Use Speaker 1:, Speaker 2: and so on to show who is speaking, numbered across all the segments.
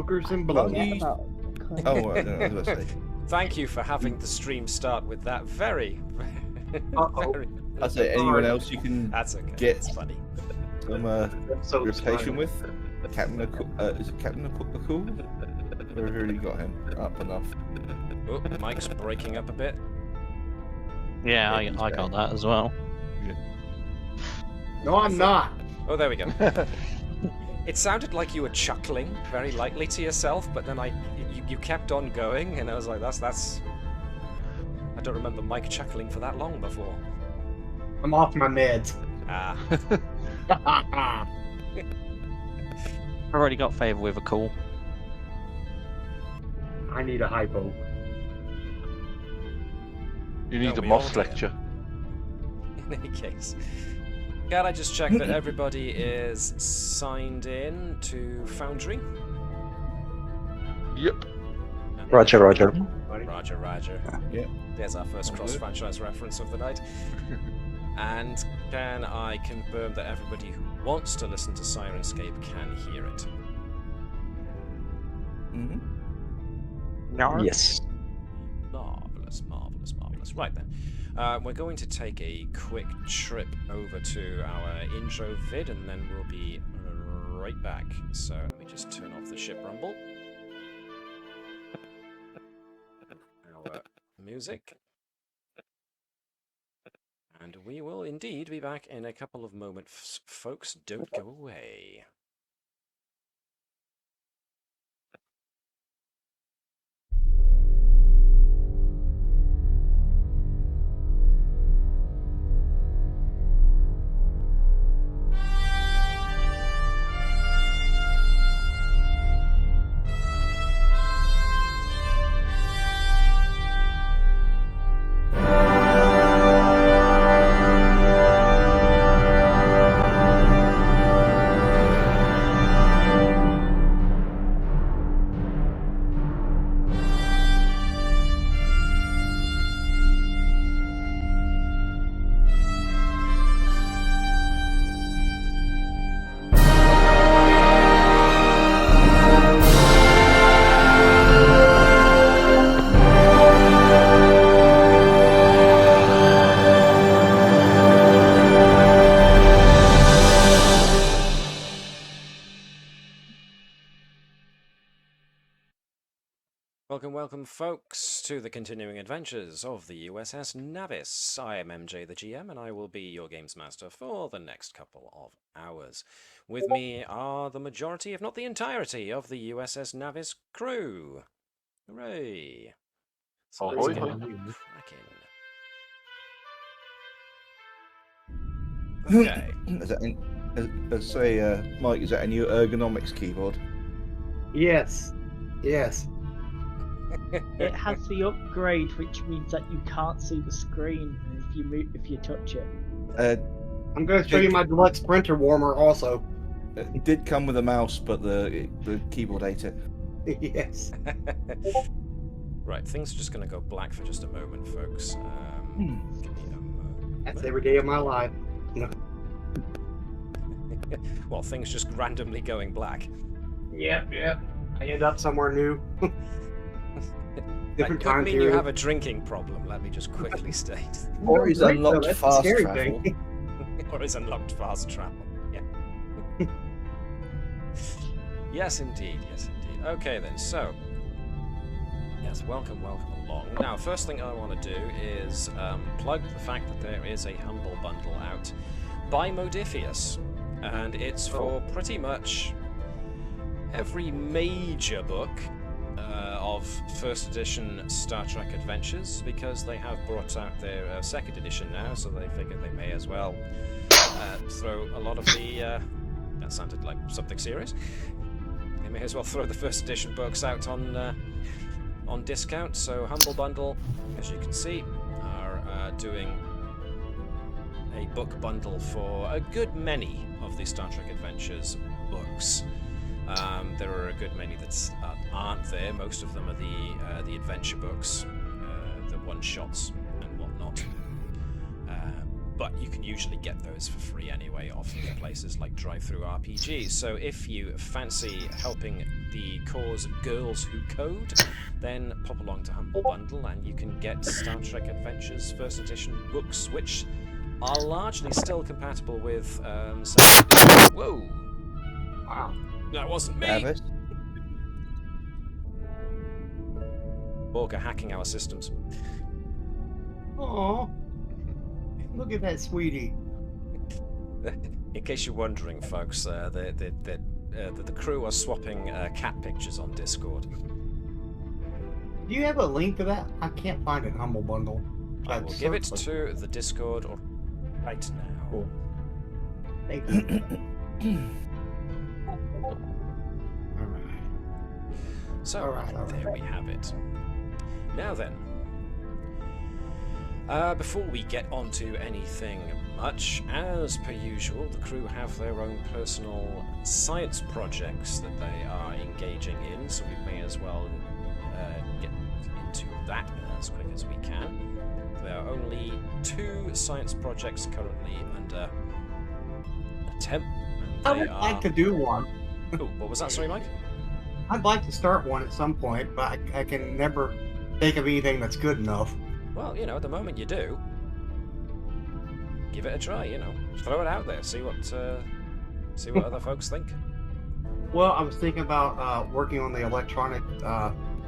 Speaker 1: Hookers and
Speaker 2: Well,
Speaker 1: blow.
Speaker 2: you-
Speaker 3: About...
Speaker 2: Oh, I don't know what I was going to say.
Speaker 4: Thank you for having the stream start with that very,
Speaker 1: Uh-oh.
Speaker 4: very...
Speaker 2: I'd say anyone else you can
Speaker 4: That's okay.
Speaker 2: Get-
Speaker 4: It's funny.
Speaker 2: some
Speaker 1: So
Speaker 2: reputation with. Captain is it Captain Cool? We've already got him up enough.
Speaker 4: Oh, Mike's breaking up a bit.
Speaker 5: Yeah,
Speaker 2: Yeah,
Speaker 5: I got that as well.
Speaker 1: No, I'm not.
Speaker 4: Oh, there we go. It sounded like you were chuckling very lightly to yourself, but then you kept on going, and I was like, that's. I don't remember Mike chuckling for that long before.
Speaker 1: I'm off my meds.
Speaker 4: Ah,
Speaker 5: I've already got favour with a call.
Speaker 1: I need a hypo.
Speaker 6: You need
Speaker 4: No,
Speaker 6: a
Speaker 4: we all
Speaker 6: moss
Speaker 4: do.
Speaker 6: lecture.
Speaker 4: in any case. Can I just check that everybody is signed in to Foundry?
Speaker 6: Yep.
Speaker 7: Roger, Roger.
Speaker 4: Roger, Roger.
Speaker 2: Yeah.
Speaker 4: There's our first cross-franchise reference of the night. And can I confirm that everybody who wants to listen to Sirenscape can hear it?
Speaker 2: Mm-hmm.
Speaker 7: Yes.
Speaker 4: Marvellous, marvellous, marvellous. Right then. We're going to take a quick trip over to our intro vid, and then we'll be right back. So let me just turn off the ship rumble. Our music. And we will indeed be back in a couple of moments, folks. Don't go away. Welcome, folks, to the continuing adventures of the USS Navis. I am MJ, the GM, and I will be your games master for the next couple of hours. With me are the majority, if not the entirety, of the USS Navis crew. Hooray! So let's
Speaker 6: Ahoy,
Speaker 4: get
Speaker 6: ahoy.
Speaker 4: cracking. Okay.
Speaker 2: Is that Mike, is that a new ergonomics keyboard?
Speaker 1: Yes. Yes.
Speaker 3: It has the upgrade, which means that you can't see the screen if you touch it.
Speaker 1: I'm going to show you my deluxe printer warmer also.
Speaker 2: It did come with a mouse, but the keyboard ate it.
Speaker 1: Yes.
Speaker 4: Right, things are just going to go black for just a moment, folks. Give me a moment.
Speaker 1: That's every day of my life.
Speaker 4: Well, things just randomly going black.
Speaker 1: Yep. I end up somewhere new. Different
Speaker 4: That could
Speaker 1: time
Speaker 4: mean you
Speaker 1: period.
Speaker 4: have a drinking problem, let me just quickly state.
Speaker 2: Or he's
Speaker 1: Right,
Speaker 2: unlocked
Speaker 1: though, that's the
Speaker 2: fast
Speaker 1: scary
Speaker 2: travel.
Speaker 1: thing.
Speaker 4: Or is unlocked fast travel. Yeah. Yes, indeed. Okay, then, so. Yes, welcome along. Now, first thing I want to do is plug the fact that there is a Humble Bundle out by Modiphius. And it's for pretty much every major book of first edition Star Trek Adventures, because they have brought out their second edition now, so they figured they may as well throw a lot of the that sounded like something serious. They may as well throw the first edition books out on discount. So Humble Bundle, as you can see, are doing a book bundle for a good many of the Star Trek Adventures books. There are a good many that aren't there. Most of them are the adventure books, the one-shots and whatnot. but you can usually get those for free anyway off of places like Drive-Thru RPG. So if you fancy helping the cause Girls Who Code, then pop along to Humble Bundle and you can get Star Trek Adventures First Edition books, which are largely still compatible with Whoa!
Speaker 1: Wow.
Speaker 4: That wasn't me!
Speaker 2: Navis.
Speaker 4: Borg are hacking our systems.
Speaker 1: Aw. Look at that sweetie.
Speaker 4: In case you're wondering, folks, the crew are swapping cat pictures on Discord.
Speaker 1: Do you have a link to that? I can't find it in Humble Bundle.
Speaker 4: I will give it to the Discord right now.
Speaker 1: Cool. Thank you. Alright.
Speaker 4: So,
Speaker 1: Alright.
Speaker 4: there we have it. Now then, before we get on to anything much, as per usual, the crew have their own personal science projects that they are engaging in, so we may as well get into that as quick as we can. There are only 2 science projects currently under attempt.
Speaker 1: I would like to do one.
Speaker 4: Oh, what was that? Sorry, Mike?
Speaker 1: I'd like to start one at some point, but I can never think of anything that's good enough.
Speaker 4: Well, you know, at the moment you do. Give it a try, you know. Throw it out there, see what other folks think.
Speaker 1: Well, I was thinking about working on the electronic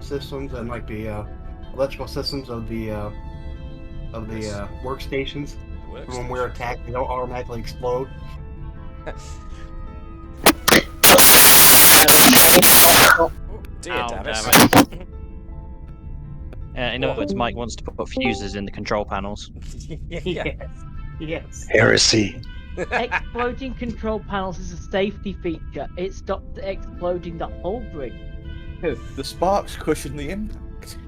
Speaker 1: systems and like the electrical systems of the workstations. When we're attacked, they don't automatically explode.
Speaker 4: Oh, dear,
Speaker 5: Oh,
Speaker 4: Davis.
Speaker 5: damn it. In other words, Mike wants to put fuses in the control panels.
Speaker 4: Yeah.
Speaker 1: Yes.
Speaker 7: Heresy.
Speaker 3: Exploding control panels is a safety feature. It stopped exploding the whole bridge.
Speaker 2: The sparks cushion the impact.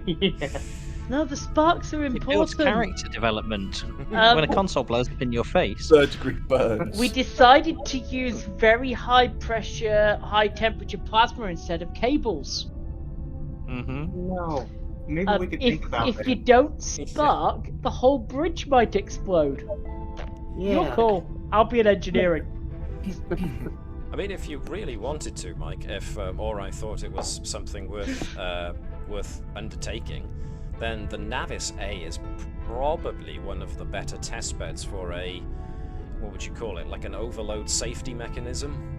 Speaker 1: Yes.
Speaker 3: No, the sparks are
Speaker 5: It builds
Speaker 3: important.
Speaker 5: character development. When a console blows up in your face.
Speaker 2: Third-degree burns.
Speaker 3: We decided to use very high pressure, high temperature plasma instead of cables.
Speaker 5: Mm-hmm.
Speaker 1: No. Maybe we could think about
Speaker 3: If
Speaker 1: that.
Speaker 3: you don't spark, the whole bridge might explode. You're
Speaker 1: Yeah.
Speaker 3: cool. I'll be in engineering.
Speaker 4: I mean, if you really wanted to, Mike, if Ori thought it was something worth undertaking, then the Navis A is probably one of the better test beds for a, what would you call it, like an overload safety mechanism?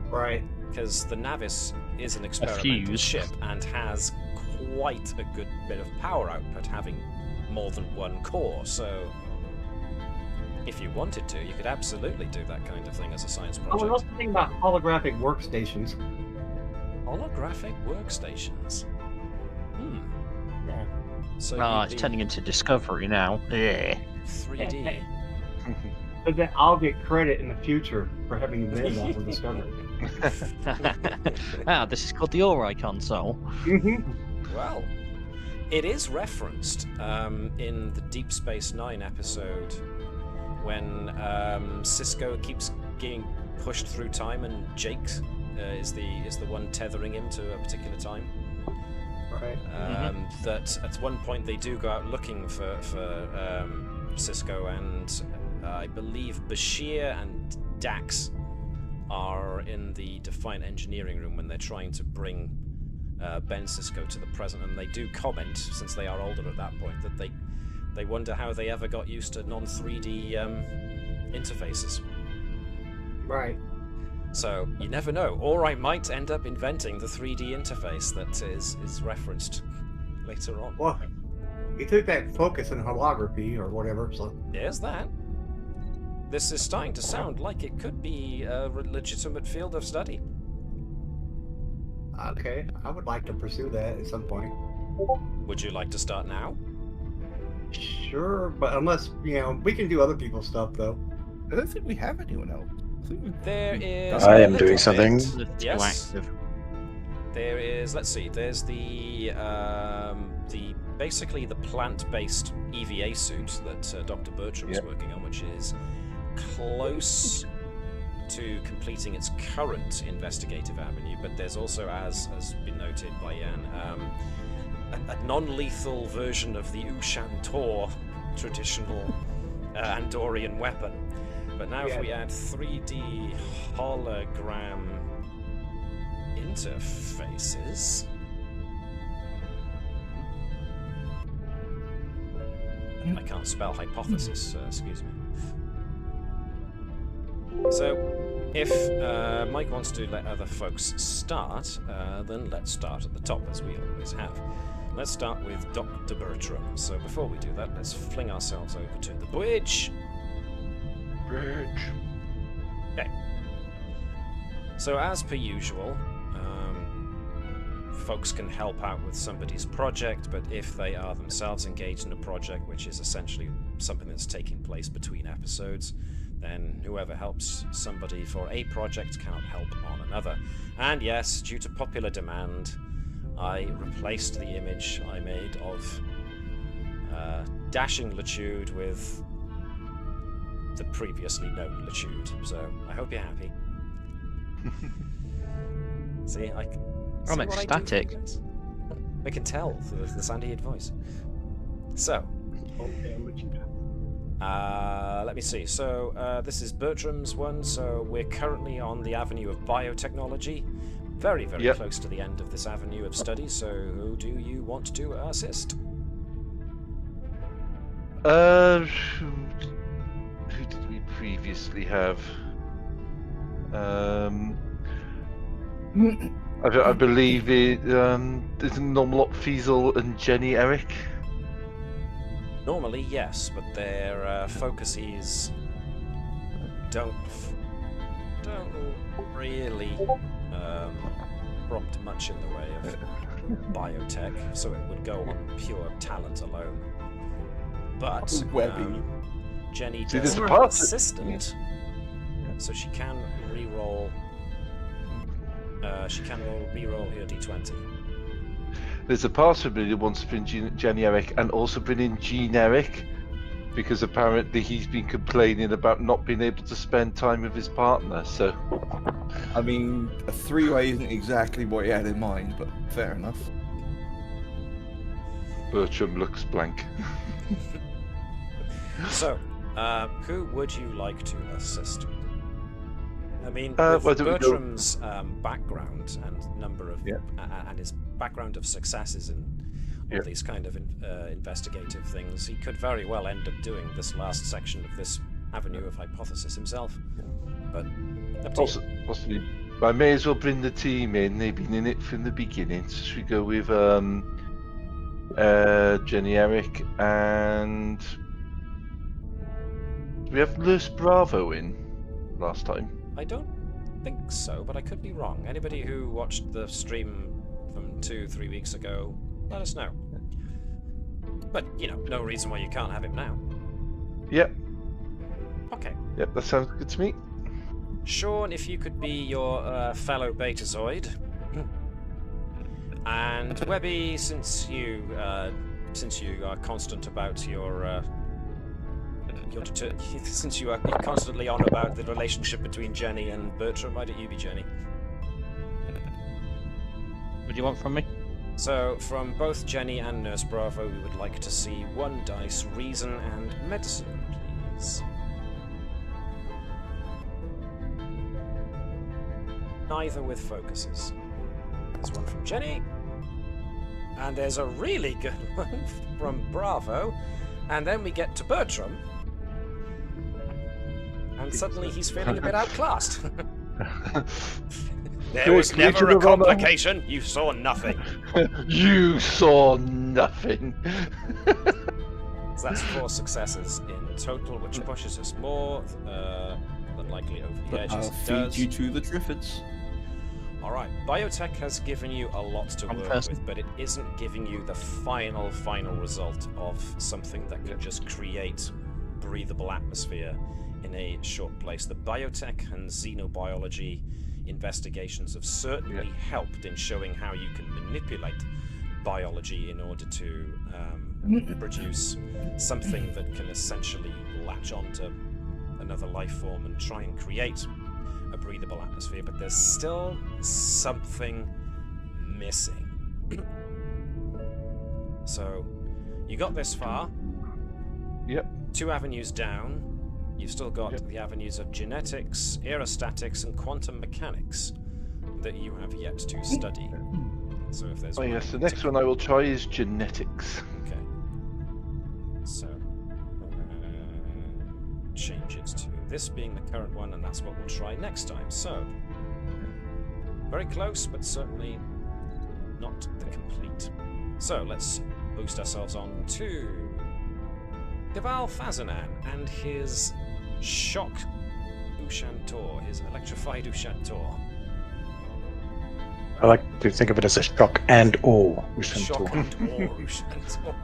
Speaker 1: Right.
Speaker 4: Because the Navis is an experimental
Speaker 5: fuse.
Speaker 4: ship and has quite a good bit of power output, having more than one core, so if you wanted to, you could absolutely do that kind of thing as a science
Speaker 1: I was
Speaker 4: project.
Speaker 1: also thinking about holographic workstations.
Speaker 4: Holographic workstations.
Speaker 1: Yeah.
Speaker 4: So
Speaker 5: Ah,
Speaker 4: you'd
Speaker 5: it's
Speaker 4: be
Speaker 5: turning into Discovery now. Yeah.
Speaker 4: 3D.
Speaker 1: But then I'll get credit in the future for having been that for Discovery.
Speaker 5: This is called the Ori console.
Speaker 4: Well, it is referenced in the Deep Space Nine episode when Cisco keeps getting pushed through time and Jake is the one tethering him to a particular time.
Speaker 1: Right.
Speaker 4: That at one point they do go out looking for Cisco, and I believe Bashir and Dax are in the Defiant Engineering room when they're trying to bring Ben Cisco to the present, and they do comment, since they are older at that point, that they wonder how they ever got used to non-3D interfaces.
Speaker 1: Right.
Speaker 4: So you never know. Ori might end up inventing the 3D interface that is referenced later on.
Speaker 1: Well, he took that focus in holography or whatever, so.
Speaker 4: There's that. This is starting to sound like it could be a legitimate field of study.
Speaker 1: Okay, I would like to pursue that at some point.
Speaker 4: Would you like to start now?
Speaker 1: Sure, but unless, we can do other people's stuff, though.
Speaker 2: I don't think we have anyone else. I think we've...
Speaker 4: There is.
Speaker 7: I
Speaker 4: a
Speaker 7: am doing
Speaker 4: little
Speaker 7: something.
Speaker 4: bit. Yes. There is. Let's see. There's the basically the plant-based EVA suit that Dr. Bertram is working on, which is close to completing its current investigative avenue. But there's also, as has been noted by Jan, a non-lethal version of the Ushan Tor traditional Andorian weapon. But now if we add 3D hologram interfaces... I can't spell hypothesis, excuse me. So, if Mike wants to let other folks start, then let's start at the top, as we always have. Let's start with Dr. Bertram. So before we do that, let's fling ourselves over to the bridge. Okay. So as per usual, folks can help out with somebody's project, but if they are themselves engaged in a project, which is essentially something that's taking place between episodes, then whoever helps somebody for a project cannot help on another. And yes, due to popular demand, I replaced the image I made of Dashing Latude with the previously known Latude. So I hope you're happy. See,
Speaker 5: I'm ecstatic.
Speaker 4: I can tell the sandy-haired voice. So, let me see. So, this is Bertram's one. So, we're currently on the avenue of biotechnology. Very, very close to the end of this avenue of study. So, who do you want to assist?
Speaker 2: Who did we previously have? I believe there's Nomlop Fiesel and Jenny Eric.
Speaker 4: Normally, yes, but their focuses don't really prompt much in the way of biotech, so it would go on pure talent alone. But
Speaker 2: Webby.
Speaker 4: Jenny
Speaker 2: See,
Speaker 4: does
Speaker 2: there's a
Speaker 4: have an
Speaker 2: part-
Speaker 4: assistant, so she can re-roll. She can re-roll her d20.
Speaker 2: There's a possibility that wants to bring Jenny Eric and also bring in Gene Eric, because apparently he's been complaining about not being able to spend time with his partner. So,
Speaker 6: I mean, a three-way isn't exactly what he had in mind, but fair enough.
Speaker 2: Bertram looks blank.
Speaker 4: So, who would you like to assist? I mean,
Speaker 2: well,
Speaker 4: with
Speaker 2: do we go-
Speaker 4: Bertram's background and number of and his background of successes in all these kind of investigative things, he could very well end up doing this last section of this avenue of hypothesis himself. But up to you.
Speaker 2: Possibly, I may as well bring the team in. They've been in it from the beginning. So should we go with Jenny Eric and did we have Lewis Bravo in last time?
Speaker 4: I don't think so, but I could be wrong. Anybody who watched the stream from 2-3 weeks ago, let us know. But, you know, no reason why you can't have him now.
Speaker 2: Yep.
Speaker 4: Okay.
Speaker 2: Yep, that sounds good to me.
Speaker 4: Sean, if you could be your fellow Betazoid. And Webby, since you are constant about since you are constantly on about the relationship between Jenny and Bertram, why don't you be Jenny?
Speaker 5: What do you want from me?
Speaker 4: So, from both Jenny and Nurse Bravo, we would like to see 1 dice reason and medicine, please. Neither with focuses. There's one from Jenny. And there's a really good one from Bravo. And then we get to Bertram. And suddenly he's feeling a bit outclassed. There was never a complication. You saw nothing.
Speaker 2: You saw nothing.
Speaker 4: So that's 4 successes in total, which pushes us more than likely over the edge.
Speaker 6: I'll
Speaker 4: as it
Speaker 6: feed
Speaker 4: does.
Speaker 6: you to the Triffids.
Speaker 4: Alright, biotech has given you a lot to work with, but it isn't giving you the final result of something that could just create breathable atmosphere in a short place. The biotech and xenobiology investigations have certainly helped in showing how you can manipulate biology in order to produce something that can essentially latch onto another life form and try and create a breathable atmosphere, but there's still something missing. So, you got this far.
Speaker 2: Yep.
Speaker 4: 2 avenues down, you've still got
Speaker 2: Yep.
Speaker 4: the avenues of genetics, aerostatics, and quantum mechanics that you have yet to study. So if there's
Speaker 2: Oh
Speaker 4: one
Speaker 2: yes, the
Speaker 4: in
Speaker 2: next one I will try is genetics.
Speaker 4: Okay. So, change it to this being the current one, and that's what we'll try next time. So, very close, but certainly not the complete. So, let's boost ourselves on to Gaval Fazanan and his shock Ushantor, his electrified Ushantor.
Speaker 7: I like to think of it as a shock and awe.
Speaker 4: Shock and awe Ushantor.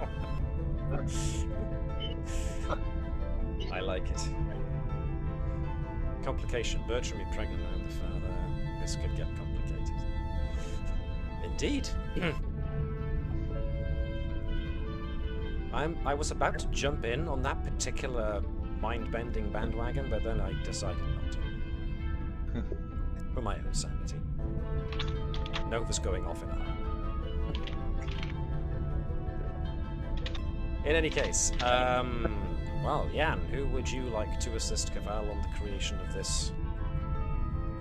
Speaker 4: I like it. Complication. Bertram, you're pregnant now, the father. This could get complicated. Indeed. I was about to jump in on that particular mind-bending bandwagon, but then I decided not to. For my own sanity. Nova's going off in a hurry. In any case, well, Jan, who would you like to assist Caval on the creation of this?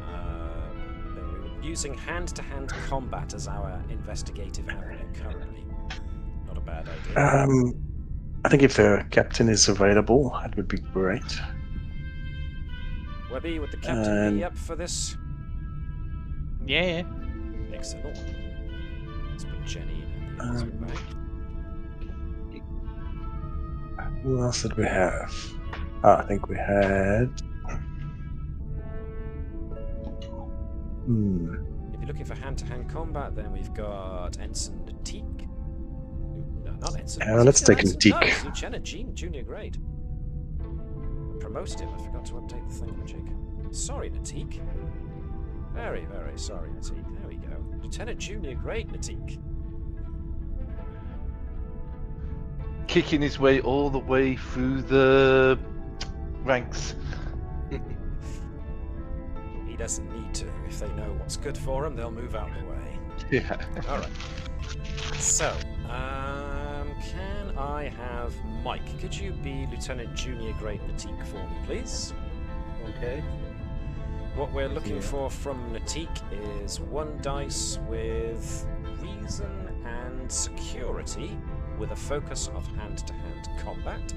Speaker 4: We're using hand-to-hand combat as our investigative avenue currently. Not a bad idea.
Speaker 7: I think if the captain is available, that would be great.
Speaker 4: Webby, would the captain be up for this?
Speaker 5: Yeah.
Speaker 4: Excellent. Let's put Jenny in the other back.
Speaker 7: Who else did we have? I think we had.
Speaker 4: If you're looking for hand-to-hand combat, then we've got Ensign Natik. No, not Ensign.
Speaker 7: Let's take Natik.
Speaker 4: No, it's Lieutenant Junior Grade. Promoted him. I forgot to update the thingamajig. Sorry, Natik. Very, very sorry, Natik. There we go. Lieutenant Junior Grade Natik.
Speaker 2: Kicking his way all the way through the ranks.
Speaker 4: He doesn't need to. If they know what's good for him, they'll move out of the way.
Speaker 2: Yeah.
Speaker 4: Alright. So, can I have Mike? Could you be Lieutenant Junior Grade Natik for me, please?
Speaker 1: Okay.
Speaker 4: What we're looking for from Natik is 1 dice with reason and security, with a focus of hand-to-hand combat.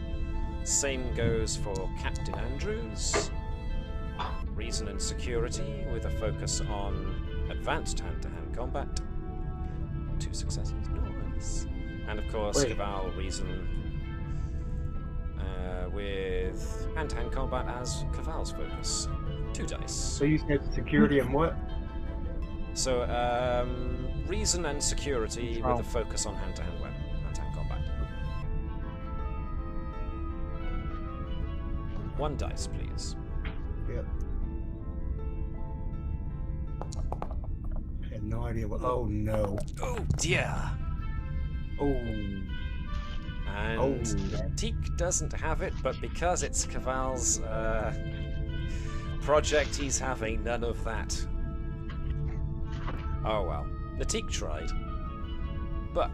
Speaker 4: Same goes for Captain Andrews. Reason and security, with a focus on advanced hand-to-hand combat. 2 successes. Nice. And of course, Cabal Reason with hand-to-hand combat as Caval's focus. 2 dice.
Speaker 1: So you said security and what?
Speaker 4: So, reason and security with a focus on hand-to-hand combat. 1 dice, please.
Speaker 1: Yep. I had no idea what. Oh no.
Speaker 4: Oh dear.
Speaker 1: Oh.
Speaker 4: And Teak doesn't have it, but because it's Caval's project, he's having none of that. Oh well. Natik tried. But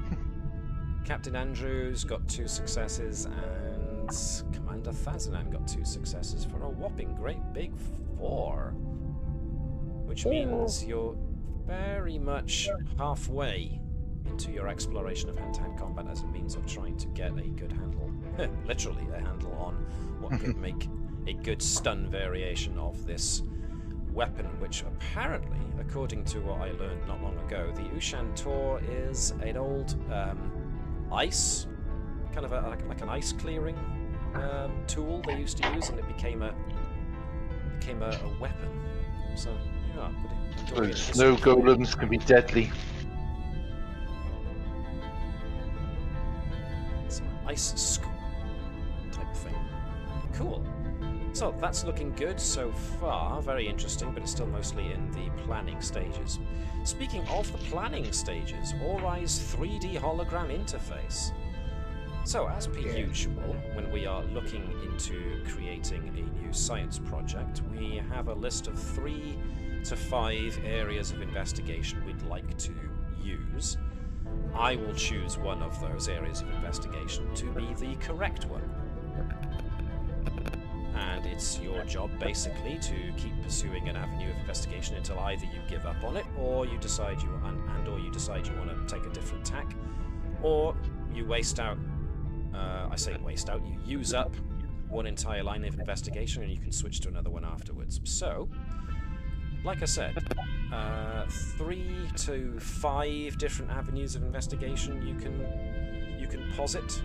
Speaker 4: Captain Andrews got 2 successes and Commander Fazanan got 2 successes for a whopping great big 4. Which means you're very much halfway into your exploration of hand-to-hand combat as a means of trying to get a good handle, literally a handle on what could make a good stun variation of this weapon, which apparently, according to what I learned not long ago, the Ushantor is an old ice, kind of like an ice clearing tool they used to use, and it became a weapon. So yeah,
Speaker 2: Those snow golems can be deadly.
Speaker 4: Some ice school type thing. Cool. So that's looking good so far. Very interesting, but it's still mostly in the planning stages. Speaking of the planning stages, Ori's 3D hologram interface. So, as per usual, when we are looking into creating a new science project, we have a list of 3 to 5 areas of investigation we'd like to use. I will choose one of those areas of investigation to be the correct one. and it's your job basically to keep pursuing an avenue of investigation until either you give up on it, or you decide you want to take a different tack, or you waste out. I say waste out. You use up one entire line of investigation, and you can switch to another one afterwards. So, like I said, 3 to 5 different avenues of investigation you can posit,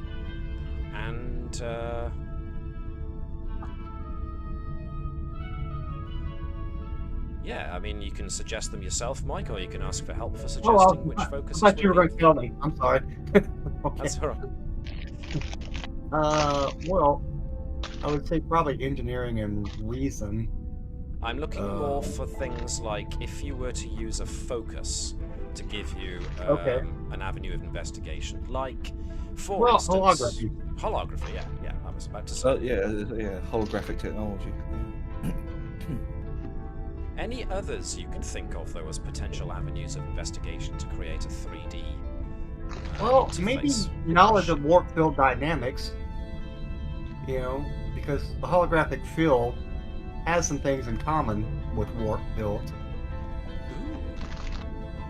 Speaker 4: and yeah, I mean, you can suggest them yourself, Mike, or you can ask for help for suggesting which focuses.
Speaker 1: I thought you were going to tell me. I'm sorry. Okay.
Speaker 4: That's all right.
Speaker 1: Well, I would say probably engineering and reason.
Speaker 4: I'm looking more for things like if you were to use a focus to give you an avenue of investigation, like for instance, holography. Yeah, I was about to say.
Speaker 6: Yeah, holographic technology.
Speaker 4: Any others you could think of, though, as potential avenues of investigation to create a 3D?
Speaker 1: Well, maybe knowledge of warp field dynamics. You know, because the holographic field has some things in common with warp field.
Speaker 4: Ooh,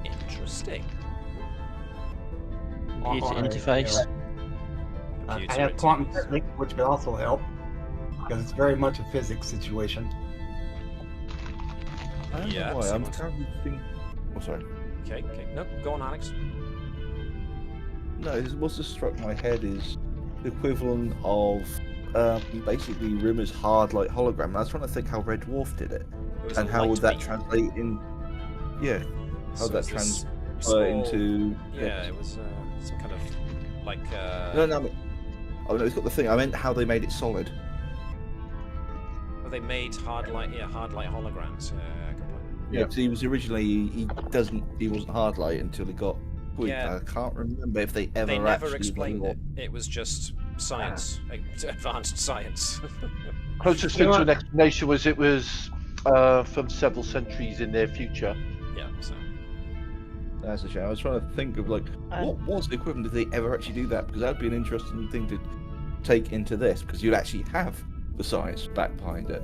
Speaker 4: interesting.
Speaker 5: Computer interface.
Speaker 1: I have quantum physics, which could also help, because it's very much a physics situation.
Speaker 6: I don't know why. I'm currently thinking. Oh, sorry.
Speaker 4: Okay. No, go on, Alex.
Speaker 6: No, what's just struck my head is the equivalent of basically Rimmer's hard light hologram. I was trying to think how Red Dwarf did it, and how would that translate in? Yeah, how would that transfer into?
Speaker 4: Yeah, it was some kind of like.
Speaker 6: No. Oh no, it's got the thing. I meant how they made it solid.
Speaker 4: Well, they made hard light holograms.
Speaker 6: Yeah, because he was originally he wasn't hard light until he got.
Speaker 4: Yeah.
Speaker 6: I can't remember if they ever.
Speaker 4: They never explained it. It was just science, advanced science.
Speaker 2: Closest thing to an explanation was it was from several centuries in their future.
Speaker 4: Yeah, so.
Speaker 6: That's a shame. I was trying to think of what was the equivalent. Did they ever actually do that? Because that'd be an interesting thing to take into this, because you'd actually have the science back behind it.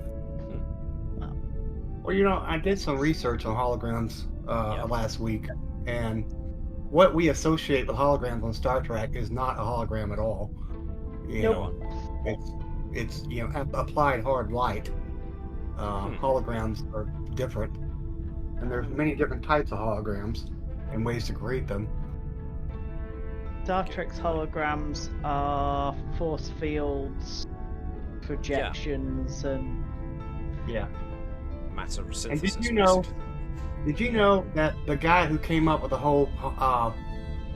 Speaker 1: Well, you know, I did some research on holograms last week, and what we associate with holograms on Star Trek is not a hologram at all. You know, it's applied hard light. Holograms are different, and there's many different types of holograms and ways to create them.
Speaker 3: Star Trek's holograms are force fields, projections, and
Speaker 4: matter synthesis.
Speaker 1: And did you know that the guy who came up with the whole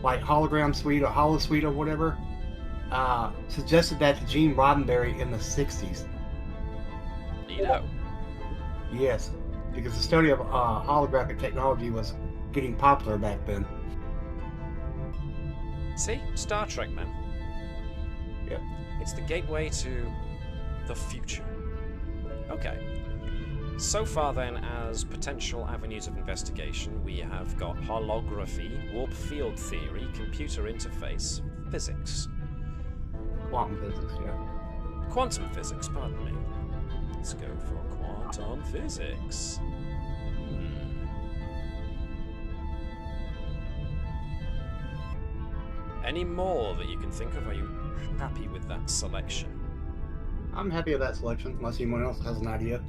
Speaker 1: like hologram suite or holo suite or whatever suggested that to Gene Roddenberry in the 60s?
Speaker 4: Neato.
Speaker 1: Yes, because the study of holographic technology was getting popular back then.
Speaker 4: See? Star Trek, man.
Speaker 1: Yeah.
Speaker 4: It's the gateway to the future. Okay. So far then, as potential avenues of investigation, we have got holography, warp field theory, computer interface, physics.
Speaker 1: Quantum physics, yeah.
Speaker 4: Quantum physics, pardon me. Let's go for quantum physics. Any more that you can think of? Are you happy with that selection?
Speaker 1: I'm happy with that selection, unless anyone else has an idea.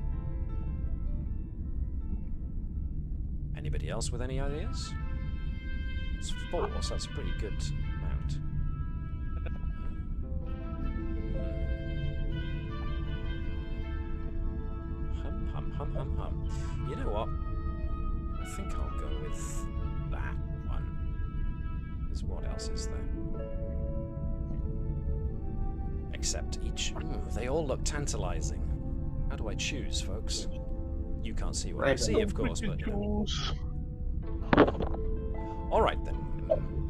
Speaker 4: Anybody else with any ideas? It's 4, so that's a pretty good amount. Hum. You know what? I think I'll go with that one. Because what else is there? Except each... they all look tantalizing. How do I choose, folks? You can't see what I see, of course, but... Alright then.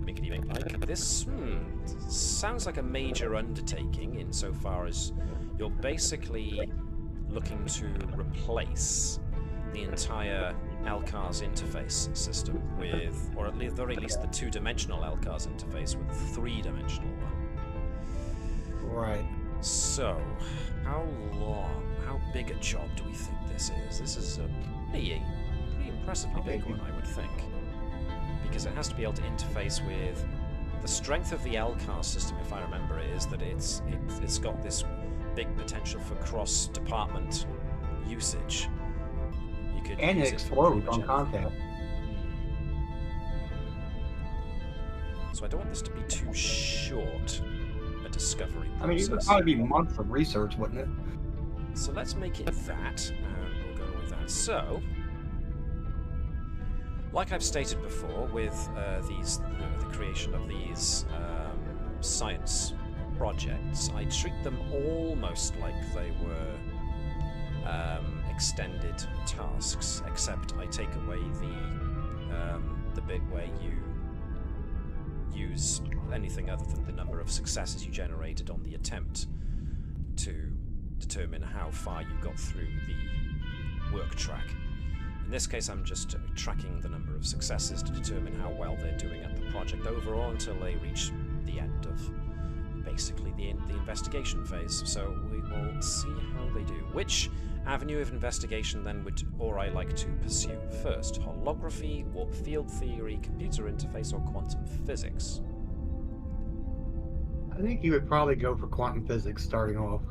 Speaker 4: Like this sounds like a major undertaking insofar as you're basically looking to replace the entire LCARS interface system with, or at the very least the 2-dimensional LCARS interface with a 3-dimensional one.
Speaker 1: Right.
Speaker 4: So, how big a job do we think this is? This is a pretty impressively big one, I would think. Because it has to be able to interface with... The strength of the LCAR system, if I remember it, is that it's got this big potential for cross-department usage. You could
Speaker 1: and it explodes on contact.
Speaker 4: So I don't want this to be too short a discovery process.
Speaker 1: I mean, it would probably be months of research, wouldn't it?
Speaker 4: So let's make it that, and we'll go with that. So, like I've stated before, with the creation of these science projects, I treat them almost like they were extended tasks, except I take away the bit where you use anything other than the number of successes you generated on the attempt to determine how far you got through the work track. In this case, I'm just tracking the number of successes to determine how well they're doing at the project overall until they reach the end of basically the investigation phase. So we will see how they do. Which avenue of investigation then would Ori like to pursue first? Holography, warp field theory, computer interface, or quantum physics?
Speaker 1: I think you would probably go for quantum physics starting off.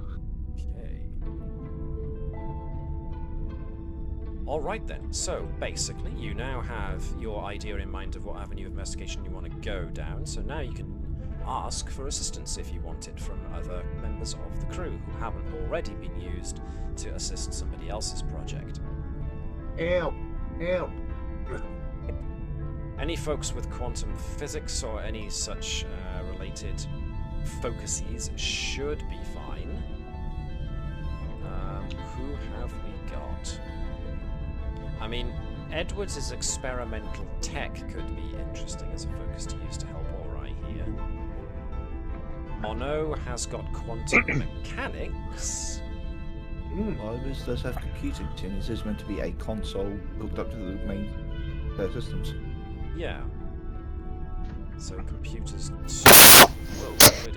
Speaker 4: Alright then, so basically you now have your idea in mind of what avenue of investigation you want to go down, so now you can ask for assistance if you want it from other members of the crew who haven't already been used to assist somebody else's project.
Speaker 1: Help! Help!
Speaker 4: Any folks with quantum physics or any such related focuses should be fine. Who have we got? I mean, Edwards' experimental tech could be interesting as a focus to use to help Ori here. Mono has got quantum mechanics.
Speaker 6: Navis does have computing, and it is meant to be a console hooked up to the main systems.
Speaker 4: Yeah. So computers...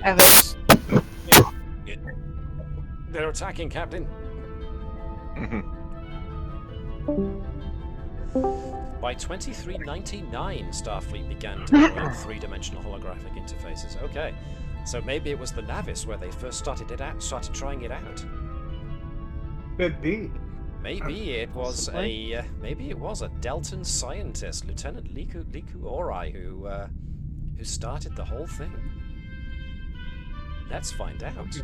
Speaker 5: Evans!
Speaker 4: They're attacking, Captain. By 2399, Starfleet began deploying three-dimensional holographic interfaces. Okay, so maybe it was the Navis where they first started trying it out.
Speaker 1: Could be.
Speaker 4: Maybe it was a Deltan scientist, Lieutenant Liku Ori, who started the whole thing. Let's find out.
Speaker 1: That's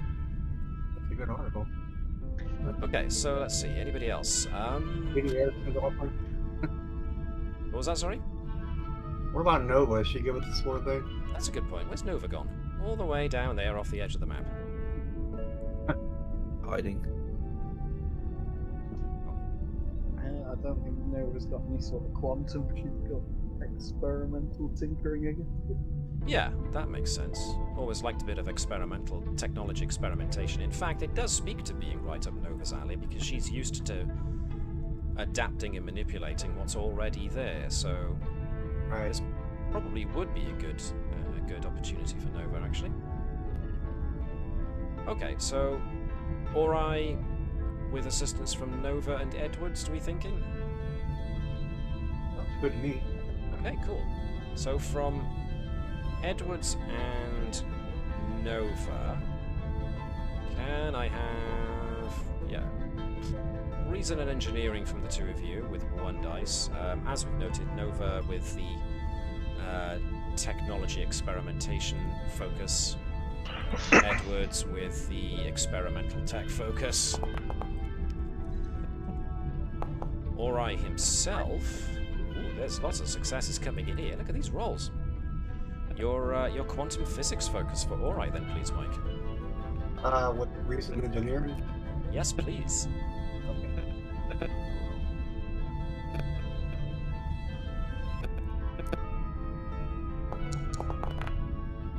Speaker 1: a good article.
Speaker 4: Okay, so let's see. Anybody else? What was that, sorry?
Speaker 1: What about Nova? Is she good with the sword thing?
Speaker 4: That's a good point. Where's Nova gone? All the way down there off the edge of the map.
Speaker 6: Hiding.
Speaker 3: I don't think Nova's got any sort of quantum. She's got experimental tinkering again.
Speaker 4: Yeah, that makes sense. Always liked a bit of experimental technology experimentation. In fact, it does speak to being right up Nova's alley because she's used to adapting and manipulating what's already there. So this probably would be a good opportunity for Nova, actually. Okay, so Ori with assistance from Nova and Edwards, are we thinking?
Speaker 1: That's good to me.
Speaker 4: Okay, cool. So from Edwards and Nova, can I have... yeah. Reason and engineering from the two of you with one dice. As we've noted, Nova with the technology experimentation focus. Edwards with the experimental tech focus. Ori himself... ooh, there's lots of successes coming in here. Look at these rolls. Your quantum physics focus for Ori then, please, Mike.
Speaker 1: With reason and engineering?
Speaker 4: Yes, please.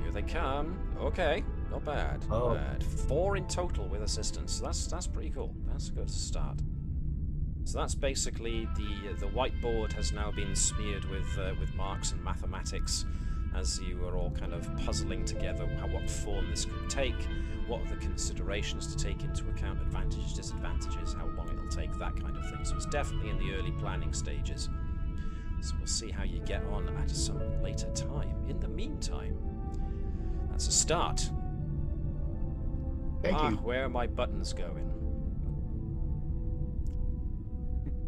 Speaker 4: Here they come. Okay, not bad. Not bad. 4 in total with assistance. That's pretty cool. That's a good start. So that's basically the whiteboard has now been smeared with marks and mathematics as you are all kind of puzzling together what form this could take. what are the considerations to take into account, advantages, disadvantages, how long it'll take, that kind of thing. So it's definitely in the early planning stages. So we'll see how you get on at some later time. In the meantime, that's a start.
Speaker 1: Thank you.
Speaker 4: Where are my buttons going?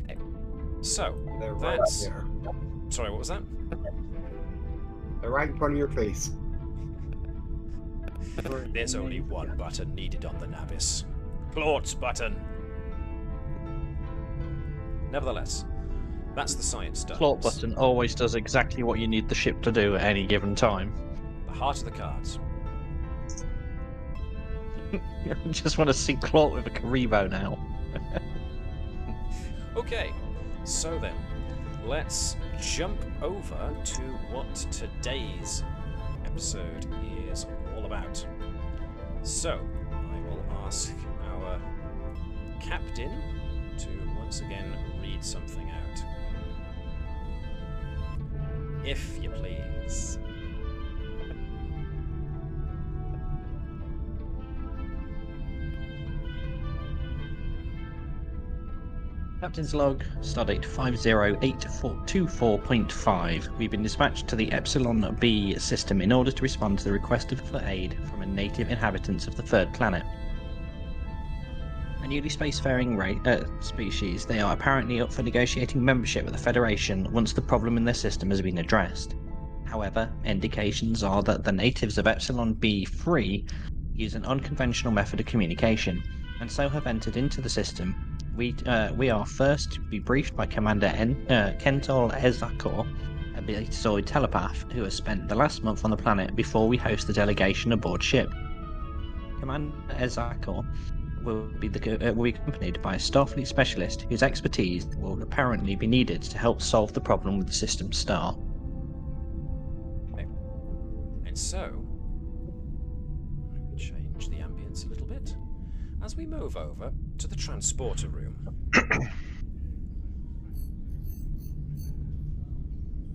Speaker 4: Okay. So,
Speaker 1: They're right
Speaker 4: that's...
Speaker 1: there.
Speaker 4: Sorry, what was that?
Speaker 1: They're right in front of your face.
Speaker 4: There's only one button needed on the Navis. Claude's button. Nevertheless, that's the science done.
Speaker 5: Plot button always does exactly what you need the ship to do at any given time.
Speaker 4: The heart of the cards.
Speaker 5: I just want to see Claude with a Karibo now.
Speaker 4: Okay, so then, let's jump over to what today's episode is all about. So, I will ask our captain to once again read something out. If you please.
Speaker 5: Captain's log, stardate 50824.5. We've been dispatched to the Epsilon B system in order to respond to the request for aid from a native inhabitants of the third planet. A newly spacefaring species, they are apparently up for negotiating membership with the Federation once the problem in their system has been addressed. However, indications are that the natives of Epsilon B3 use an unconventional method of communication, and so have entered into the system. We are first to be briefed by Commander Kentol Ezakor, a Betazoid telepath who has spent the last month on the planet before we host the delegation aboard ship. Commander Ezakor will be accompanied by a Starfleet specialist whose expertise will apparently be needed to help solve the problem with the system star.
Speaker 4: Okay. And so, let me change the ambience a little bit as we move over to the transporter room.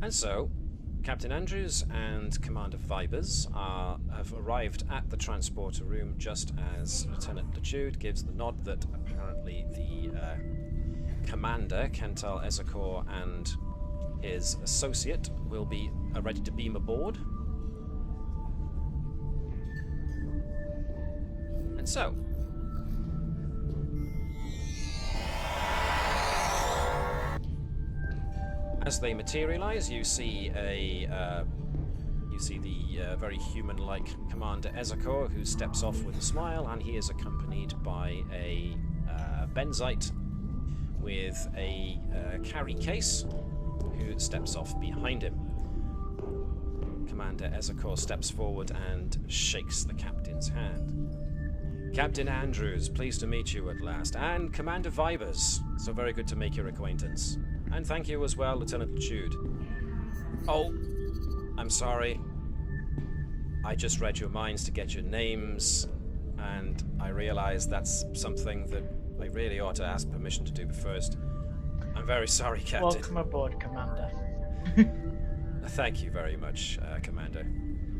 Speaker 4: And so, Captain Andrews and Commander Vibers have arrived at the transporter room just as Lieutenant Latude gives the nod that apparently the Commander, Kental Ezakor, and his associate will be ready to beam aboard. And so, as they materialize, you see the very human-like Commander Ezakor, who steps off with a smile, and he is accompanied by a Benzite with a carry case, who steps off behind him. Commander Ezakor steps forward and shakes the captain's hand. Captain Andrews, pleased to meet you at last, and Commander Vibers, so very good to make your acquaintance. And thank you as well, Lieutenant Latude. Oh, I'm sorry. I just read your minds to get your names, and I realized that's something that I really ought to ask permission to do first. I'm very sorry, Captain.
Speaker 3: Welcome aboard, Commander.
Speaker 4: Thank you very much, Commander.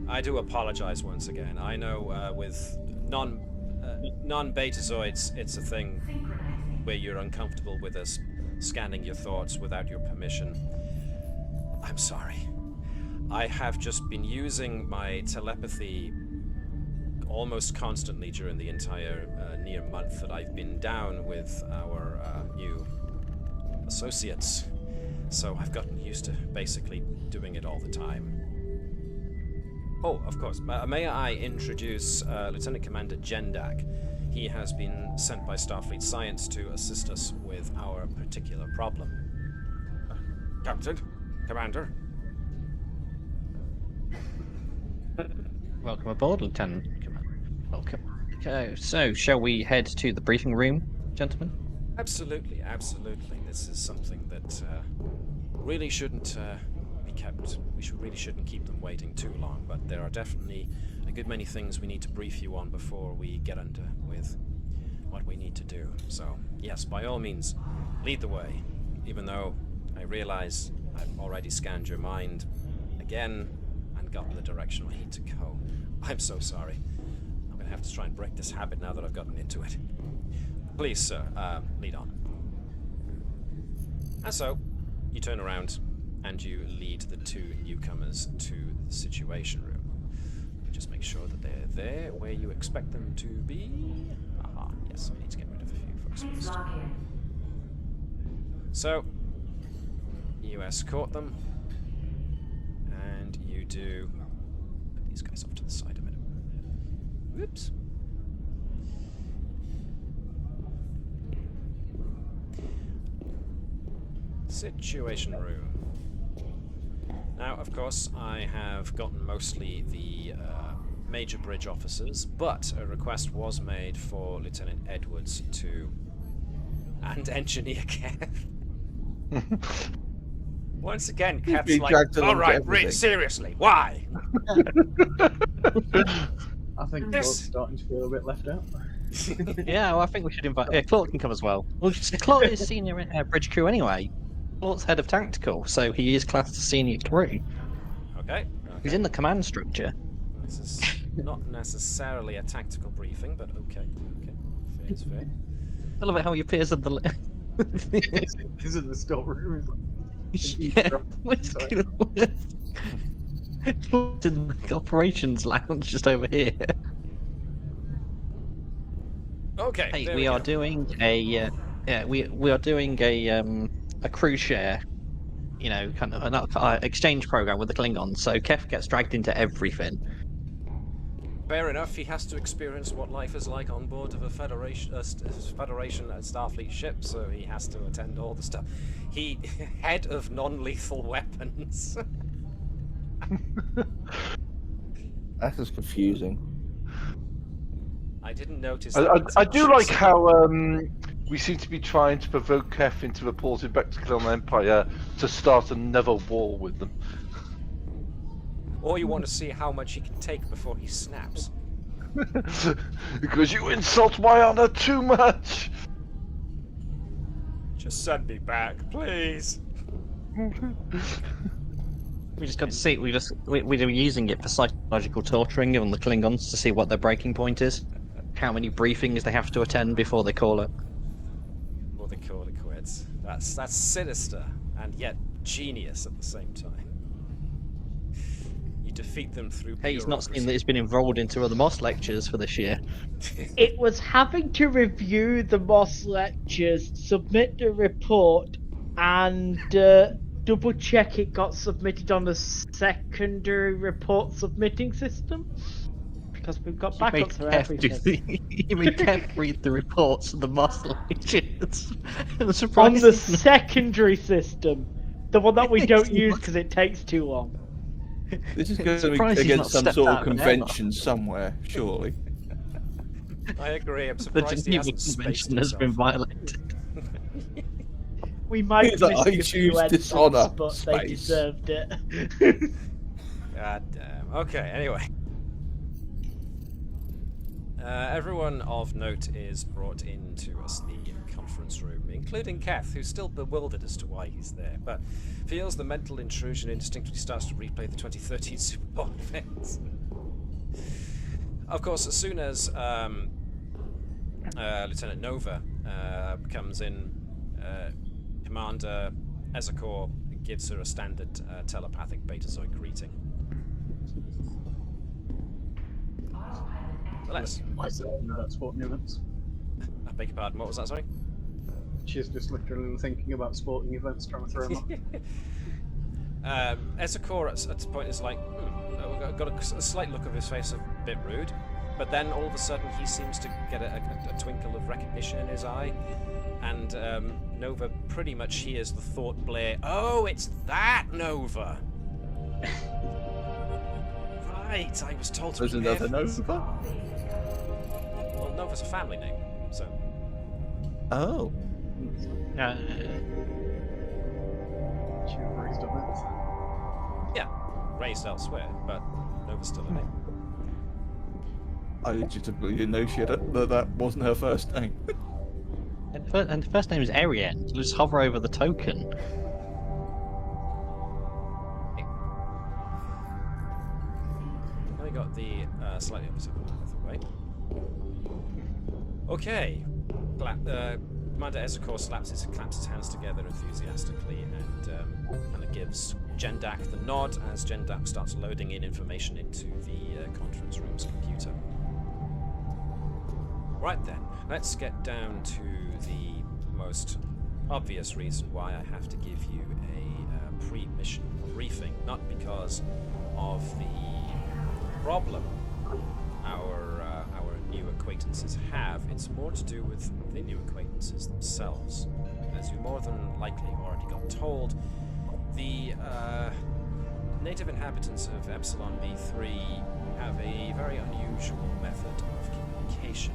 Speaker 4: I do apologize once again. I know with non-betazoids, it's a thing where you're uncomfortable with us scanning your thoughts without your permission. I'm sorry. I have just been using my telepathy almost constantly during the entire near month that I've been down with our new associates. So I've gotten used to basically doing it all the time. Oh, of course. May I introduce Lieutenant Commander Jendak? He has been sent by Starfleet Science to assist us with our particular problem. Captain, Commander.
Speaker 5: Welcome aboard, Lieutenant Commander. Welcome. Okay, so shall we head to the briefing room, gentlemen?
Speaker 4: Absolutely, absolutely. This is something that really shouldn't be kept. We really shouldn't keep them waiting too long, but there are definitely a good many things we need to brief you on before we get into with what we need to do. So, yes, by all means, lead the way, even though I realize I've already scanned your mind again and gotten the direction I need to go. I'm so sorry. I'm going going to have to try and break this habit now that I've gotten into it. Please, sir, lead on. And so, you turn around and you lead the two newcomers to the Situation Room. Just make sure that they're there where you expect them to be. Aha, yes, I need to get rid of a few folks first. So, you escort them, and you do... Put these guys off to the side a minute. Whoops. Situation Room. Now, of course, I have gotten mostly the major bridge officers, but a request was made for Lieutenant Edwards to... and Engineer Kev. Once again, Kev's like, alright, really, seriously, why?
Speaker 3: I think Claude's starting to feel a bit left out.
Speaker 5: Yeah, well, I think we should invite... Yeah, Claude can come as well. Well, Claude is senior bridge crew anyway. Claude's head of tactical, so he is classed as senior crew.
Speaker 4: Okay.
Speaker 5: He's in the command structure.
Speaker 4: This is not necessarily a tactical briefing, but okay. Okay, fair is fair.
Speaker 5: I love it how he appears at the...
Speaker 3: He's in the storeroom.
Speaker 5: Yeah, Claude's in the operations lounge just over here.
Speaker 4: Okay.
Speaker 5: Hey, we are doing a we are doing a crew share, you know, kind of an exchange program with the Klingons. So Kev gets dragged into everything.
Speaker 4: Fair enough. He has to experience what life is like on board of a Federation Starfleet ship, so he has to attend all the stuff. He head of non-lethal weapons.
Speaker 6: That is confusing.
Speaker 4: I didn't notice.
Speaker 2: I do like how we seem to be trying to provoke Kef into reporting back to Klingon Empire to start another war with them.
Speaker 4: Or you want to see how much he can take before he snaps.
Speaker 2: Because you insult my honor too much.
Speaker 4: Just send me back, please.
Speaker 5: We just got to see. We're using it for psychological torturing on the Klingons to see what their breaking point is, how many briefings they have to attend before they call it.
Speaker 4: Or they call it quits. That's sinister and yet genius at the same time. You defeat them through.
Speaker 5: Hey, he's not seen that he's been enrolled into other Moss lectures for this year.
Speaker 3: It was having to review the Moss lectures, submit the report, and double check it got submitted on the secondary report submitting system. Because we've got backups for everything.
Speaker 5: You made Kev read the reports of the Moss lectures.
Speaker 3: On the secondary system. The one that we don't use because it takes too long.
Speaker 6: This is going to be against some sort of convention somewhere, surely.
Speaker 4: I agree. I'm surprised he hasn't spaced
Speaker 5: convention has been violated.
Speaker 3: We might miss
Speaker 6: I choose dishonour,
Speaker 3: but
Speaker 6: space.
Speaker 3: they deserved it.
Speaker 4: God damn. Okay, anyway. Everyone of note is brought into us the conference room, including Kath, who's still bewildered as to why he's there, but feels the mental intrusion instinctively starts to replay the 2013 Super Bowl events. Of course, as soon as Lieutenant Nova comes in, Commander Ezekor gives her a standard telepathic Betazoid greeting. Let's.
Speaker 3: About sporting events.
Speaker 4: I beg your pardon, what was that, sorry?
Speaker 3: She's just literally thinking about sporting events, trying to throw them off.
Speaker 4: Ezekor at a point is like, got a slight look of his face, a bit rude, but then all of a sudden he seems to get a twinkle of recognition in his eye, and Nova pretty much hears the thought blare, oh, it's that Nova! Right, I was told to
Speaker 6: There's another Nova?
Speaker 4: Well, Nova's a family name, so...
Speaker 6: Oh.
Speaker 3: She was raised on Earth.
Speaker 4: Yeah, raised elsewhere, but Nova's still a name.
Speaker 6: I legitimately didn't know she had that wasn't her first name.
Speaker 5: And the first name is Ariane. Just hover over the token.
Speaker 4: Now we got the slightly opposite way. Okay. Commander Ezekor claps his hands together enthusiastically and kind of gives Jendak the nod as Jendak starts loading in information into the conference room's computer. Right then, let's get down to the most obvious reason why I have to give you a pre-mission briefing, not because of the problem our new acquaintances have. It's more to do with the new acquaintances themselves. As you more than likely already got told, the native inhabitants of Epsilon B3 have a very unusual method of communication.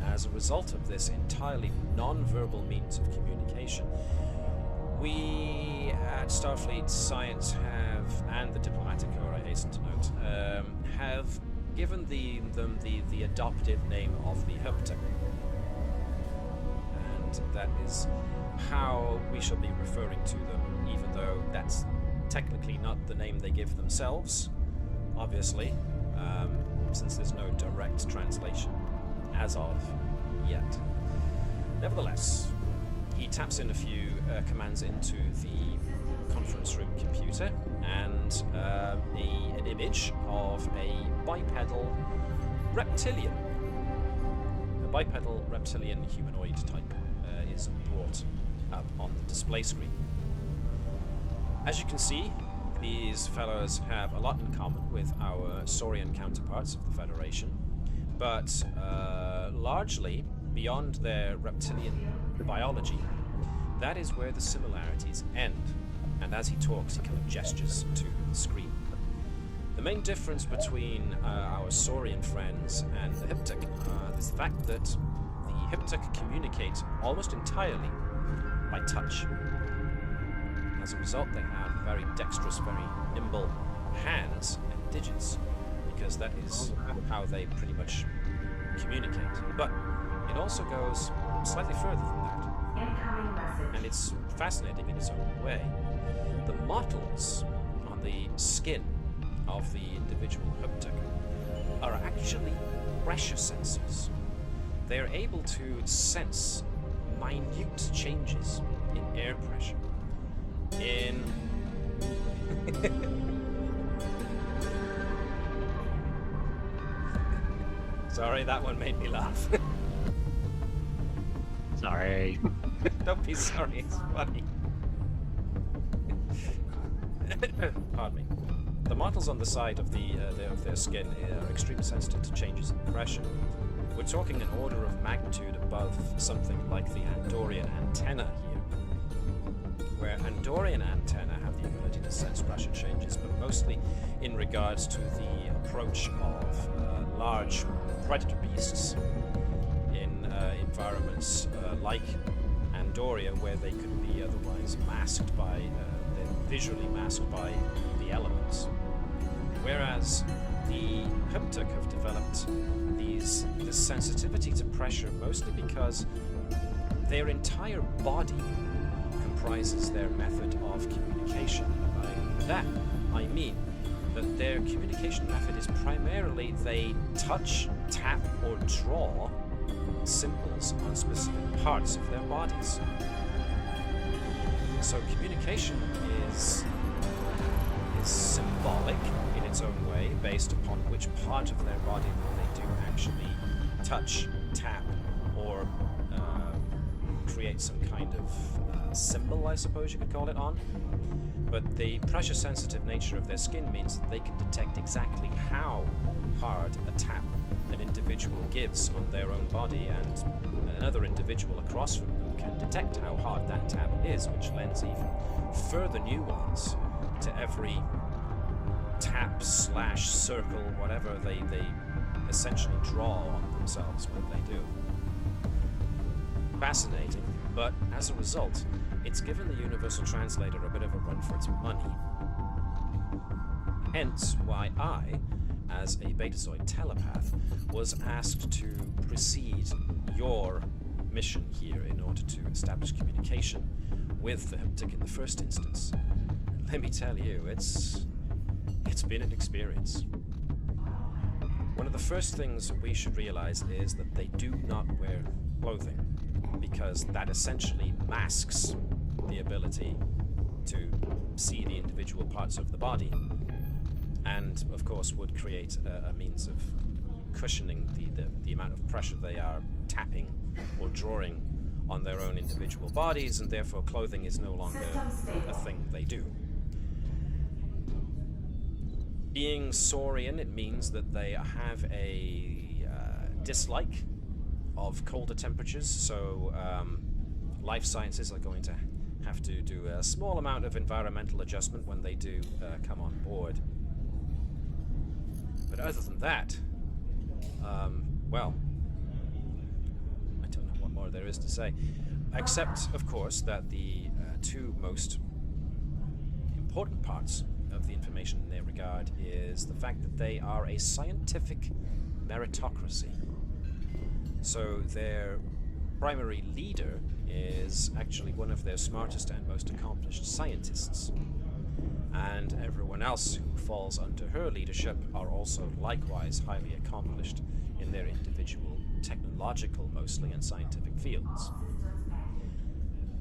Speaker 4: As a result of this entirely non-verbal means of communication, we at Starfleet Science have, and the Diplomatic Corps, I hasten to note, have given them the adoptive name of the Haptic. And that is how we shall be referring to them, even though that's technically not the name they give themselves, obviously, since there's no direct translation as of yet. Nevertheless, he taps in a few commands into the conference room computer, and an image of a bipedal reptilian. A bipedal reptilian humanoid type is brought up on the display screen. As you can see, these fellows have a lot in common with our Saurian counterparts of the Federation, but largely beyond their reptilian biology, that is where the similarities end. And as he talks, he kind of gestures to the screen. The main difference between our Saurian friends and the Haptic is the fact that the Haptic communicate almost entirely by touch. As a result, they have very dexterous, very nimble hands and digits, because that is how they pretty much communicate. But it also goes slightly further than that. And it's fascinating in its own way. The mottles on the skin of the individual Haptic are actually pressure sensors. They are able to sense minute changes in air pressure. Sorry, that one made me laugh.
Speaker 5: Sorry.
Speaker 4: Don't be sorry, it's funny. Pardon me. The mottles on the side of their skin are extremely sensitive to changes in pressure. We're talking an order of magnitude above something like the Andorian antenna here, where Andorian antenna have the ability to sense pressure changes, but mostly in regards to the approach of large predator beasts in environments like Andoria, where they could be otherwise masked by, visually masked by the elements. Whereas the Haptic have developed this sensitivity to pressure mostly because their entire body comprises their method of communication. By that, I mean that their communication method is primarily they touch, tap, or draw symbols on specific parts of their bodies. So communication is symbolic in its own way, based upon which part of their body they do actually touch, tap, or create some kind of symbol, I suppose you could call it, on. But the pressure-sensitive nature of their skin means that they can detect exactly how hard a tap an individual gives on their own body, and another individual across from them can detect how hard that tap is, which lends even further nuance to every tap, slash, circle, whatever they essentially draw on themselves when they do. Fascinating, but as a result, it's given the Universal Translator a bit of a run for its money. Hence why I, as a Betazoid telepath, was asked to precede your mission here in order to establish communication with the Haptic in the first instance. And let me tell you, it's been an experience. one of the first things we should realize is that they do not wear clothing, because that essentially masks the ability to see the individual parts of the body, and of course would create a means of cushioning the amount of pressure they are tapping or drawing on their own individual bodies, and therefore clothing is no longer a thing they do. Being Saurian, it means that they have a dislike of colder temperatures, so life sciences are going to have to do a small amount of environmental adjustment when they do come on board. But other than that, well, I don't know what more there is to say, except, of course, that the two most important parts of the information in their regard is the fact that they are a scientific meritocracy. So their primary leader is actually one of their smartest and most accomplished scientists. And everyone else who falls under her leadership are also likewise highly accomplished in their individual technological, mostly, and scientific fields.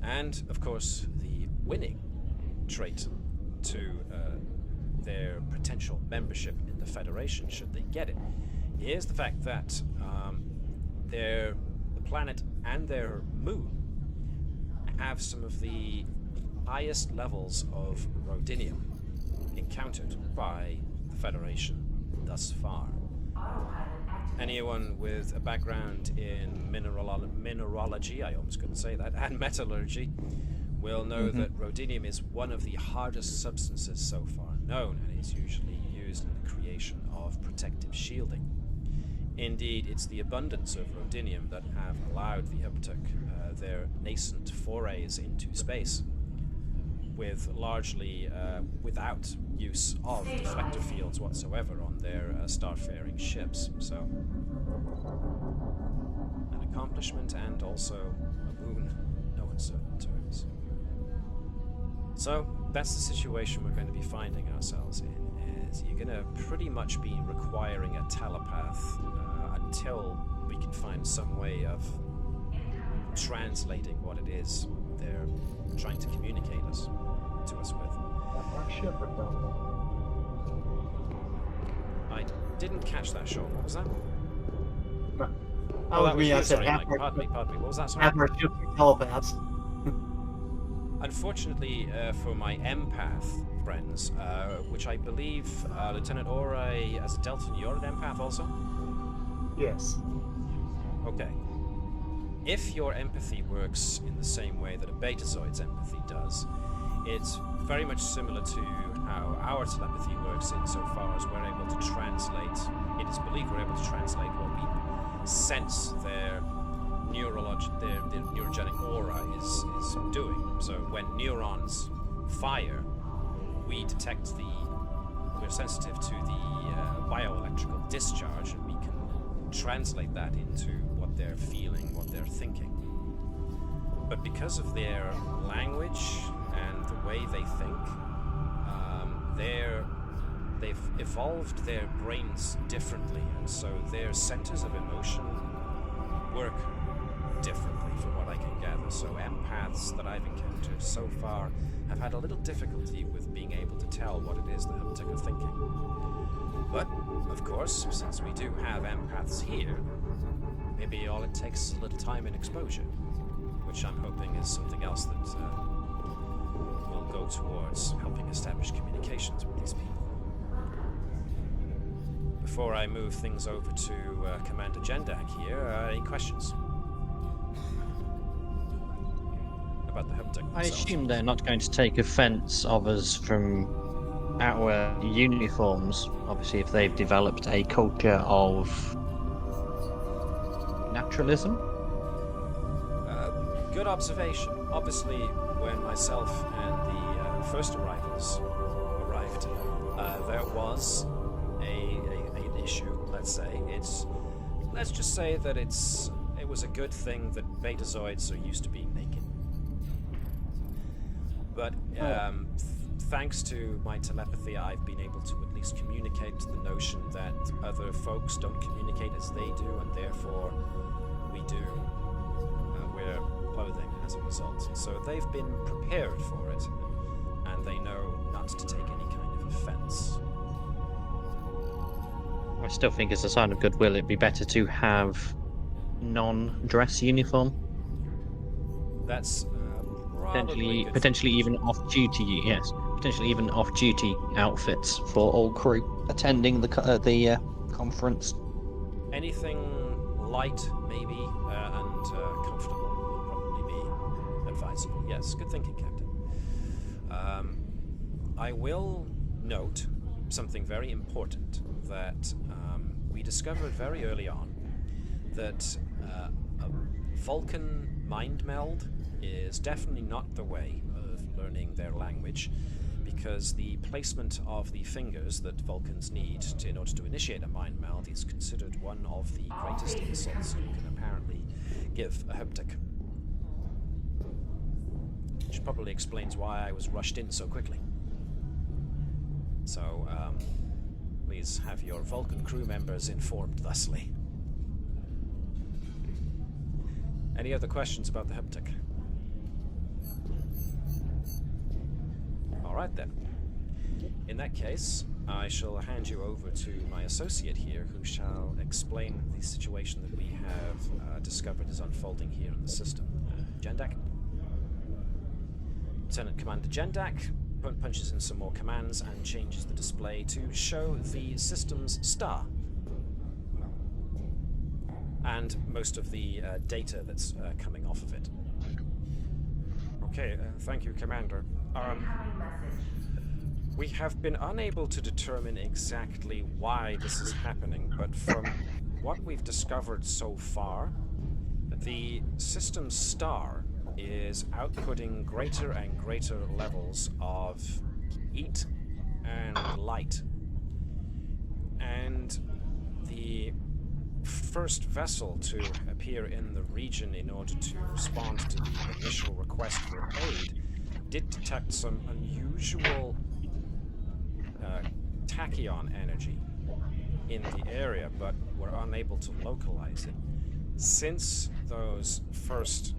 Speaker 4: And, of course, the winning trait to their potential membership in the Federation, should they get it, is the fact that the planet and their moon have some of the highest levels of rhodinium encountered by the Federation thus far. Anyone with a background in mineralogy, I almost couldn't say that, and metallurgy, will know that rhodinium is one of the hardest substances so far known, and is usually used in the creation of protective shielding. Indeed, it's the abundance of rhodinium that have allowed the Haptic their nascent forays into space, with largely without use of deflector fields whatsoever on their starfaring ships. So, an accomplishment and also a boon, no uncertain terms. So, that's the situation we're going to be finding ourselves in, is you're going to pretty much be requiring a telepath until we can find some way of translating what it is they're trying to communicate to us with. I didn't catch that, Sean. What was that?
Speaker 1: That was me. I said,
Speaker 4: pardon me. What was that? Sorry.
Speaker 1: Have our ship telepaths.
Speaker 4: Unfortunately, for my empath friends, which I believe Lieutenant Ora, as a Delta, you're an empath also?
Speaker 1: Yes.
Speaker 4: Okay. If your empathy works in the same way that a Betazoid's empathy does, it's very much similar to how our telepathy works insofar as we're able to translate, it is believed we're able to translate what we sense their neurogenic aura is doing. So when neurons fire, we're sensitive to the bioelectrical discharge, and we can translate that into what they're feeling, what they're thinking. But because of their language and the way they think, they've evolved their brains differently, and so their centers of emotion work differently, from what I can gather. So empaths that I've encountered so far have had a little difficulty with being able to tell what it is the Haptic are thinking. But, of course, since we do have empaths here, maybe all it takes is a little time and exposure, which I'm hoping is something else that will go towards helping establish communications with these people. Before I move things over to Commander Jendak here, any questions about the Haptic themselves?
Speaker 5: I assume they're not going to take offence of us from our uniforms, obviously, if they've developed a culture of naturalism.
Speaker 4: Good observation. Obviously, when myself and the first arrivals arrived, there was an issue. Let's just say that it was a good thing that Betazoids are used to being naked. But thanks to my telepathy, I've been able to at least communicate the notion that other folks don't communicate as they do, and therefore we do wear clothing as a result. So they've been prepared for it, and they know not to take any kind of offense.
Speaker 5: I still think as a sign of goodwill, it'd be better to have non-dress uniform.
Speaker 4: That's
Speaker 5: potentially even off-duty. Yes, potentially even off-duty outfits for all crew attending the conference.
Speaker 4: Anything light, maybe, and comfortable would probably be advisable. Yes, good thinking, Captain. I will note something very important that we discovered very early on, that a Vulcan mind meld is definitely not the way of learning their language, because the placement of the fingers that Vulcans need in order to initiate a mind meld is considered one of the greatest insults you can apparently give a Haptic. Which probably explains why I was rushed in so quickly. So, please have your Vulcan crew members informed thusly. Any other questions about the Haptic? Alright then. In that case, I shall hand you over to my associate here, who shall explain the situation that we have discovered is unfolding here in the system. Jendak? Lieutenant Commander Jendak punches in some more commands and changes the display to show the system's star. And most of the data that's coming off of it. Okay, thank you, Commander. We have been unable to determine exactly why this is happening, but from what we've discovered so far, the system's star is outputting greater and greater levels of heat and light. And the first vessel to appear in the region in order to respond to the initial request for aid did detect some unusual tachyon energy in the area, but were unable to localize it. Since those first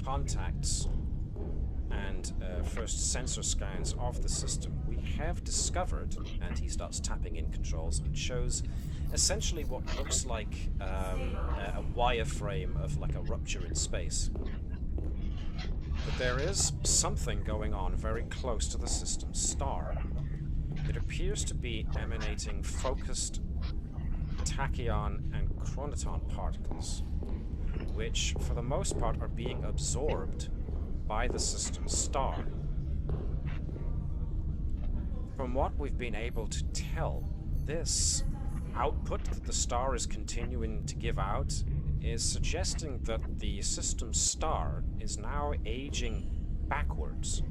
Speaker 4: contacts and first sensor scans of the system, we have discovered, and he starts tapping in controls and shows essentially what looks like a wireframe of like a rupture in space. But there is something going on very close to the system's star. It appears to be emanating focused tachyon and chronoton particles, which for the most part are being absorbed by the system's star. From what we've been able to tell, this output that the star is continuing to give out is suggesting that the system's star is now aging backwards.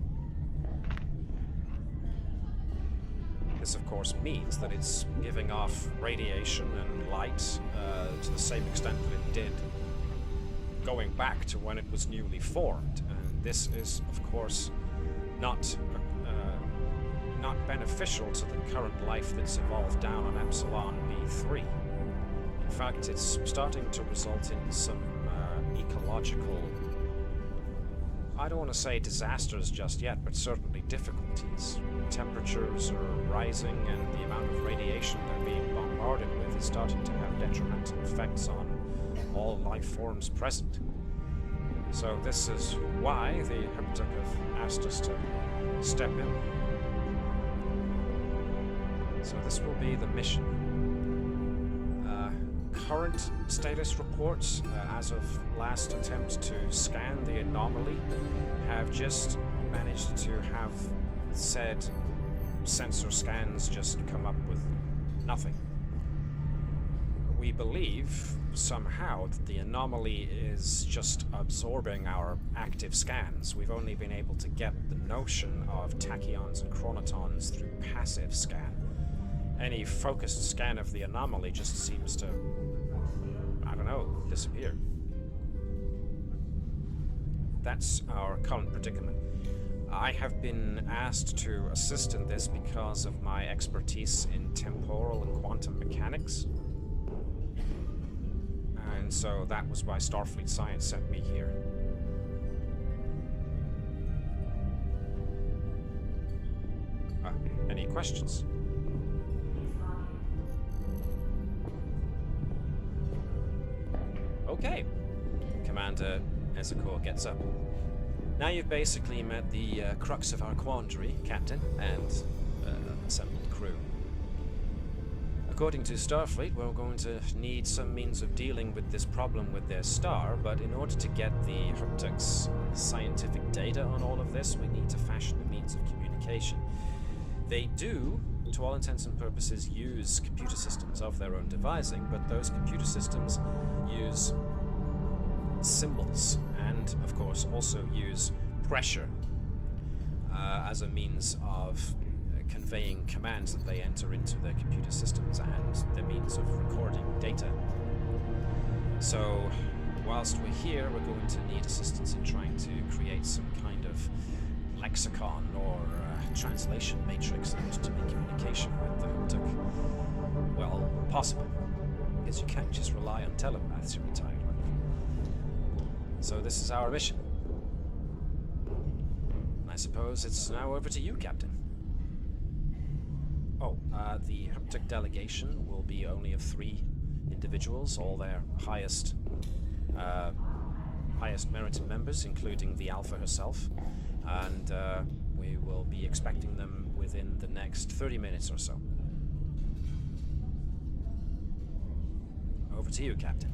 Speaker 4: This, of course, means that it's giving off radiation and light to the same extent that it did going back to when it was newly formed. And this is, of course, not beneficial to the current life that's evolved down on Epsilon B3. In fact, it's starting to result in some ecological, I don't want to say disasters just yet, but certainly difficulties. Temperatures are rising, and the amount of radiation they're being bombarded with is starting to have detrimental effects on all life forms present. So this is why the Haptic have asked us to step in. So this will be the mission. Current status reports, as of last attempt to scan the anomaly, have just managed to have said sensor scans just come up with nothing. We believe somehow that the anomaly is just absorbing our active scans. We've only been able to get the notion of tachyons and chronotons through passive scan. Any focused scan of the anomaly just seems to, I don't know, disappear. That's our current predicament. I have been asked to assist in this because of my expertise in temporal and quantum mechanics. And so that was why Starfleet Science sent me here. Any questions? Okay. Commander Ezekor gets up. Now you've basically met the crux of our quandary, Captain, and assembled crew. According to Starfleet, we're going to need some means of dealing with this problem with their star, but in order to get the Haptic's scientific data on all of this, we need to fashion a means of communication. They do, to all intents and purposes, use computer systems of their own devising, but those computer systems use symbols and, of course, also use pressure as a means of conveying commands that they enter into their computer systems and the means of recording data. So, whilst we're here, we're going to need assistance in trying to create some kind of lexicon or translation matrix in order to make communication with the Haptic, well, possible. Because you can't just rely on telepaths your entire life. So this is our mission. I suppose it's now over to you, Captain. Oh, the Haptic delegation will be only of 3 individuals, all their highest merited members, including the Alpha herself, and we will be expecting them within the next 30 minutes or so. Over to you, Captain.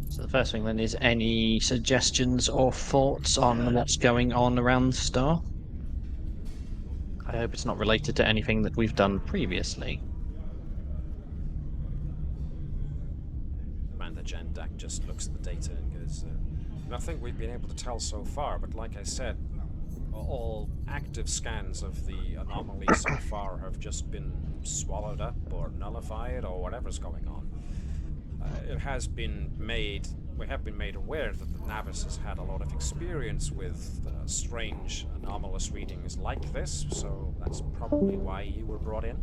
Speaker 5: So the first thing then is any suggestions or thoughts on what's going on around the star? I hope it's not related to anything that we've done previously.
Speaker 4: Commander Jandak just looks at the data and goes, nothing we've been able to tell so far, but like I said, all active scans of the anomaly so far have just been swallowed up or nullified or whatever's going on. It has been made, we have been made aware that the Navis has had a lot of experience with strange anomalous readings like this, so that's probably why you were brought in.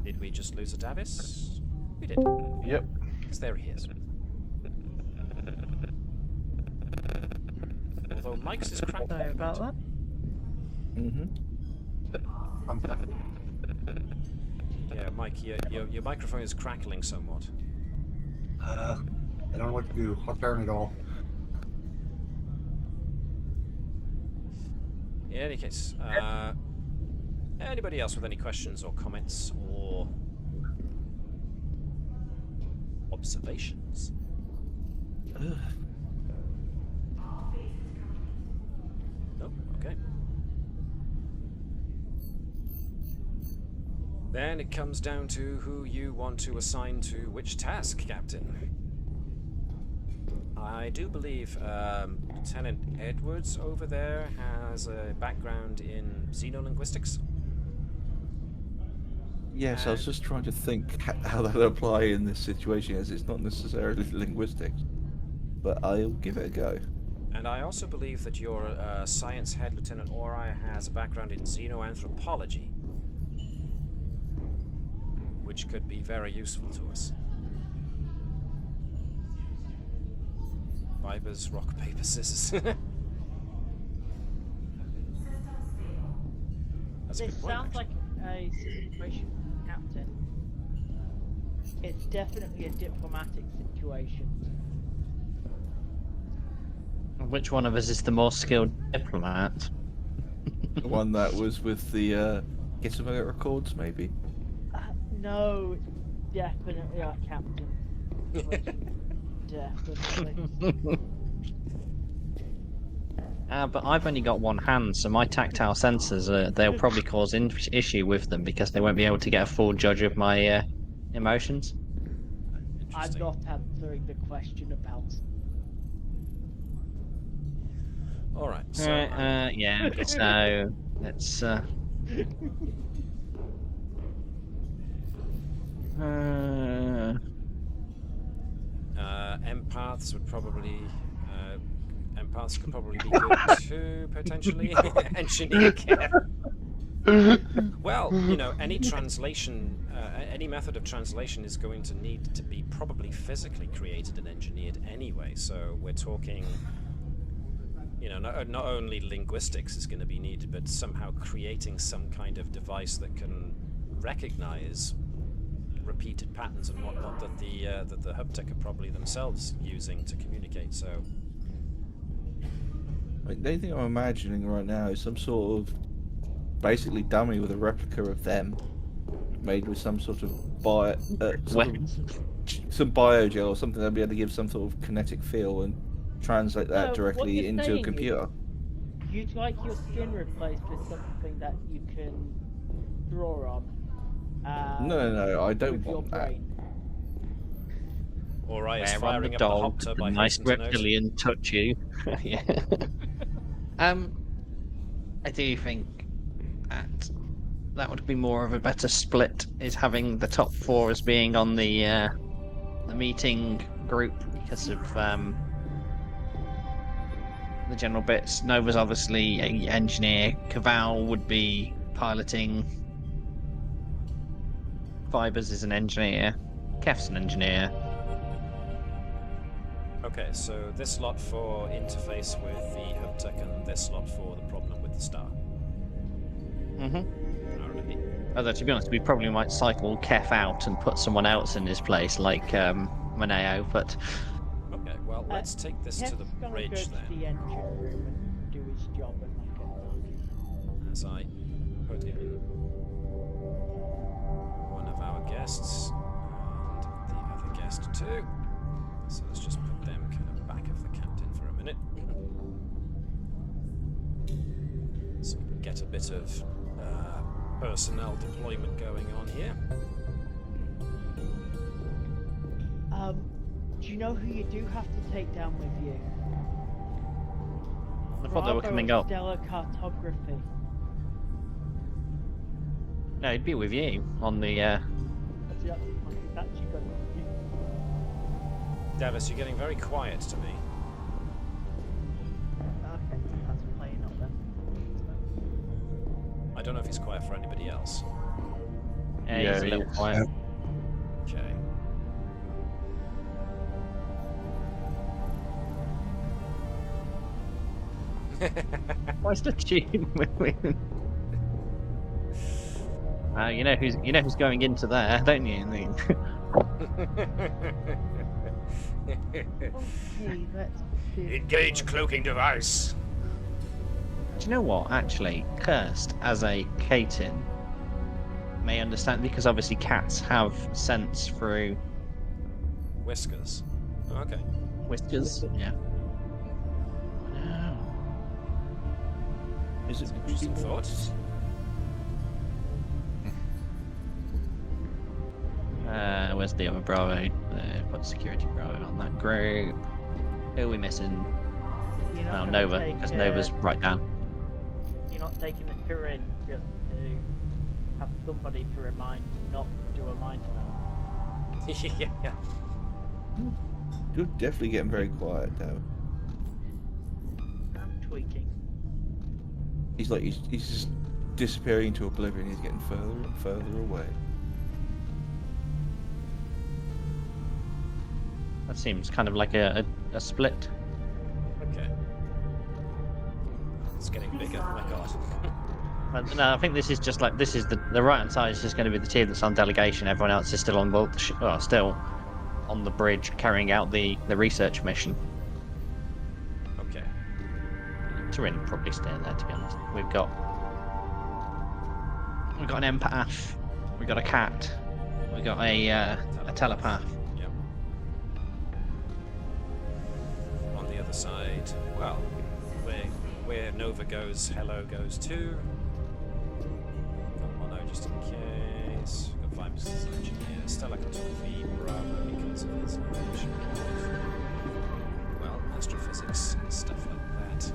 Speaker 4: Did we just lose a Navis? We did.
Speaker 2: Yep.
Speaker 4: Because there he is. Although Mike's is cracked.
Speaker 3: Sorry about that.
Speaker 1: I'm back.
Speaker 4: Yeah, Mike, your microphone is crackling somewhat.
Speaker 1: I don't know what to do. I'll turn it off.
Speaker 4: In any case, anybody else with any questions or comments or observations? No? Okay. Then it comes down to who you want to assign to which task, Captain. I do believe Lieutenant Edwards over there has a background in xenolinguistics.
Speaker 6: Yes, I was just trying to think how that would apply in this situation, as it's not necessarily linguistics, but I'll give it a go.
Speaker 4: And I also believe that your science head, Lieutenant Ori, has a background in xenoanthropology, which could be very useful to us. Vipers, rock, paper, scissors. That's a
Speaker 3: This
Speaker 4: good point,
Speaker 3: sounds
Speaker 4: actually.
Speaker 3: like a situation, Captain. It's definitely a diplomatic situation.
Speaker 5: Which one of us is the more skilled diplomat?
Speaker 6: The one that was with the Gizmo records, maybe?
Speaker 3: No, definitely our captain. Definitely.
Speaker 5: But I've only got one hand, so my tactile sensors, they'll probably cause issue with them because they won't be able to get a full judge of my emotions.
Speaker 3: I'm
Speaker 4: Interesting.
Speaker 3: not answering the question about.
Speaker 4: All right. So
Speaker 5: Yeah, so let's.
Speaker 4: Empaths would probably... empaths could probably be good too, potentially. Engineer care. Well, you know, any translation, any method of translation is going to need to be probably physically created and engineered anyway. So we're talking, you know, not only linguistics is going to be needed, but somehow creating some kind of device that can recognize repeated patterns and whatnot that the Haptic are probably themselves using to communicate. So,
Speaker 6: the only thing I'm imagining right now is some sort of basically dummy with a replica of them, made with some sort of some biogel or something that'll be able to give some sort of kinetic feel and translate that directly into a computer.
Speaker 3: You'd like your skin replaced with something that you can draw on.
Speaker 6: No, I don't want that.
Speaker 4: Alright, it's firing up the Hopter by
Speaker 5: nice reptilian touch you. Yeah. I do think that would be more of a better split, is having the top 4 as being on the meeting group because of the general bits. Nova's obviously an engineer. Cavall would be piloting. Fibers is an engineer. Kef's an engineer.
Speaker 4: Okay, so this slot for interface with the Haptic and this slot for the problem with the star. Alright.
Speaker 5: Although, to be honest, we probably might cycle Kef out and put someone else in his place, like Maneo, but...
Speaker 4: Okay, well, let's take this to the bridge then.
Speaker 3: To the engine room and do his job and then get back.
Speaker 4: As I put in one of our guests and the other guest too. So let's just put them kind of back of the captain for a minute. So we can get a bit of personnel deployment going on here.
Speaker 3: Do you know who you do have to take down with you?
Speaker 5: I thought they were coming up.
Speaker 3: Stellar cartography.
Speaker 5: No, it'd be with you on the...
Speaker 3: That's actually got you.
Speaker 4: Davis, you're getting very quiet to me.
Speaker 3: Okay, that's playing up then.
Speaker 4: I don't know if he's quiet for anybody else.
Speaker 5: Yeah, he's a little quiet.
Speaker 4: Okay.
Speaker 5: Why's the tune moving? You know who's going into there, don't you?
Speaker 3: Okay, let's do
Speaker 4: Engage cloaking device.
Speaker 5: Do you know what? Actually, Cursed as a Katin may understand, because obviously cats have sense through
Speaker 4: Whiskers. Oh, okay.
Speaker 5: whiskers. Yeah.
Speaker 6: Is it
Speaker 4: Interesting thoughts?
Speaker 5: Where's the other Bravo? Put security Bravo on that group. Who are we missing?
Speaker 3: You're not
Speaker 5: Well,
Speaker 3: gonna
Speaker 5: Nova,
Speaker 3: take,
Speaker 5: because Nova's right down.
Speaker 3: You're not taking the Turin just to have somebody to remind not to do a mind map.
Speaker 4: Yeah.
Speaker 6: You're definitely getting very quiet now.
Speaker 3: I'm tweaking.
Speaker 6: He's just disappearing into oblivion. He's getting further and further away.
Speaker 5: That seems kind of like a split.
Speaker 4: Okay. It's getting bigger. Oh my god.
Speaker 5: No, I think this is just like, this is the right hand side is just going to be the team that's on delegation. Everyone else is still on still on the bridge carrying out the research mission.
Speaker 4: Okay.
Speaker 5: Turin probably stay there, to be honest. We've got an empath, we've got a cat, we've got a telepath.
Speaker 4: Yep. On the other side, well, where Nova goes, Hello goes too. Got Mono just in case. Got Vibes as an engineer. Stellar Cartography, Bravo because of his mission. Well, astrophysics and stuff like that.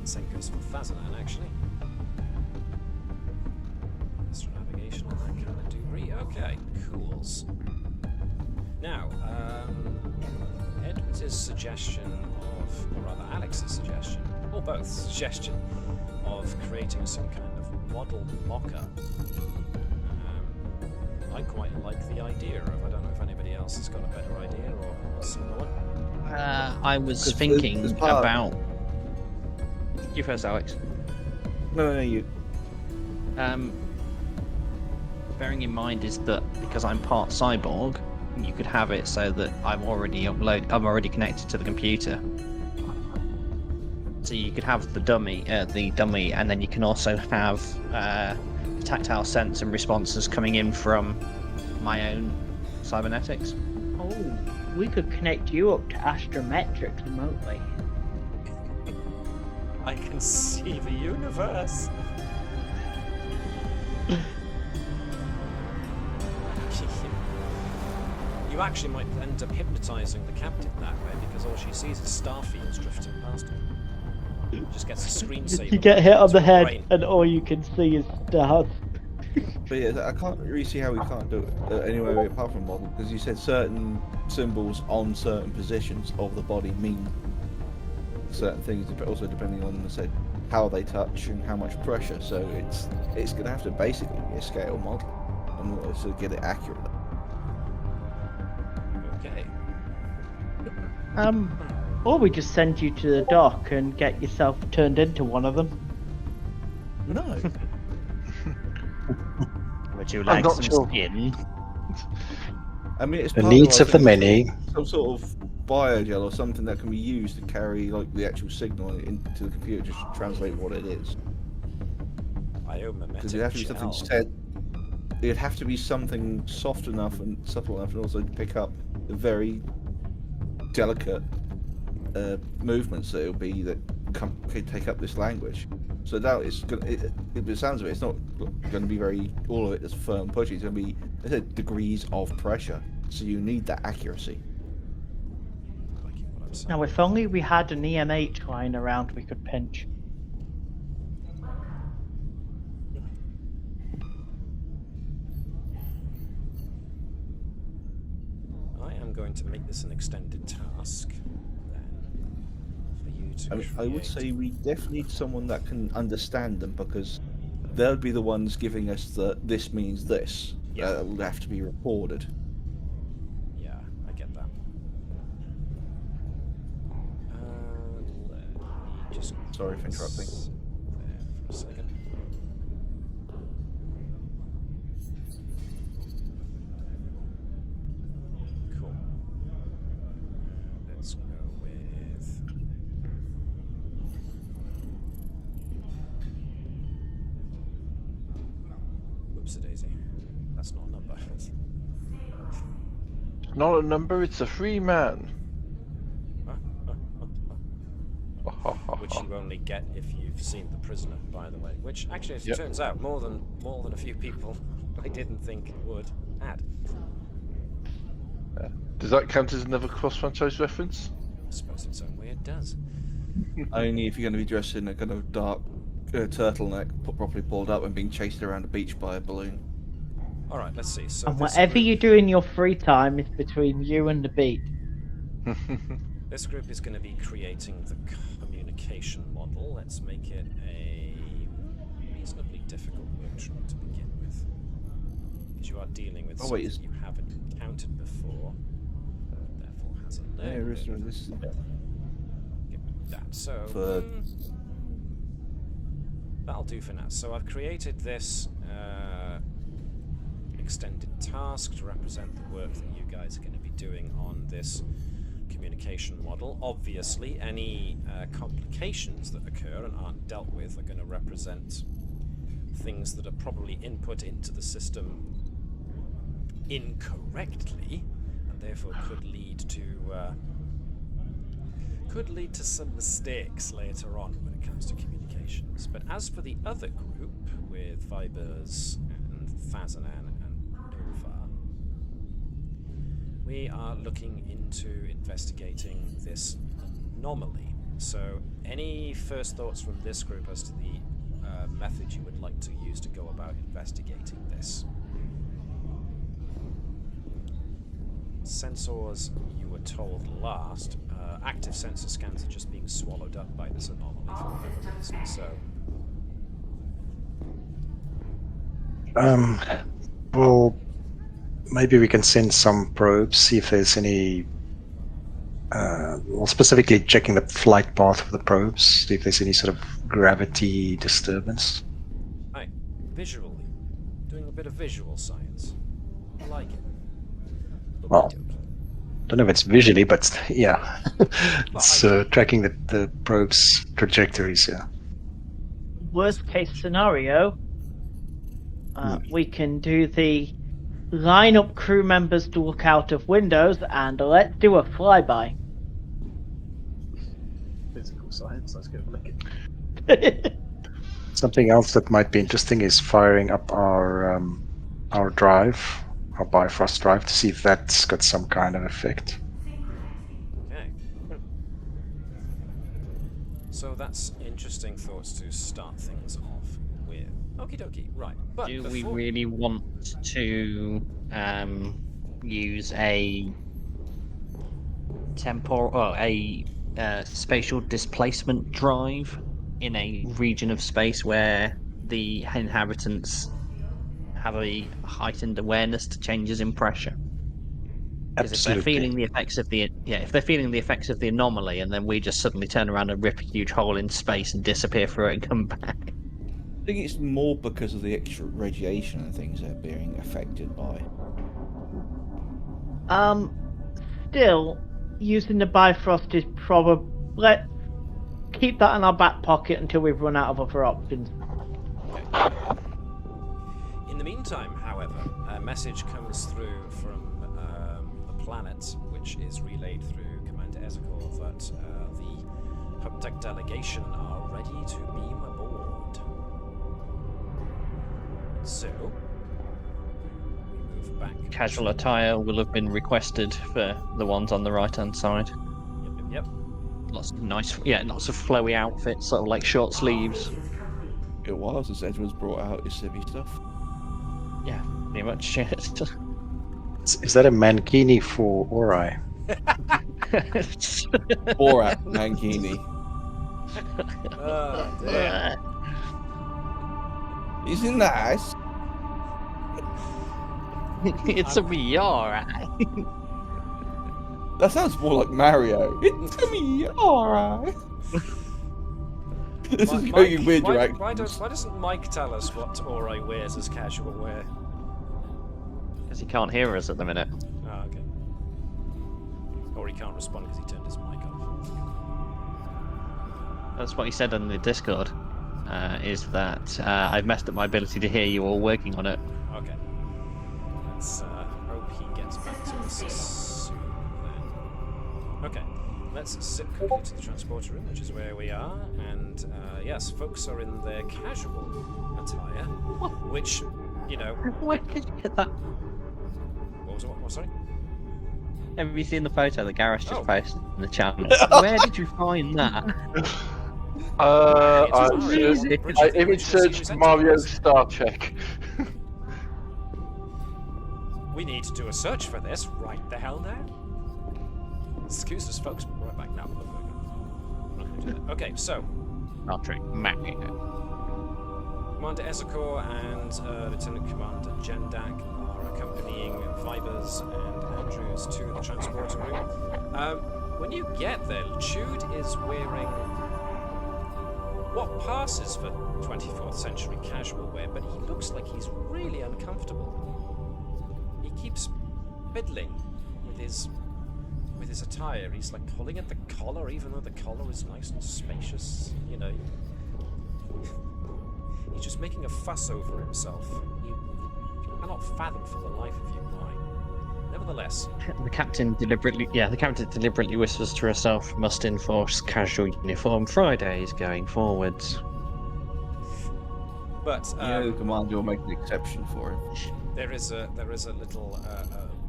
Speaker 4: Same goes for Fazalan, actually. Astronavigation, all that kind of degree. Okay, cools. Now, Edward's suggestion of, or rather Alex's suggestion, or both suggestion of creating some kind of model mock-up. I quite like the idea of. I don't know if anybody else has got a better idea or a similar one.
Speaker 5: I was thinking about. You first, Alex.
Speaker 6: No, you.
Speaker 5: Bearing in mind is that because I'm part cyborg, you could have it so that I'm already connected to the computer. So you could have the dummy, and then you can also have tactile sense and responses coming in from my own cybernetics.
Speaker 3: Oh, we could connect you up to astrometrics remotely.
Speaker 4: I can see the universe. You actually might end up hypnotizing the captain that way because all she sees is starfields drifting past her. Just gets a screensaver.
Speaker 3: You get hit on the head,
Speaker 4: brain.
Speaker 3: and all you can see is stars.
Speaker 6: But yeah, I can't really see how we can't do it anyway apart from model, because you said certain symbols on certain positions of the body mean certain things, but also depending on, say, how they touch and how much pressure. So it's going to have to basically be a scale model in order to get it accurate.
Speaker 4: Okay.
Speaker 3: Or we just send you to the dock and get yourself turned into one of them.
Speaker 6: No.
Speaker 5: Would you like some skin?
Speaker 6: I mean, it's
Speaker 7: The
Speaker 6: part
Speaker 7: needs of the
Speaker 6: I think,
Speaker 7: many.
Speaker 6: some sort of biogel or something that can be used to carry like the actual signal into the computer, just to translate what it is. Because it'd have to be something said. It'd have to be something soft enough and subtle enough, and also pick up the very delicate movements that it'll be that could take up this language. So now it's gonna. It sounds of it, it's not going to be very all of it that's firm pushy. It's going to be, I said, degrees of pressure. So you need that accuracy.
Speaker 3: Now, if only we had an EMH lying around we could pinch.
Speaker 4: I am going to make this an extended task.
Speaker 6: I would say we definitely need someone that can understand them, because they'll be the ones giving us the this means this.
Speaker 4: Yeah.
Speaker 6: That will have to be recorded.
Speaker 4: Yeah, I get that. Let me just.
Speaker 6: Sorry for interrupting.
Speaker 4: There for a second. Cool. Let's go with. Daisy. That's not a number.
Speaker 2: Not a number, it's a free man.
Speaker 4: Which you only get if you've seen The Prisoner, by the way. Which actually, as it turns out, more than a few people I didn't think would had.
Speaker 2: Does that count as another cross-franchise reference?
Speaker 4: I suppose in some way it does.
Speaker 6: Only if you're going to be dressed in a kind of dark turtleneck, properly pulled up, and being chased around a beach by a balloon.
Speaker 4: All right, let's see. So
Speaker 3: And whatever you do in your free time is between you and the beat.
Speaker 4: This group is going to be creating the communication model. Let's make it a reasonably difficult workshop to begin with, because you are dealing with something you haven't encountered before. Therefore, has a learning.
Speaker 6: This is
Speaker 4: that. So that'll do for now. So I've created this extended task to represent the work that you guys are going to be doing on this communication model. Obviously, any complications that occur and aren't dealt with are going to represent things that are probably input into the system incorrectly, and therefore could lead to some mistakes later on when it comes to communications. But as for the other group, with Vibers and Fazanan and Nova, we are looking into investigating this anomaly. So any first thoughts from this group as to the method you would like to use to go about investigating this? sensors you were told last, active sensor scans are just being swallowed up by this anomaly for whatever reason, so...
Speaker 7: Well, maybe we can send some probes, see if there's any... well, specifically checking the flight path of the probes, see if there's any sort of gravity disturbance.
Speaker 4: Right, visually. Doing a bit of visual science. I like it.
Speaker 7: Well, don't know if it's visually, but yeah. It's tracking the probe's trajectories, yeah.
Speaker 3: Worst case scenario, we can do the line up crew members to look out of windows and let's do a flyby.
Speaker 8: Physical science, let's go look at.
Speaker 7: Something else that might be interesting is firing up our drive, our Bifrost drive, to see if that's got some kind of effect.
Speaker 4: Okay. So that's interesting thoughts to start things off with. Okie dokie, right. But
Speaker 5: do we really want to use a spatial displacement drive in a region of space where the inhabitants have a heightened awareness to changes in pressure? Because if they're feeling the effects of the anomaly, and then we just suddenly turn around and rip a huge hole in space and disappear through it and come back.
Speaker 6: I think it's more because of the extra radiation and things they're being affected by.
Speaker 3: Still, using the Bifrost is probably... Let's keep that in our back pocket until we've run out of other options.
Speaker 4: Okay. In the meantime, however, a message comes through from the planet, which is relayed through Commander Ezekor, that the Haptic delegation are ready to beam aboard. So, we move back.
Speaker 5: Casual attire will have been requested for the ones on the right-hand side.
Speaker 4: Yep.
Speaker 5: Lots of lots of flowy outfits, sort of like short sleeves.
Speaker 6: It was, as Edward's brought out his civvy stuff.
Speaker 5: Yeah, pretty much.
Speaker 7: Is that a mankini for Ori?
Speaker 6: Borat mankini.
Speaker 4: Oh, dear.
Speaker 6: Isn't nice?
Speaker 5: It's a me, alright.
Speaker 6: That sounds more like Mario. It's me, alright. This is going in weird directions.
Speaker 4: Why doesn't Mike tell us what Ori wears as casual wear?
Speaker 5: Because he can't hear us at the minute.
Speaker 4: Oh, okay. Or he can't respond because he turned his mic off.
Speaker 5: That's what he said on the Discord. Is that I've messed up my ability to hear you all working on it.
Speaker 4: Okay. Let's hope he gets back to us soon then. Okay. Let's zip quickly to the transporter room, which is where we are, and yes, folks are in their casual attire, which, you know...
Speaker 5: Where did you get that?
Speaker 4: What, sorry?
Speaker 5: Have you seen the photo that Gareth just posted in the channel? Where did you find that?
Speaker 2: I image searched Mario Star Trek.
Speaker 4: We need to do a search for this right the hell now. Excuse us, folks. We'll be right back now. I'm not going to do that. Okay, so.
Speaker 5: Star Trek Mac.
Speaker 4: Commander Ezekor and Lieutenant Commander Jendak are accompanying Vibers and Andrews to the transporter room. When you get there, Chud is wearing what passes for 24th century casual wear, but he looks like he's really uncomfortable. He keeps fiddling with his attire. He's like pulling at the collar, even though the collar is nice and spacious, you know. He's just making a fuss over himself. You cannot fathom for the life of you why. Nevertheless,
Speaker 5: The captain deliberately whispers to herself, "Must enforce casual uniform Fridays going forwards."
Speaker 4: but
Speaker 6: The commander will make an exception for him.
Speaker 4: there is a little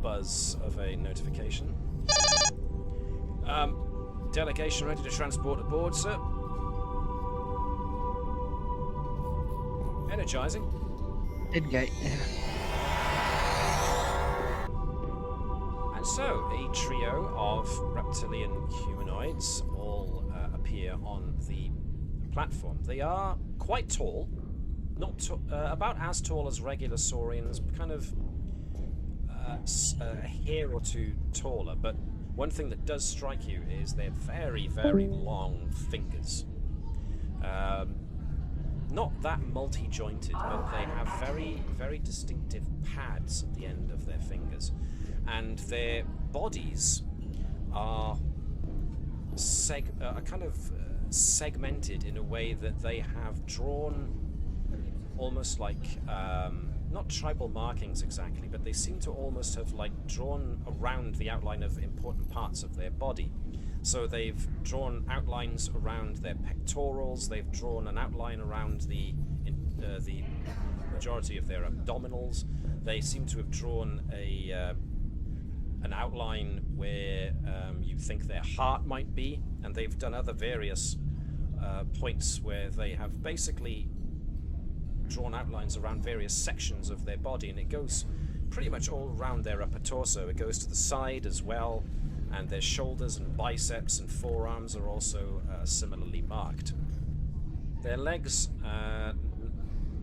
Speaker 4: buzz of a notification. Delegation ready to transport aboard, sir. Energizing.
Speaker 5: Ingate.
Speaker 4: And So, a trio of reptilian humanoids all appear on the platform. They are quite tall, not about as tall as regular saurians, kind of a hair or two taller, but one thing that does strike you is their very, very long fingers. Not that multi-jointed, but they have very, very distinctive pads at the end of their fingers. And their bodies are segmented in a way that they have drawn almost like, not tribal markings exactly, but they seem to almost have drawn around the outline of important parts of their body. So they've drawn outlines around their pectorals, they've drawn an outline around the majority of their abdominals. They seem to have drawn an outline where you think their heart might be, and they've done other various points where they have basically drawn outlines around various sections of their body, and it goes pretty much all around their upper torso. It goes to the side as well, and their shoulders and biceps and forearms are also similarly marked. Their legs,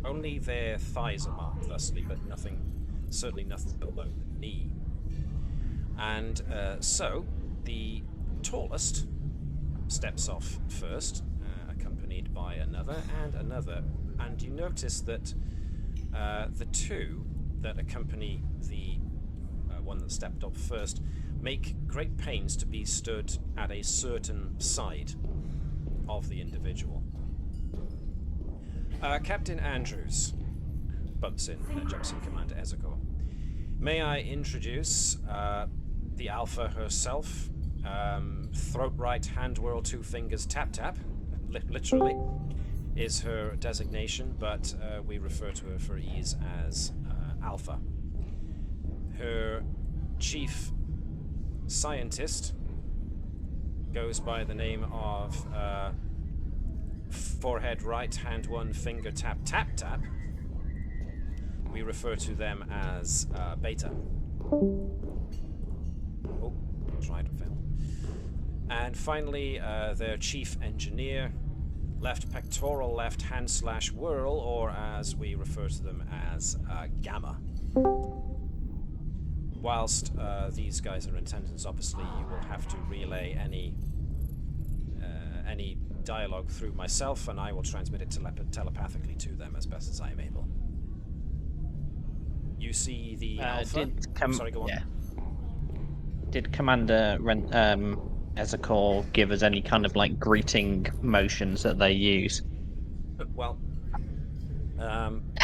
Speaker 4: only their thighs are marked thusly, but certainly nothing below the knee. And so the tallest steps off first, accompanied by another and another, and you notice that the two that accompany the one that stepped up first make great pains to be stood at a certain side of the individual. Captain Andrews jumps in Commander Ezekor. May I introduce the Alpha herself, throat right, hand whirl, two fingers, tap tap, literally, is her designation, but we refer to her for ease as Alpha. Her chief scientist goes by the name of forehead right, hand one, finger tap tap tap. We refer to them as Beta. Oh, tried and failed. And finally, their chief engineer, left pectoral, left hand slash whirl, or as we refer to them as Gamma. Whilst these guys are in attendance, obviously you will have to relay any dialogue through myself, and I will transmit it telepathically to them as best as I am able. You see the Alpha. Sorry, go on.
Speaker 5: Yeah. Did Commander Ezekor give us any kind of greeting motions that they use?
Speaker 4: Well,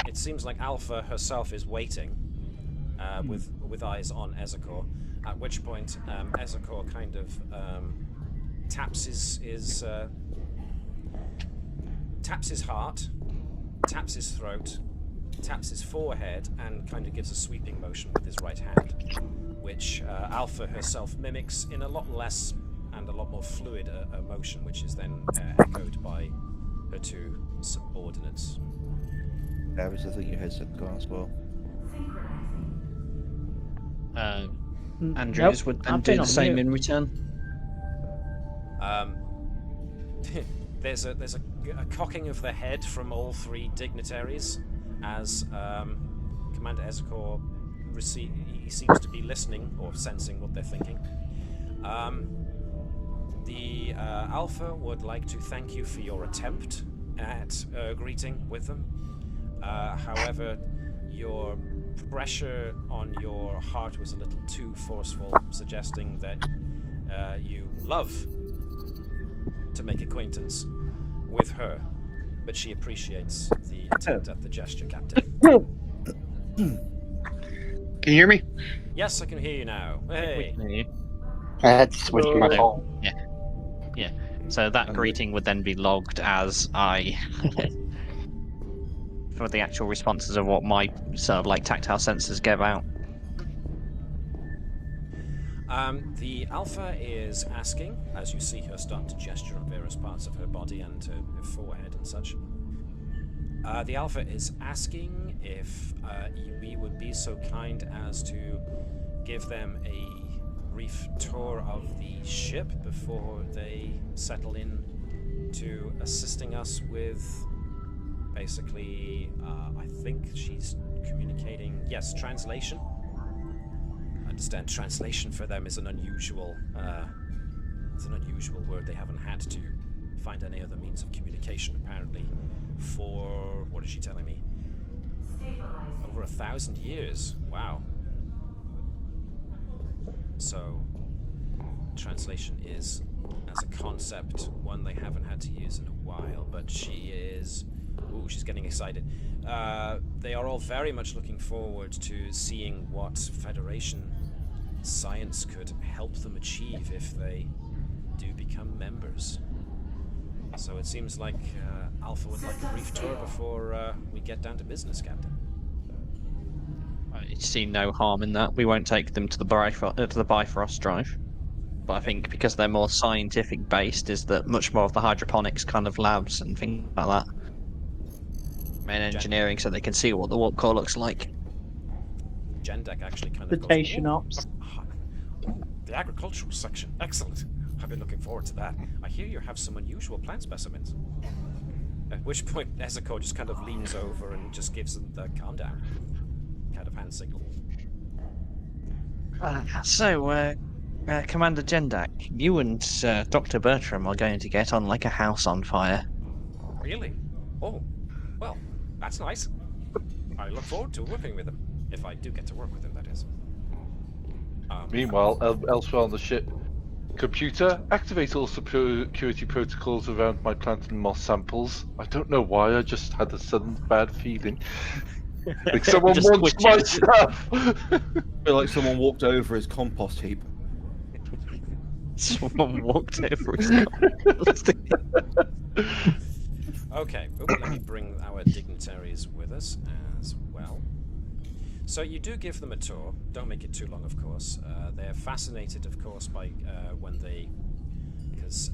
Speaker 4: it seems like Alpha herself is waiting with eyes on Ezekor, at which point Ezekor kind of taps his heart, taps his throat, taps his forehead, and kind of gives a sweeping motion with his right hand, which Alpha herself mimics in a lot less and a lot more fluid a motion, which is then echoed by her two subordinates.
Speaker 6: Navis, I think your headset gone as well.
Speaker 5: Andrews would then do the same in return.
Speaker 4: There's a cocking of the head from all three dignitaries as Commander Ezekor he seems to be listening or sensing what they're thinking. The Alpha would like to thank you for your attempt at greeting with them. However, your pressure on your heart was a little too forceful, suggesting that you love to make acquaintance with her, but she appreciates the attempt at the gesture, Captain.
Speaker 9: Can you hear me?
Speaker 4: Yes, I can hear you now. Hey.
Speaker 9: I had to switch to my phone.
Speaker 5: Yeah. So that greeting would then be logged as for the actual responses of what my sort of tactile sensors give out.
Speaker 4: The Alpha is asking, as you see her start to gesture on various parts of her body and her forehead and such. The Alpha is asking if we would be so kind as to give them a brief tour of the ship before they settle in to assisting us with basically, I think she's communicating, yes, translation. I understand translation for them is an unusual word. They haven't had to find any other means of communication, apparently, for, what is she telling me? Over 1,000 years. Wow. So, translation is, as a concept, one they haven't had to use in a while, but she is... Ooh, she's getting excited. They are all very much looking forward to seeing what Federation science could help them achieve if they do become members. So it seems like Alpha would like a brief tour before we get down to business, Captain.
Speaker 5: I see no harm in that. We won't take them to the Bifrost drive. But I think because they're more scientific based, is that much more of the hydroponics kind of labs and things like that. And engineering, so they can see what the warp core looks like.
Speaker 4: Gendek actually kind of
Speaker 3: Vegetation ops.
Speaker 4: The agricultural section. Excellent. I've been looking forward to that. I hear you have some unusual plant specimens. At which point, Nezuko just kind of leans over and just gives them the calm down kind of hand signal.
Speaker 5: Commander Jendak, you and Dr. Bertram are going to get on like a house on fire.
Speaker 4: Really? Oh, well, that's nice. I look forward to working with him. If I do get to work with him, that is.
Speaker 2: Meanwhile, elsewhere on the ship, computer, activate all security protocols around my plant and moss samples. I don't know why, I just had a sudden bad feeling. Like someone wants my stuff!
Speaker 6: I feel like someone walked over his compost heap.
Speaker 5: Someone walked over his compost heap.
Speaker 4: Okay, let me bring our dignitaries with us as well. So you do give them a tour. Don't make it too long, of course. They're fascinated, of course, by when they... Because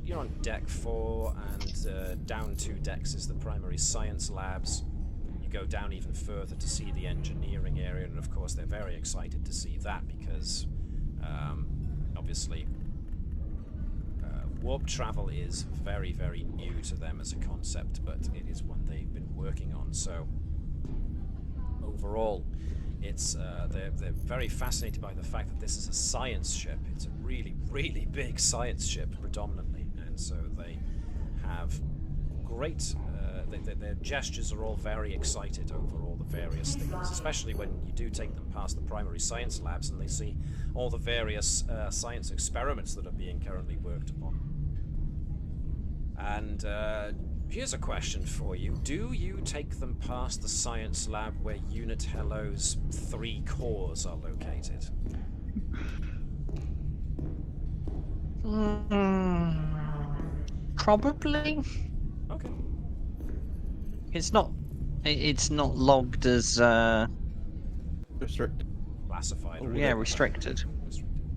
Speaker 4: you're on deck 4, and down 2 decks is the primary science labs. You go down even further to see the engineering area, and of course they're very excited to see that because, obviously, warp travel is very, very new to them as a concept, but it is one they've been working on. So overall, it's they're very fascinated by the fact that this is a science ship. It's a really, really big science ship, predominantly, and so they have great. Their gestures are all very excited over all the various things, especially when you do take them past the primary science labs and they see all the various science experiments that are being currently worked upon. And here's a question for you. Do you take them past the science lab where Unit Hello's 3 cores are located?
Speaker 5: Probably.
Speaker 4: Okay.
Speaker 5: It's not logged as
Speaker 6: Restricted.
Speaker 4: Classified.
Speaker 5: yeah, restricted.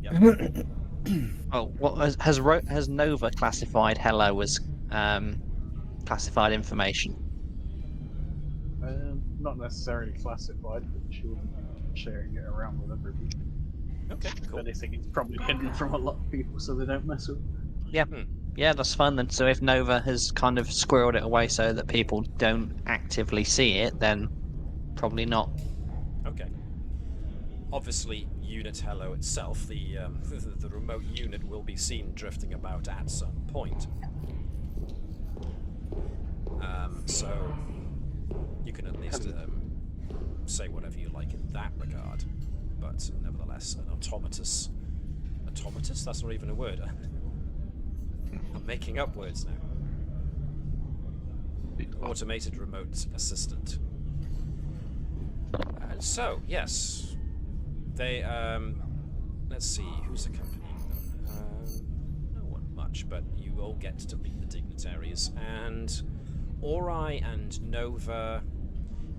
Speaker 4: Yep.
Speaker 5: Oh, what has Nova classified Hello as classified information?
Speaker 8: Not necessarily classified, but she wouldn't be sharing it around with everybody.
Speaker 4: Okay, cool.
Speaker 8: But I think it's probably hidden from a lot of people so they don't mess with it.
Speaker 5: Yeah. Yeah, that's fun then. So if Nova has kind of squirreled it away so that people don't actively see it, then probably not.
Speaker 4: Okay. Obviously, Unit Hello itself, the remote unit, will be seen drifting about at some point. So you can at least say whatever you like in that regard. But nevertheless, an automatus. Automatus? That's not even a word. I'm making up words now. Automated remote assistant. And so, yes, they, let's see, who's accompanying them? No one much, but you all get to meet the dignitaries. And Ori and Nova,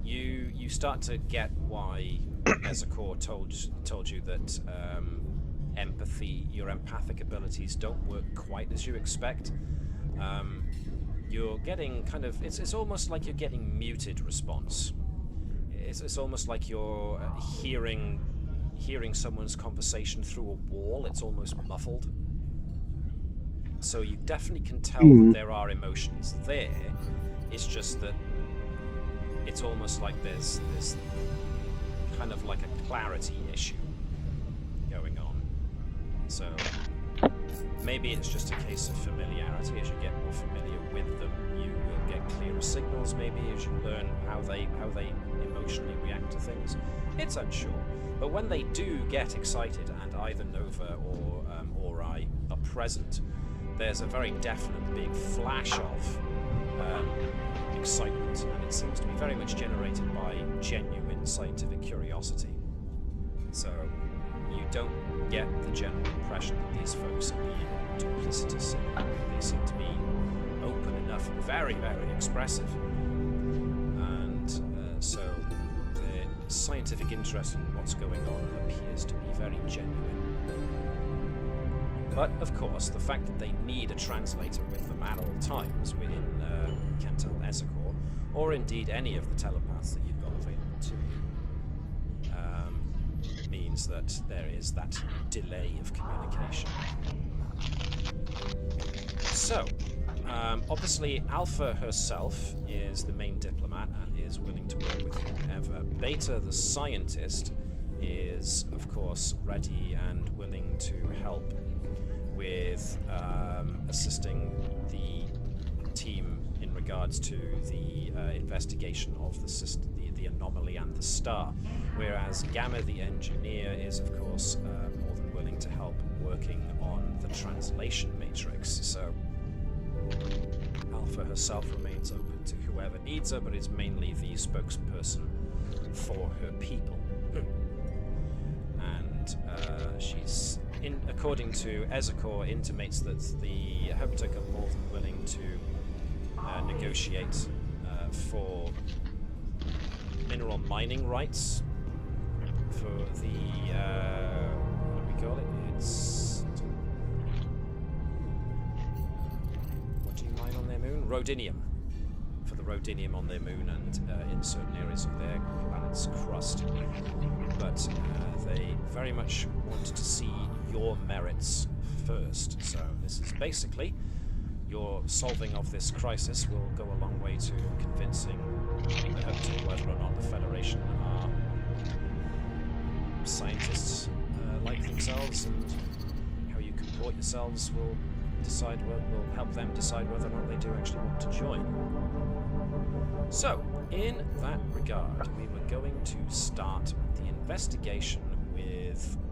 Speaker 4: you start to get why Ezekor told you that empathy, your empathic abilities don't work quite as you expect. You're getting kind of, it's almost like you're getting muted response. It's almost like you're hearing hearing someone's conversation through a wall. It's almost muffled. So you definitely can tell that there are emotions there. It's just that it's almost like there's kind of like a clarity issue going on. So maybe it's just a case of familiarity. As you get more familiar with them, you will get clearer signals. Maybe as you learn how they emotionally react to things. It's unsure. But when they do get excited, and either Nova or I are present, there's a very definite big flash of excitement, and it seems to be very much generated by genuine scientific curiosity. So you don't get the general impression that these folks are being duplicitous. They seem to be open enough and very, very expressive. And so the scientific interest in what's going on appears to be very genuine. But, of course, the fact that they need a translator with them at all times within Kentel Ezekor, or indeed any of the telepaths that you've got available to you, means that there is that delay of communication. So, obviously, Alpha herself is the main diplomat and is willing to work with whomever. Beta, the scientist, is, of course, ready and willing to help with assisting the team in regards to the investigation of the system, the anomaly and the star, whereas Gamma, the engineer, is of course more than willing to help working on the translation matrix. So Alpha herself remains open to whoever needs her, but is mainly the spokesperson for her people. And she's, according to Ezekor, intimates that the Haptic are more than willing to negotiate for mineral mining rights for the what do we call it? It's what do you mine on their moon? Rhodinium. For the rhodinium on their moon and in certain areas of their planet's crust. But they very much wanted to see your merits first. So this is basically your solving of this crisis will go a long way to convincing the Haptic whether or not the Federation are scientists like themselves, and how you comport yourselves will help them decide whether or not they do actually want to join. So, in that regard, we were going to start the investigation